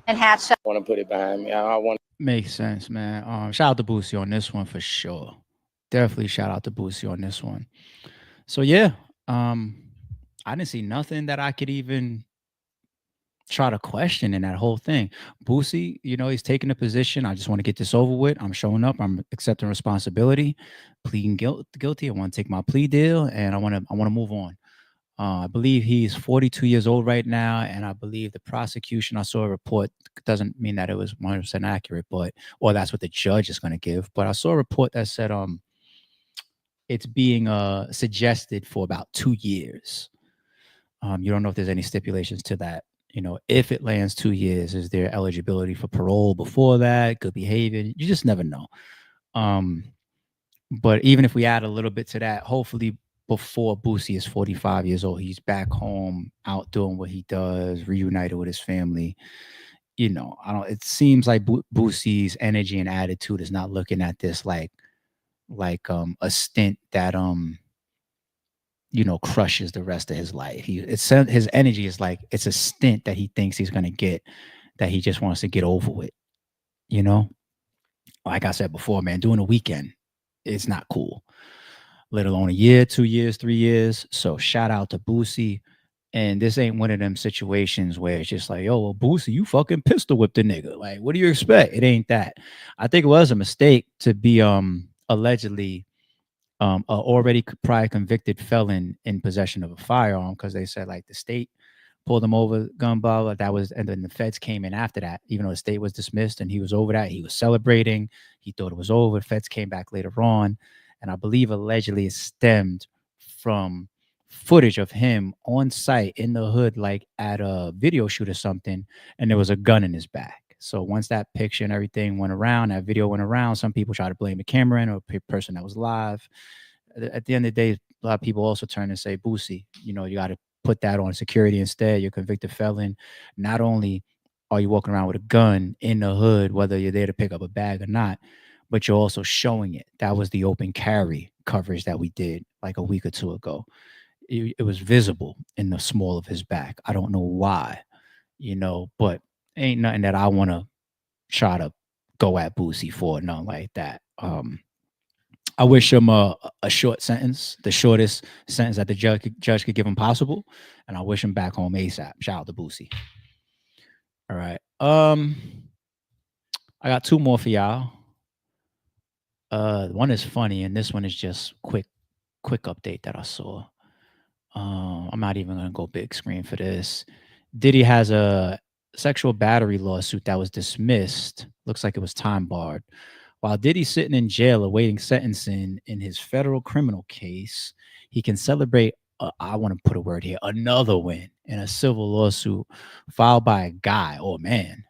And Hatch, I want to put it behind me. I want. Makes sense, man. Shout out to Boosie on this one for sure. Definitely shout out to Boosie on this one. So yeah, I didn't see nothing that I could even try to question in that whole thing. Boosie, he's taking a position. I just want to get this over with. I'm showing up. I'm accepting responsibility, pleading guilty. I want to take my plea deal, and I want to move on. I believe he's 42 years old right now, and I believe the prosecution, I saw a report, doesn't mean that it was 100% accurate, or that's what the judge is going to give, but I saw a report that said it's being suggested for about 2 years. You don't know if there's any stipulations to that. If it lands 2 years, is there eligibility for parole before that? Good behavior? You just never know. But even if we add a little bit to that, hopefully before Boosie is 45 years old, he's back home, out doing what he does, reunited with his family. It seems like Boosie's energy and attitude is not looking at this like a stint that crushes the rest of his life. His energy is like it's a stint that he thinks he's gonna get, that he just wants to get over with. Like I said before, man, doing a weekend, it's not cool. Let alone a year, 2 years, 3 years. So shout out to Boosie. And this ain't one of them situations where it's just like, yo, well, Boosie, you fucking pistol whipped the nigga. Like, what do you expect? It ain't that. I think it was a mistake to be allegedly a already prior convicted felon in possession of a firearm, because they said like the state pulled him over, gun blah, that was, and then the feds came in after that, even though the state was dismissed and he was over that. He was celebrating. He thought it was over. Feds came back later on. And I believe allegedly it stemmed from footage of him on site in the hood, like at a video shoot or something, and there was a gun in his back. So once that picture and everything went around, that video went around, some people try to blame the cameraman or a person that was live. At the end of the day, a lot of people also turn and say, Boosie, you got to put that on security instead. You're a convicted felon. Not only are you walking around with a gun in the hood, whether you're there to pick up a bag or not, but you're also showing it. That was the open carry coverage that we did like a week or two ago. It was visible in the small of his back. I don't know why, but ain't nothing that I want to try to go at Boosie for, nothing like that. I wish him a short sentence, the shortest sentence that the judge could give him possible, and I wish him back home ASAP. Shout out to Boosie. All right. I got two more for y'all. One is funny, and this one is just quick update that I saw. I'm not even gonna go big screen for this. Diddy has a sexual battery lawsuit that was dismissed. Looks like it was time barred. While Diddy's sitting in jail awaiting sentencing in his federal criminal case, he can celebrate, I want to put a word here, another win in a civil lawsuit filed by a guy or man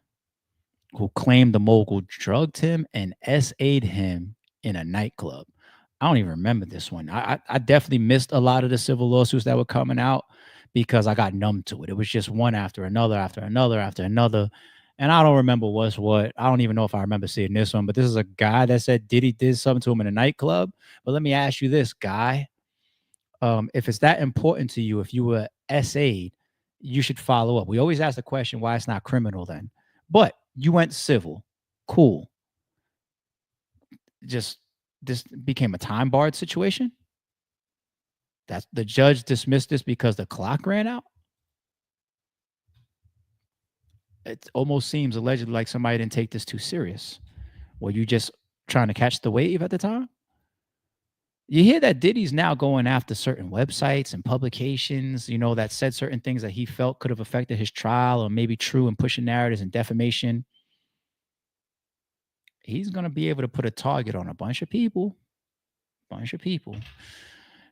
who claimed the mogul drugged him and SA'd him in a nightclub. I don't even remember this one. I definitely missed a lot of the civil lawsuits that were coming out because I got numb to it. It was just one after another, after another, after another. And I don't remember what's what. I don't even know if I remember seeing this one, but this is a guy that said Diddy did something to him in a nightclub. But let me ask you this, guy. If it's that important to you, if you were SA'd, you should follow up. We always ask the question why it's not criminal then. But you went civil. Cool. Just this became a time barred situation. That's the judge dismissed this because the clock ran out. It almost seems allegedly like somebody didn't take this too serious. Were you just trying to catch the wave at the time? You hear that Diddy's now going after certain websites and publications, that said certain things that he felt could have affected his trial or maybe true and pushing narratives and defamation. He's going to be able to put a target on a bunch of people.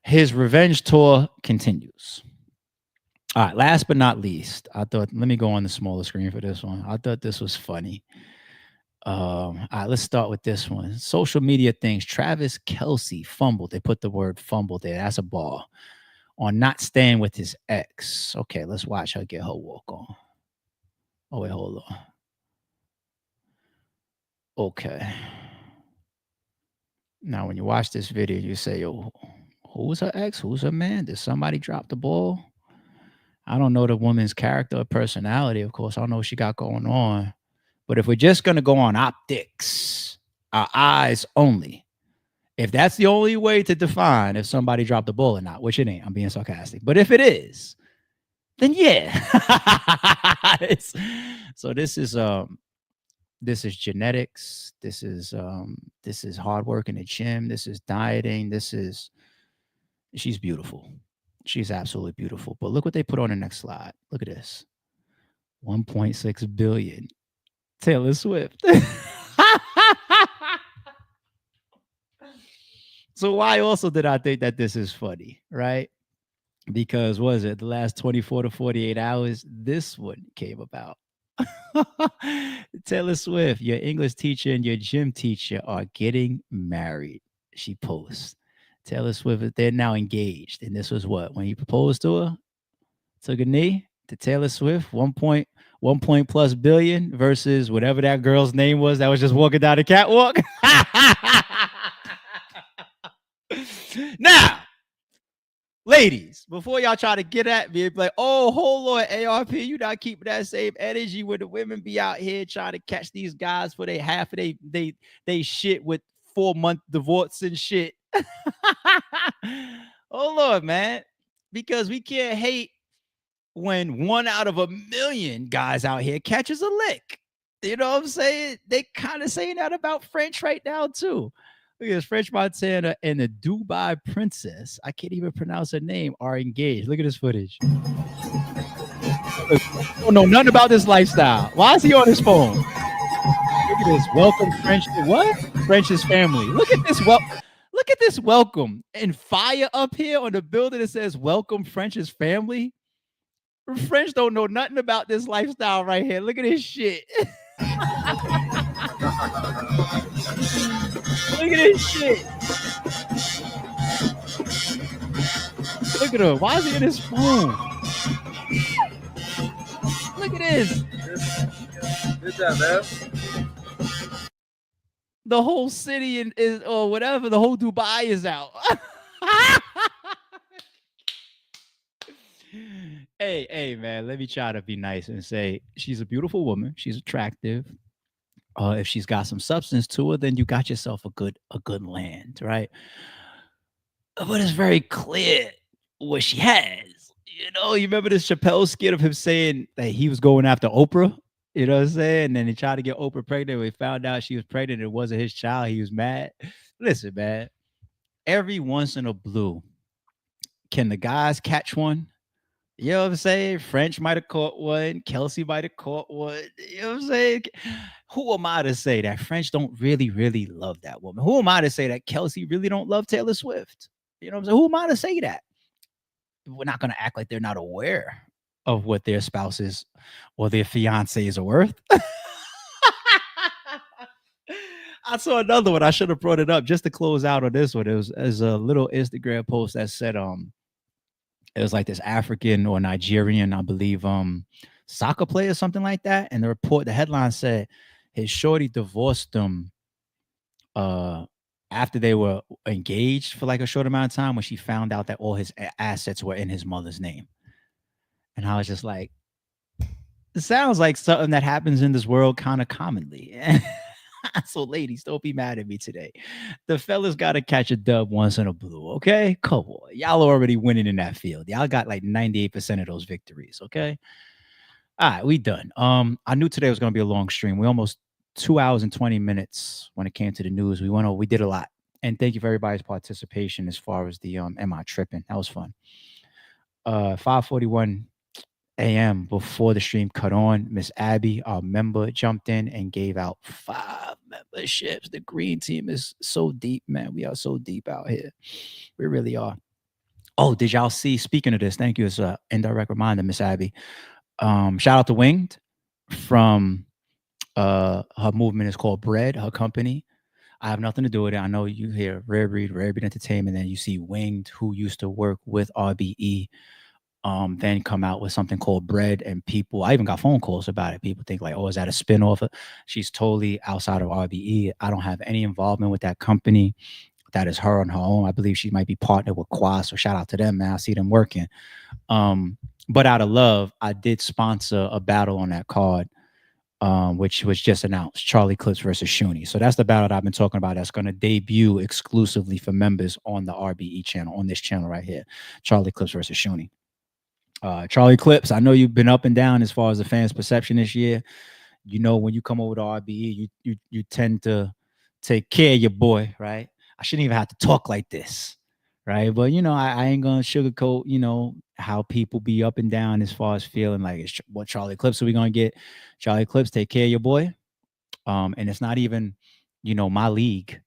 His revenge tour continues. All right, last but not least, I thought, let me go on the smaller screen for this one. I thought this was funny. All right, let's start with this one. Social media things. Travis Kelce fumbled. They put the word fumble there. That's a ball. On not staying with his ex. Okay, let's watch her get her walk on. Oh, wait, hold on. Okay. Now, when you watch this video, you say, yo, who's her ex? Who's her man? Did somebody drop the ball? I don't know the woman's character or personality, of course. I don't know what she got going on. But if we're just going to go on optics, our eyes only, if that's the only way to define if somebody dropped the ball or not, which it ain't, I'm being sarcastic. But if it is, then yeah. So this is genetics. This is hard work in the gym. This is dieting. She's beautiful. She's absolutely beautiful. But look what they put on the next slide. Look at this. 1.6 billion. Taylor Swift. So why also did I think that this is funny, right? Because was it the last 24 to 48 hours, this one came about. Taylor Swift, your English teacher and your gym teacher are getting married. She posts. Taylor Swift, they're now engaged. And this was what? When he proposed to her? Took a knee to Taylor Swift, 1 point plus billion versus whatever that girl's name was that was just walking down the catwalk. Now, ladies, before y'all try to get at me, like, oh, hold on, ARP, you not keeping that same energy when the women be out here trying to catch these guys for they half of they shit with 4-month divorce and shit. Hold on, man, because we can't hate when 1 out of 1 million guys out here catches a lick. You know what I'm saying? They kind of saying that about French right now too. Look at this. French Montana and the Dubai princess, I can't even pronounce her name, are engaged. Look at this footage. I don't know nothing about this lifestyle. Why is he on his phone? Look at this. Welcome French. What? French's family. Look at this. Look at this welcome. And fire up here on the building that says welcome French's family. French don't know nothing about this lifestyle right here. Look at this shit. Look at this shit. Look at him. Why is he in his phone? Look at this. Good job, man. The whole city is or whatever, the whole Dubai is out. Hey, man, let me try to be nice and say she's a beautiful woman. She's attractive. If she's got some substance to her, then you got yourself a good land, right? But it's very clear what she has. You know, you remember this Chappelle skit of him saying that he was going after Oprah? You know what I'm saying? And then he tried to get Oprah pregnant. When he found out she was pregnant, it wasn't his child. He was mad. Listen, man, every once in a blue, can the guys catch one? You know what I'm saying? French might have caught one. Kelce might have caught one. You know what I'm saying? Who am I to say that French don't really, really love that woman? Who am I to say that Kelce really don't love Taylor Swift? You know what I'm saying? Who am I to say that? We're not going to act like they're not aware of what their spouses or their fiancés are worth. I saw another one. I should have brought it up just to close out on this one. It was a little Instagram post that said, it was like this African or Nigerian, I believe, soccer player or something like that. And the headline said his shorty divorced him after they were engaged for like a short amount of time when she found out that all his assets were in his mother's name. And I was just like, it sounds like something that happens in this world kind of commonly. So ladies, don't be mad at me today. The fellas got to catch a dub once in a blue, okay? Come on. Y'all are already winning in that field. Y'all got like 98% of those victories, okay? All right, we done. I knew today was going to be a long stream. We almost 2 hours and 20 minutes when it came to the news. We did a lot. And thank you for everybody's participation as far as the Am I Trippin'? That was fun. 5:41 a.m. before the stream cut on, Miss Abby, our member, jumped in and gave out 5 memberships. The green team is so deep, man. We are so deep out here. We really are. Oh, did y'all see? Speaking of this, thank you. It's an indirect reminder, Miss Abby. Shout out to Winged from her movement is called Bread, her company. I have nothing to do with it. I know you hear Rare Breed Entertainment, and you see Winged, who used to work with RBE, then come out with something called Bread, and people, I even got phone calls about it. People think like, oh, is that a spinoff? She's totally outside of RBE. I don't have any involvement with that company. That is her on her own. I believe she might be partnered with Quas, so shout out to them, man. I see them working. But out of love, I did sponsor a battle on that card, which was just announced, Charlie Clips versus Shuni. So that's the battle that I've been talking about. That's going to debut exclusively for members on the RBE channel, on this channel right here, Charlie Clips versus Shuni. Charlie Clips, I know you've been up and down as far as the fans' perception this year. You know, when you come over to RBE, you tend to take care of your boy, right? I shouldn't even have to talk like this, right? But, you know, I ain't going to sugarcoat, you know, how people be up and down as far as feeling like, it's what Charlie Clips are we going to get? Charlie Clips, take care of your boy. And it's not even, you know, my league,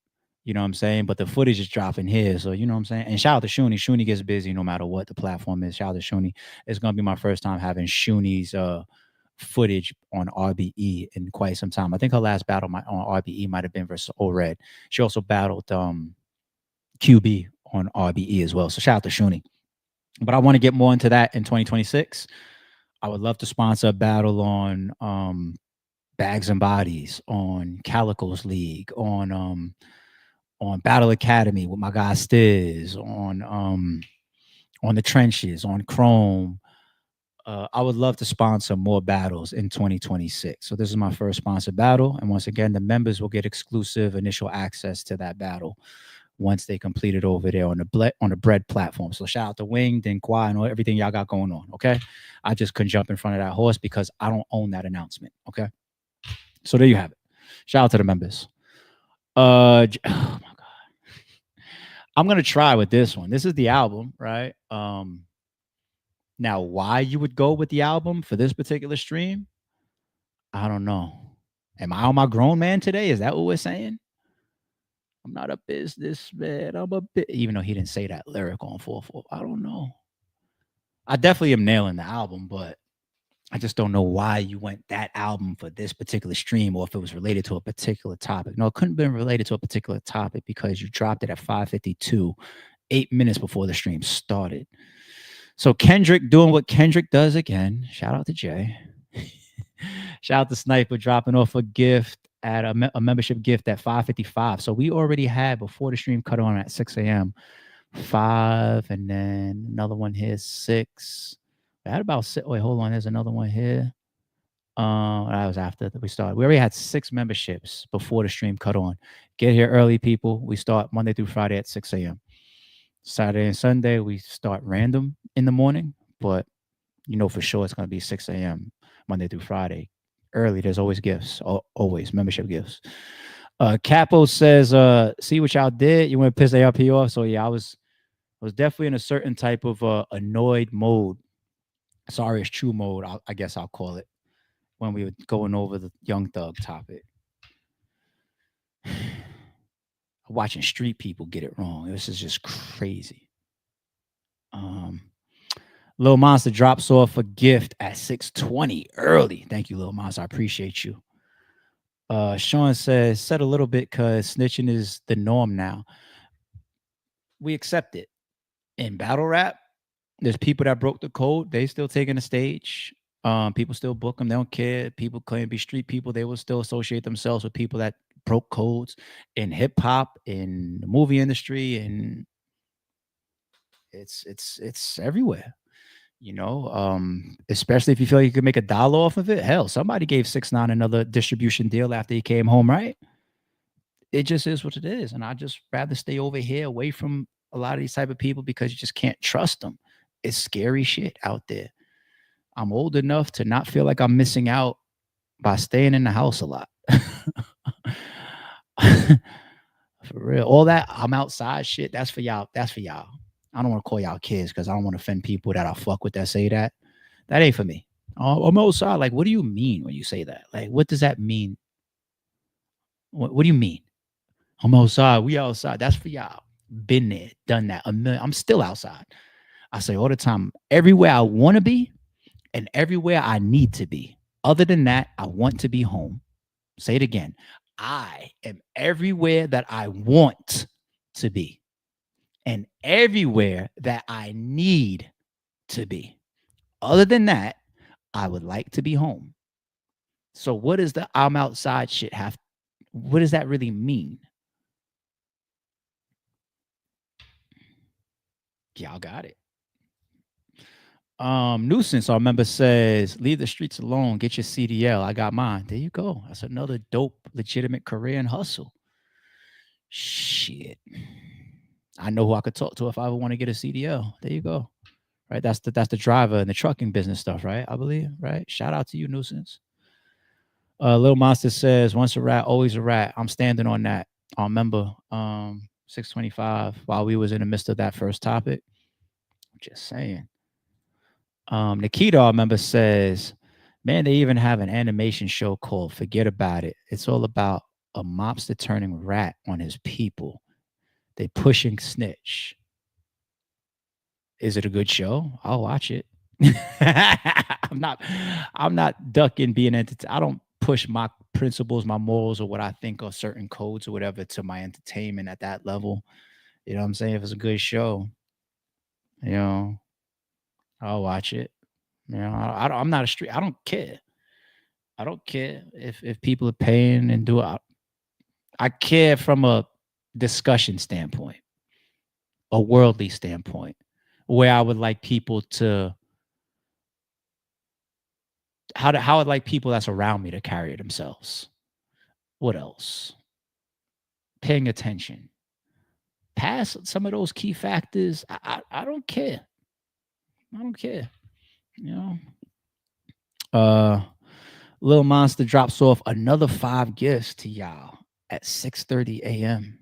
you know what I'm saying? But the footage is dropping here. So, you know what I'm saying? And shout out to Shuni. Shuni gets busy no matter what the platform is. Shout out to Shuni. It's going to be my first time having Shuni's footage on RBE in quite some time. I think her last battle on RBE might have been versus O-Red. She also battled QB on RBE as well. So shout out to Shuni. But I want to get more into that in 2026. I would love to sponsor a battle on Bags and Bodies, on Calico's League, on Battle Academy with my guy Stiz, on the Trenches, on Chrome. I would love to sponsor more battles in 2026. So this is my first sponsored battle. And once again, the members will get exclusive initial access to that battle once they complete it over there on the Bread platform. So shout out to Winged and Kwa and everything y'all got going on, okay? I just couldn't jump in front of that horse because I don't own that announcement, okay? So there you have it. Shout out to the members. Oh my God. I'm going to try with this one. This is the album, right? Now, why you would go with the album for this particular stream, I don't know. Am I on my grown man today? Is that what we're saying? I'm not a businessman. I'm a bit, even though he didn't say that lyric on 4-4. I don't know. I definitely am nailing the album, but I just don't know why you went that album for this particular stream, or if it was related to a particular topic. No, it couldn't have been related to a particular topic because you dropped it at 5:52, 8 minutes before the stream started. So Kendrick doing what Kendrick does again. Shout out to Jay. Shout out to Sniper dropping off a gift at a membership gift at 5:55. So we already had, before the stream cut on at 6 a.m., 5, and then another one here, 6. We had about 6. Wait, hold on. There's another one here. That was after we started. We already had 6 memberships before the stream cut on. Get here early, people. We start Monday through Friday at 6 a.m. Saturday and Sunday, we start random in the morning, but you know for sure it's going to be 6 a.m. Monday through Friday. Early, there's always gifts, always membership gifts. Capo says, see what y'all did? You want to piss ARP off? So yeah, I was definitely in a certain type of annoyed mode. Sorry, it's true mode, I guess I'll call it, when we were going over the Young Thug topic. Watching street people get it wrong. This is just crazy. Lil Monster drops off a gift at 6:20 early. Thank you, Lil Monster. I appreciate you. Sean says, said a little bit because snitching is the norm now. We accept it. In battle rap, there's people that broke the code. They still taking the stage. People still book them. They don't care. People claim to be street people. They will still associate themselves with people that broke codes in hip hop, in the movie industry, and it's everywhere. You know, especially if you feel like you could make $1 off of it. Hell, somebody gave 6ix9ine another distribution deal after he came home, right? It just is what it is. And I just rather stay over here away from a lot of these type of people because you just can't trust them. It's scary shit out there. I'm old enough to not feel like I'm missing out by staying in the house a lot. For real. All that I'm outside shit, that's for y'all. That's for y'all. I don't want to call y'all kids because I don't want to offend people that I fuck with that say that. That ain't for me. I'm outside. Like, what do you mean when you say that? Like, what does that mean? What do you mean? I'm outside. We outside. That's for y'all. Been there, done that. I'm still outside. I say all the time, everywhere I want to be and everywhere I need to be. Other than that, I want to be home. Say it again. I am everywhere that I want to be and everywhere that I need to be. Other than that, I would like to be home. So what does the I'm outside shit have? What does that really mean? Y'all got it. Nuisance, our member says, leave the streets alone, get your CDL. I got mine. There you go. That's another dope, legitimate career and hustle. Shit. I know who I could talk to if I ever want to get a CDL. There you go. Right. That's the driver and the trucking business stuff, right? I believe, right? Shout out to you, Nuisance. Little Monster says, once a rat, always a rat. I'm standing on that. I remember 625 while we was in the midst of that first topic. I'm just saying. Nikita, our member, says, man, they even have an animation show called Forget About It. It's all about a mobster turning rat on his people. They pushing Snitch. Is it a good show? I'll watch it. I'm not ducking being entertained. I don't push my principles, my morals, or what I think are certain codes or whatever to my entertainment at that level. You know what I'm saying? If it's a good show, you know, I'll watch it. You know, I'm not a street. I don't care. I don't care if people are paying and do it. I care from a discussion standpoint, a worldly standpoint, where I would like people to how I'd like people that's around me to carry themselves. What else? Paying attention. Past some of those key factors, I don't care. I don't care. You know. Lil Monster drops off another 5 gifts to y'all at 6:30 a.m.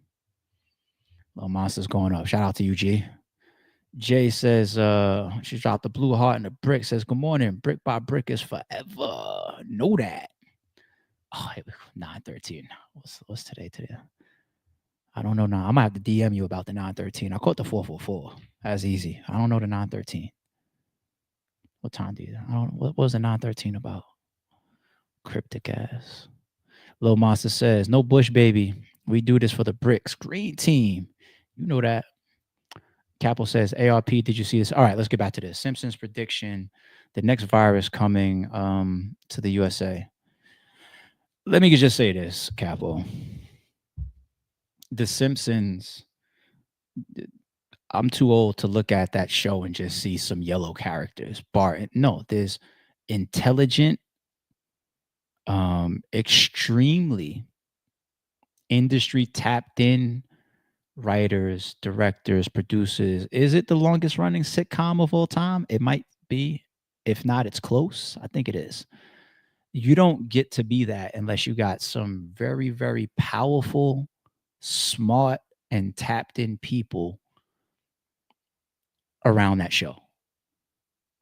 Lil Monster's going up. Shout out to you, G. Jay says she dropped the blue heart and the brick. Says good morning. Brick by brick is forever. Know that. Oh, 9:13. What's today? I don't know now. I might have to DM you about the 9:13. I caught the 444. That's easy. I don't know the 9:13. What time do you? I don't. What was the 9:13 about? Cryptic ass. Lil Monster says no Bush baby. We do this for the bricks. Green team. You know that. Capo says, ARP, did you see this? All right, let's get back to this. Simpsons prediction, the next virus coming to the USA. Let me just say this, Capo. The Simpsons, I'm too old to look at that show and just see some yellow characters. Bart, no, there's intelligent, extremely industry tapped in writers, directors, producers. Is it the longest running sitcom of all time? It might be. If not, it's close. I think it is. You don't get to be that unless you got some very, very powerful, smart, and tapped in people around that show.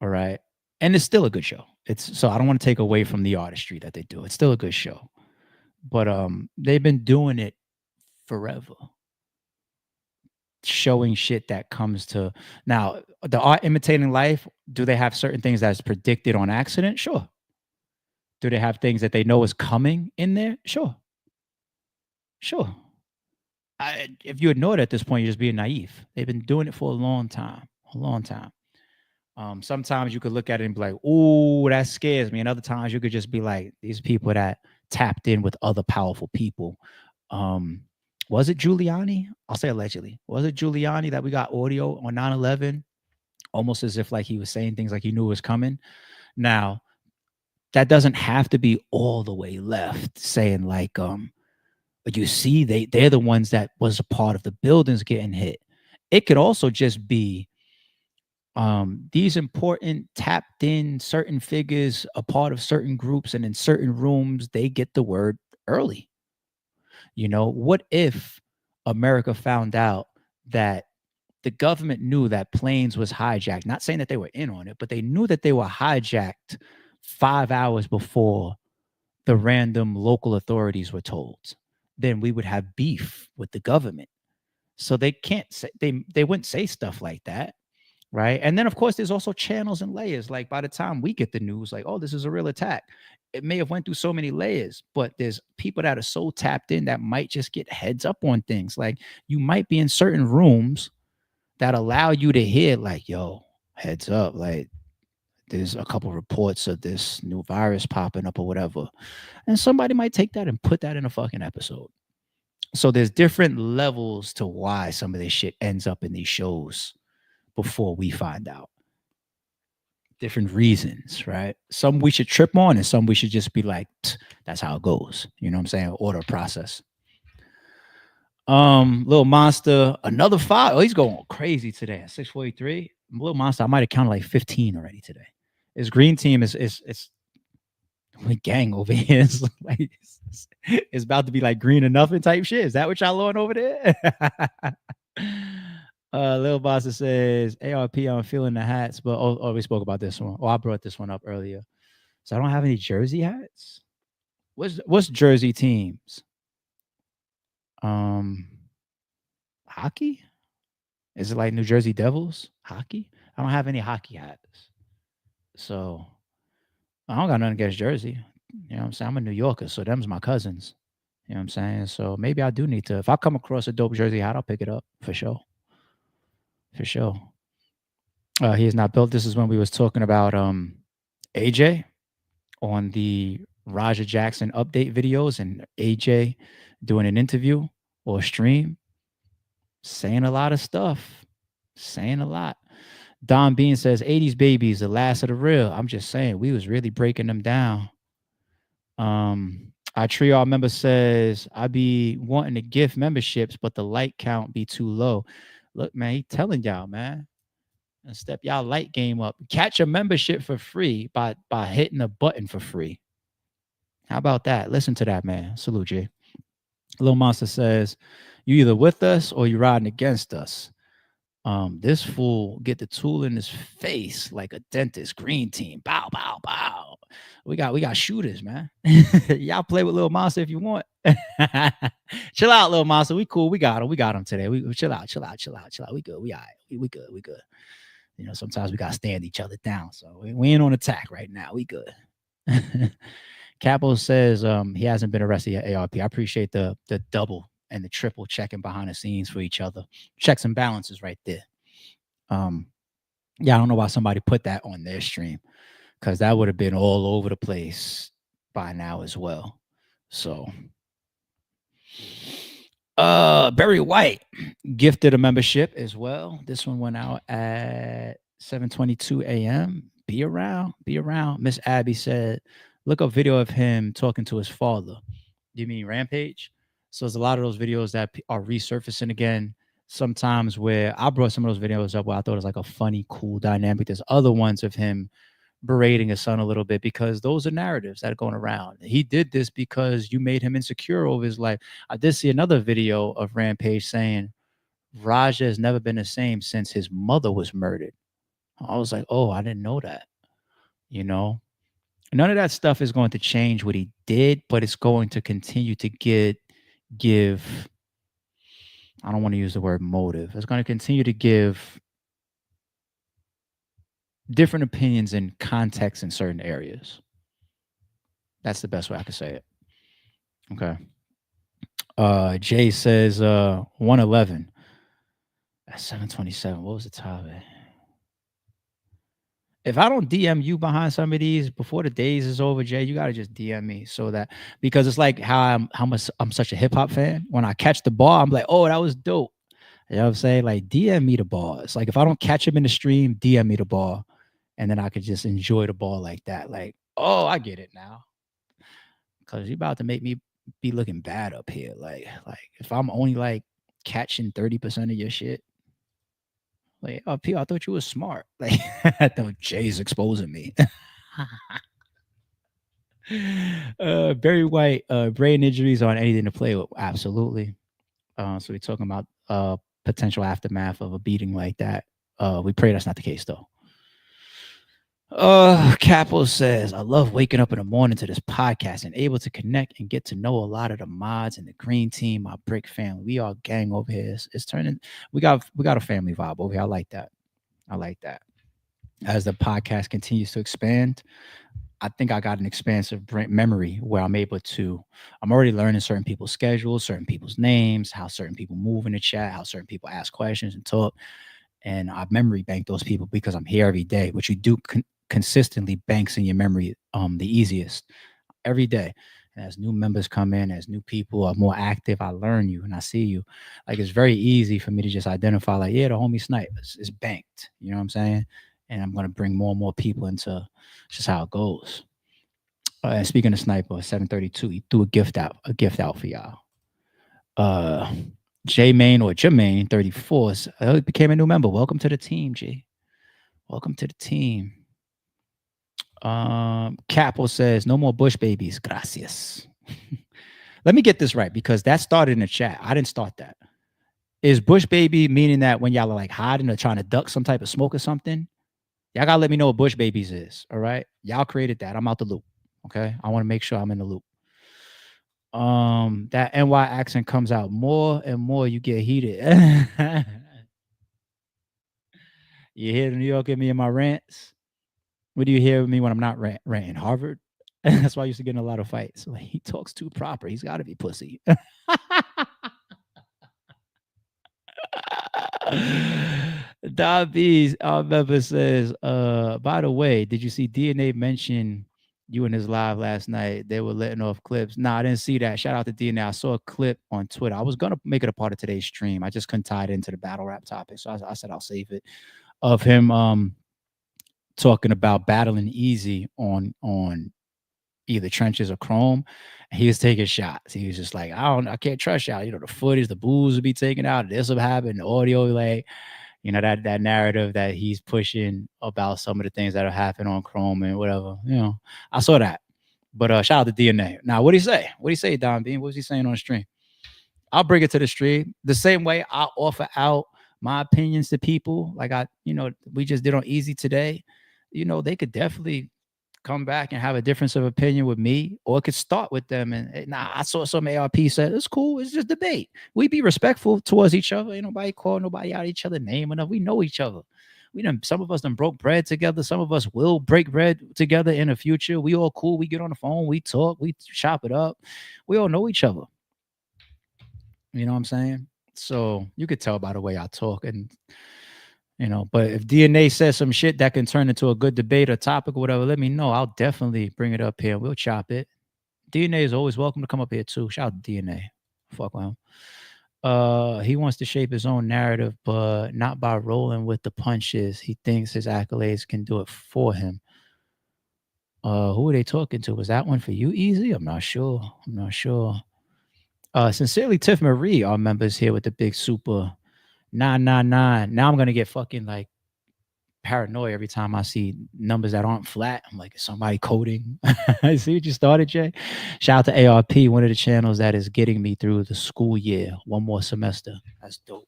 All right. And it's still a good show. So I don't want to take away from the artistry that they do. It's still a good show. But they've been doing it forever. Showing shit that comes to now the art imitating life. Do they have certain things that's predicted on accident? Sure. Do they have things that they know is coming in there? Sure. If you ignore it at this point, you're just being naive. They've been doing it for a long time. Sometimes you could look at it and be like, "Ooh, that scares me," and other times you could just be like, "These people that tapped in with other powerful people." Was it Giuliani? I'll say allegedly. Was it Giuliani that we got audio on 9/11? Almost as if like he was saying things like he knew it was coming. Now, that doesn't have to be all the way left, saying like, you see, they're the ones that was a part of the buildings getting hit. It could also just be these important tapped in certain figures, a part of certain groups, and in certain rooms, they get the word early. You know, what if America found out that the government knew that planes was hijacked? Not saying that they were in on it, but they knew that they were hijacked 5 hours before the random local authorities were told. Then we would have beef with the government. So they can't say, they wouldn't say stuff like that, right? And then of course there's also channels and layers. Like by the time we get the news, like, oh, this is a real attack, it may have went through so many layers, but there's people that are so tapped in that might just get heads up on things. Like you might be in certain rooms that allow you to hear like, yo, heads up, like there's a couple reports of this new virus popping up or whatever. And somebody might take that and put that in a fucking episode. So there's different levels to why some of this shit ends up in these shows before we find out. Different reasons, right? Some we should trip on and some we should just be like, that's how it goes. You know what I'm saying? Order process. Little Monster, another 5. Oh, he's going crazy today at 6:43. Little Monster, I might have counted like 15 already today. His green team is we gang over here. It's like it's about to be like green or nothing type shit. Is that what y'all on over there? Lil Bossa says, ARP, I'm feeling the hats, but oh, we spoke about this one. Oh, I brought this one up earlier. So I don't have any jersey hats. What's jersey teams? Hockey? Is it like New Jersey Devils? Hockey? I don't have any hockey hats. So I don't got nothing against Jersey. You know what I'm saying? I'm a New Yorker, so them's my cousins. You know what I'm saying? So maybe I do need to. If I come across a dope Jersey hat, I'll pick it up for sure. For sure. He is not built. This is when we was talking about AJ on the Roger Jackson update videos and AJ doing an interview or a stream, saying a lot of stuff. Saying a lot. Don Bean says 80s babies, the last of the real. I'm just saying, we was really breaking them down. Our Trial member says, I be wanting to gift memberships, but the like count be too low. Look, man, he telling y'all, man. And step y'all light game up. Catch a membership for free by hitting a button for free. How about that? Listen to that, man. Salute, Jay. Little Monster says, you either with us or you riding against us. This fool get the tool in his face like a dentist. Green team. Bow, bow, bow. We got shooters, man. Y'all play with Little Monster if you want. Chill out, Little Monster. We cool. We got him today. We chill out. We good. We all right. We good. You know, sometimes we gotta stand each other down. So we ain't on attack right now. We good. Capo says he hasn't been arrested yet, ARP. I appreciate the double and the triple checking behind the scenes for each other. Checks and balances right there. Yeah, I don't know why somebody put that on their stream, because that would have been all over the place by now as well. So Barry White gifted a membership as well. This one went out at 7:22 a.m. Be around. Miss Abby said, look up video of him talking to his father. You mean Rampage? So there's a lot of those videos that are resurfacing again. Sometimes where I brought some of those videos up where I thought it was like a funny, cool dynamic. There's other ones of him berating his son a little bit, because those are narratives that are going around. He did this because you made him insecure over his life. I did see another video of Rampage saying Raja has never been the same since his mother was murdered. I was like, oh, I didn't know that. You know, none of that stuff is going to change what he did, but it's going to continue to give, I don't want to use the word motive. It's going to continue to give different opinions and context in certain areas. That's the best way I could say it. Okay. Jay says 111 at 7:27. What was the topic? If I don't DM you behind some of these before the days is over, Jay, you gotta just DM me, so that, because it's like how I'm such a hip hop fan. When I catch the bar, I'm like, oh, that was dope. You know what I'm saying? Like, DM me the bars. Like, if I don't catch him in the stream, DM me the bar, and then I could just enjoy the ball like that. Like, oh, I get it now. Because you're about to make me be looking bad up here. Like if I'm only like catching 30% of your shit. Like, oh, P, I thought you were smart. Like, I thought Jay's exposing me. Barry White, brain injuries aren't anything to play with. Absolutely. So we're talking about potential aftermath of a beating like that. We pray that's not the case, though. Capo says, I love waking up in the morning to this podcast and able to connect and get to know a lot of the mods and the green team, my brick family. We are gang over here. It's turning, we got a family vibe over here. I like that. I like that. As the podcast continues to expand, I think I got an expansive memory where I'm already learning certain people's schedules, certain people's names, how certain people move in the chat, how certain people ask questions and talk. And I memory bank those people because I'm here every day, which you do consistently banks in your memory the easiest every day. And as new members come in, as new people are more active, I learn you and I see you. Like, it's very easy for me to just identify, like, yeah, the homie Snipe is banked. You know what I'm saying? And I'm going to bring more and more people into just how it goes. And speaking of Sniper, 732, he threw a gift out for y'all. J-Main or Jermaine 34 became a new member. Welcome to the team, G. Welcome to the team. Capo says, no more Bush babies. Gracias. Let me get this right, because that started in the chat. I didn't start that. Is Bush baby meaning that when y'all are like hiding or trying to duck some type of smoke or something? Y'all gotta let me know what Bush babies is. All right. Y'all created that. I'm out the loop. Okay. I want to make sure I'm in the loop. That NY accent comes out more and more. You get heated. You hear the New York in me in my rants? What do you hear with me when I'm not ranting? Harvard? That's why I used to get in a lot of fights. Like, he talks too proper. He's got to be pussy. Dobby's member says, by the way, did you see DNA mention you in his live last night? They were letting off clips. Nah, I didn't see that. Shout out to DNA. I saw a clip on Twitter. I was going to make it a part of today's stream. I just couldn't tie it into the battle rap topic. So I said I'll save it. Of him talking about battling Easy on either Trenches or Chrome. He was taking shots. He was just like, I can't trust y'all. You know, the footage, the booze will be taken out. This will happen. The audio, like, you know, that narrative that he's pushing about some of the things that have happened on Chrome and whatever. You know, I saw that. But shout out to DNA. Now, what did he say? What did he say, Don Bean? What was he saying on the stream? I'll bring it to the stream. The same way I offer out my opinions to people. Like we just did on Easy today. You know, they could definitely come back and have a difference of opinion with me, or it could start with them. And I saw some ARP said, it's cool. It's just debate. We be respectful towards each other. Ain't nobody call nobody out each other name enough. We know each other. Some of us done broke bread together. Some of us will break bread together in the future. We all cool. We get on the phone. We talk. We chop it up. We all know each other. You know what I'm saying? So you could tell by the way I talk. And but if DNA says some shit that can turn into a good debate or topic or whatever, let me know. I'll definitely bring it up here. We'll chop it. DNA is always welcome to come up here too. Shout out to DNA. Fuck with him. He wants to shape his own narrative, but not by rolling with the punches. He thinks his accolades can do it for him. Who are they talking to? Was that one for you, Easy? I'm not sure. Sincerely, Tiff Marie, our members here with the big super 999. Now I'm gonna get fucking like paranoid every time I see numbers that aren't flat. I'm like, is somebody coding? I see what you started, Jay. Shout out to ARP, one of the channels that is getting me through the school year. One more semester. That's dope.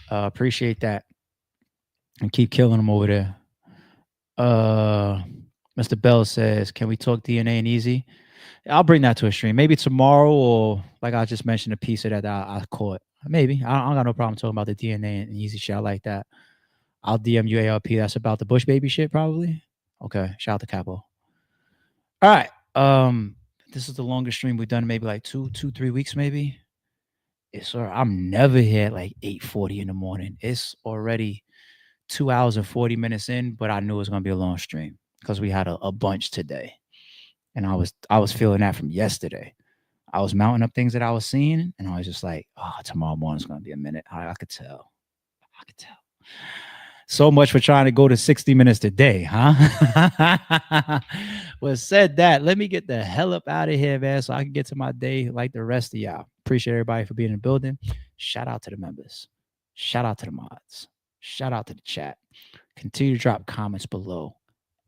Appreciate that. And keep killing them over there. Mr. Bell says, can we talk DNA and Easy? I'll bring that to a stream. Maybe tomorrow, or like I just mentioned, a piece of that I caught. Maybe. I don't got no problem talking about the DNA and Easy shit. I like that. I'll DM you ARP. That's about the Bush baby shit, probably. Okay. Shout out to Capo. All right. This is the longest stream we've done, maybe like 2-3 weeks, maybe. I'm never here at like 8:40 in the morning. It's already 2 hours and 40 minutes in, but I knew it was gonna be a long stream because we had a bunch today. And I was feeling that from yesterday. I was mounting up things that I was seeing, and I was just like, oh, tomorrow morning's going to be a minute. I could tell. So much for trying to go to 60 minutes today, huh? Well, said that, let me get the hell up out of here, man, so I can get to my day like the rest of y'all. Appreciate everybody for being in the building. Shout out to the members. Shout out to the mods. Shout out to the chat. Continue to drop comments below.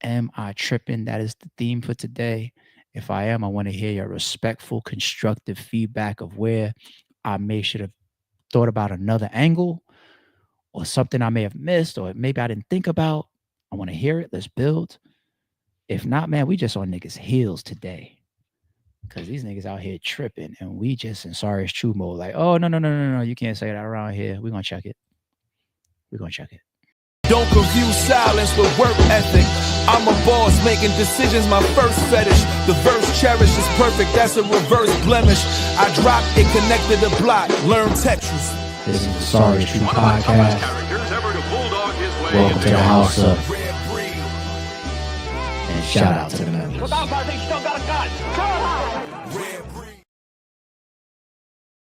Am I tripping? That is the theme for today. If I am, I want to hear your respectful, constructive feedback of where I should have thought about another angle or something I may have missed or maybe I didn't think about. I want to hear it. Let's build. If not, man, we just on niggas' heels today because these niggas out here tripping and we just in sorry it's true mode. Like, oh, no. You can't say that around here. We're going to check it. We're gonna check it. Don't confuse silence with work ethic. I'm a boss making decisions, my first fetish. The verse cherished is perfect, that's a reverse blemish. I dropped it, connected the block, learn Tetris. This is the Sorry True Podcast. Welcome to the house of. And shout out to the members. Without, I think still got a gun.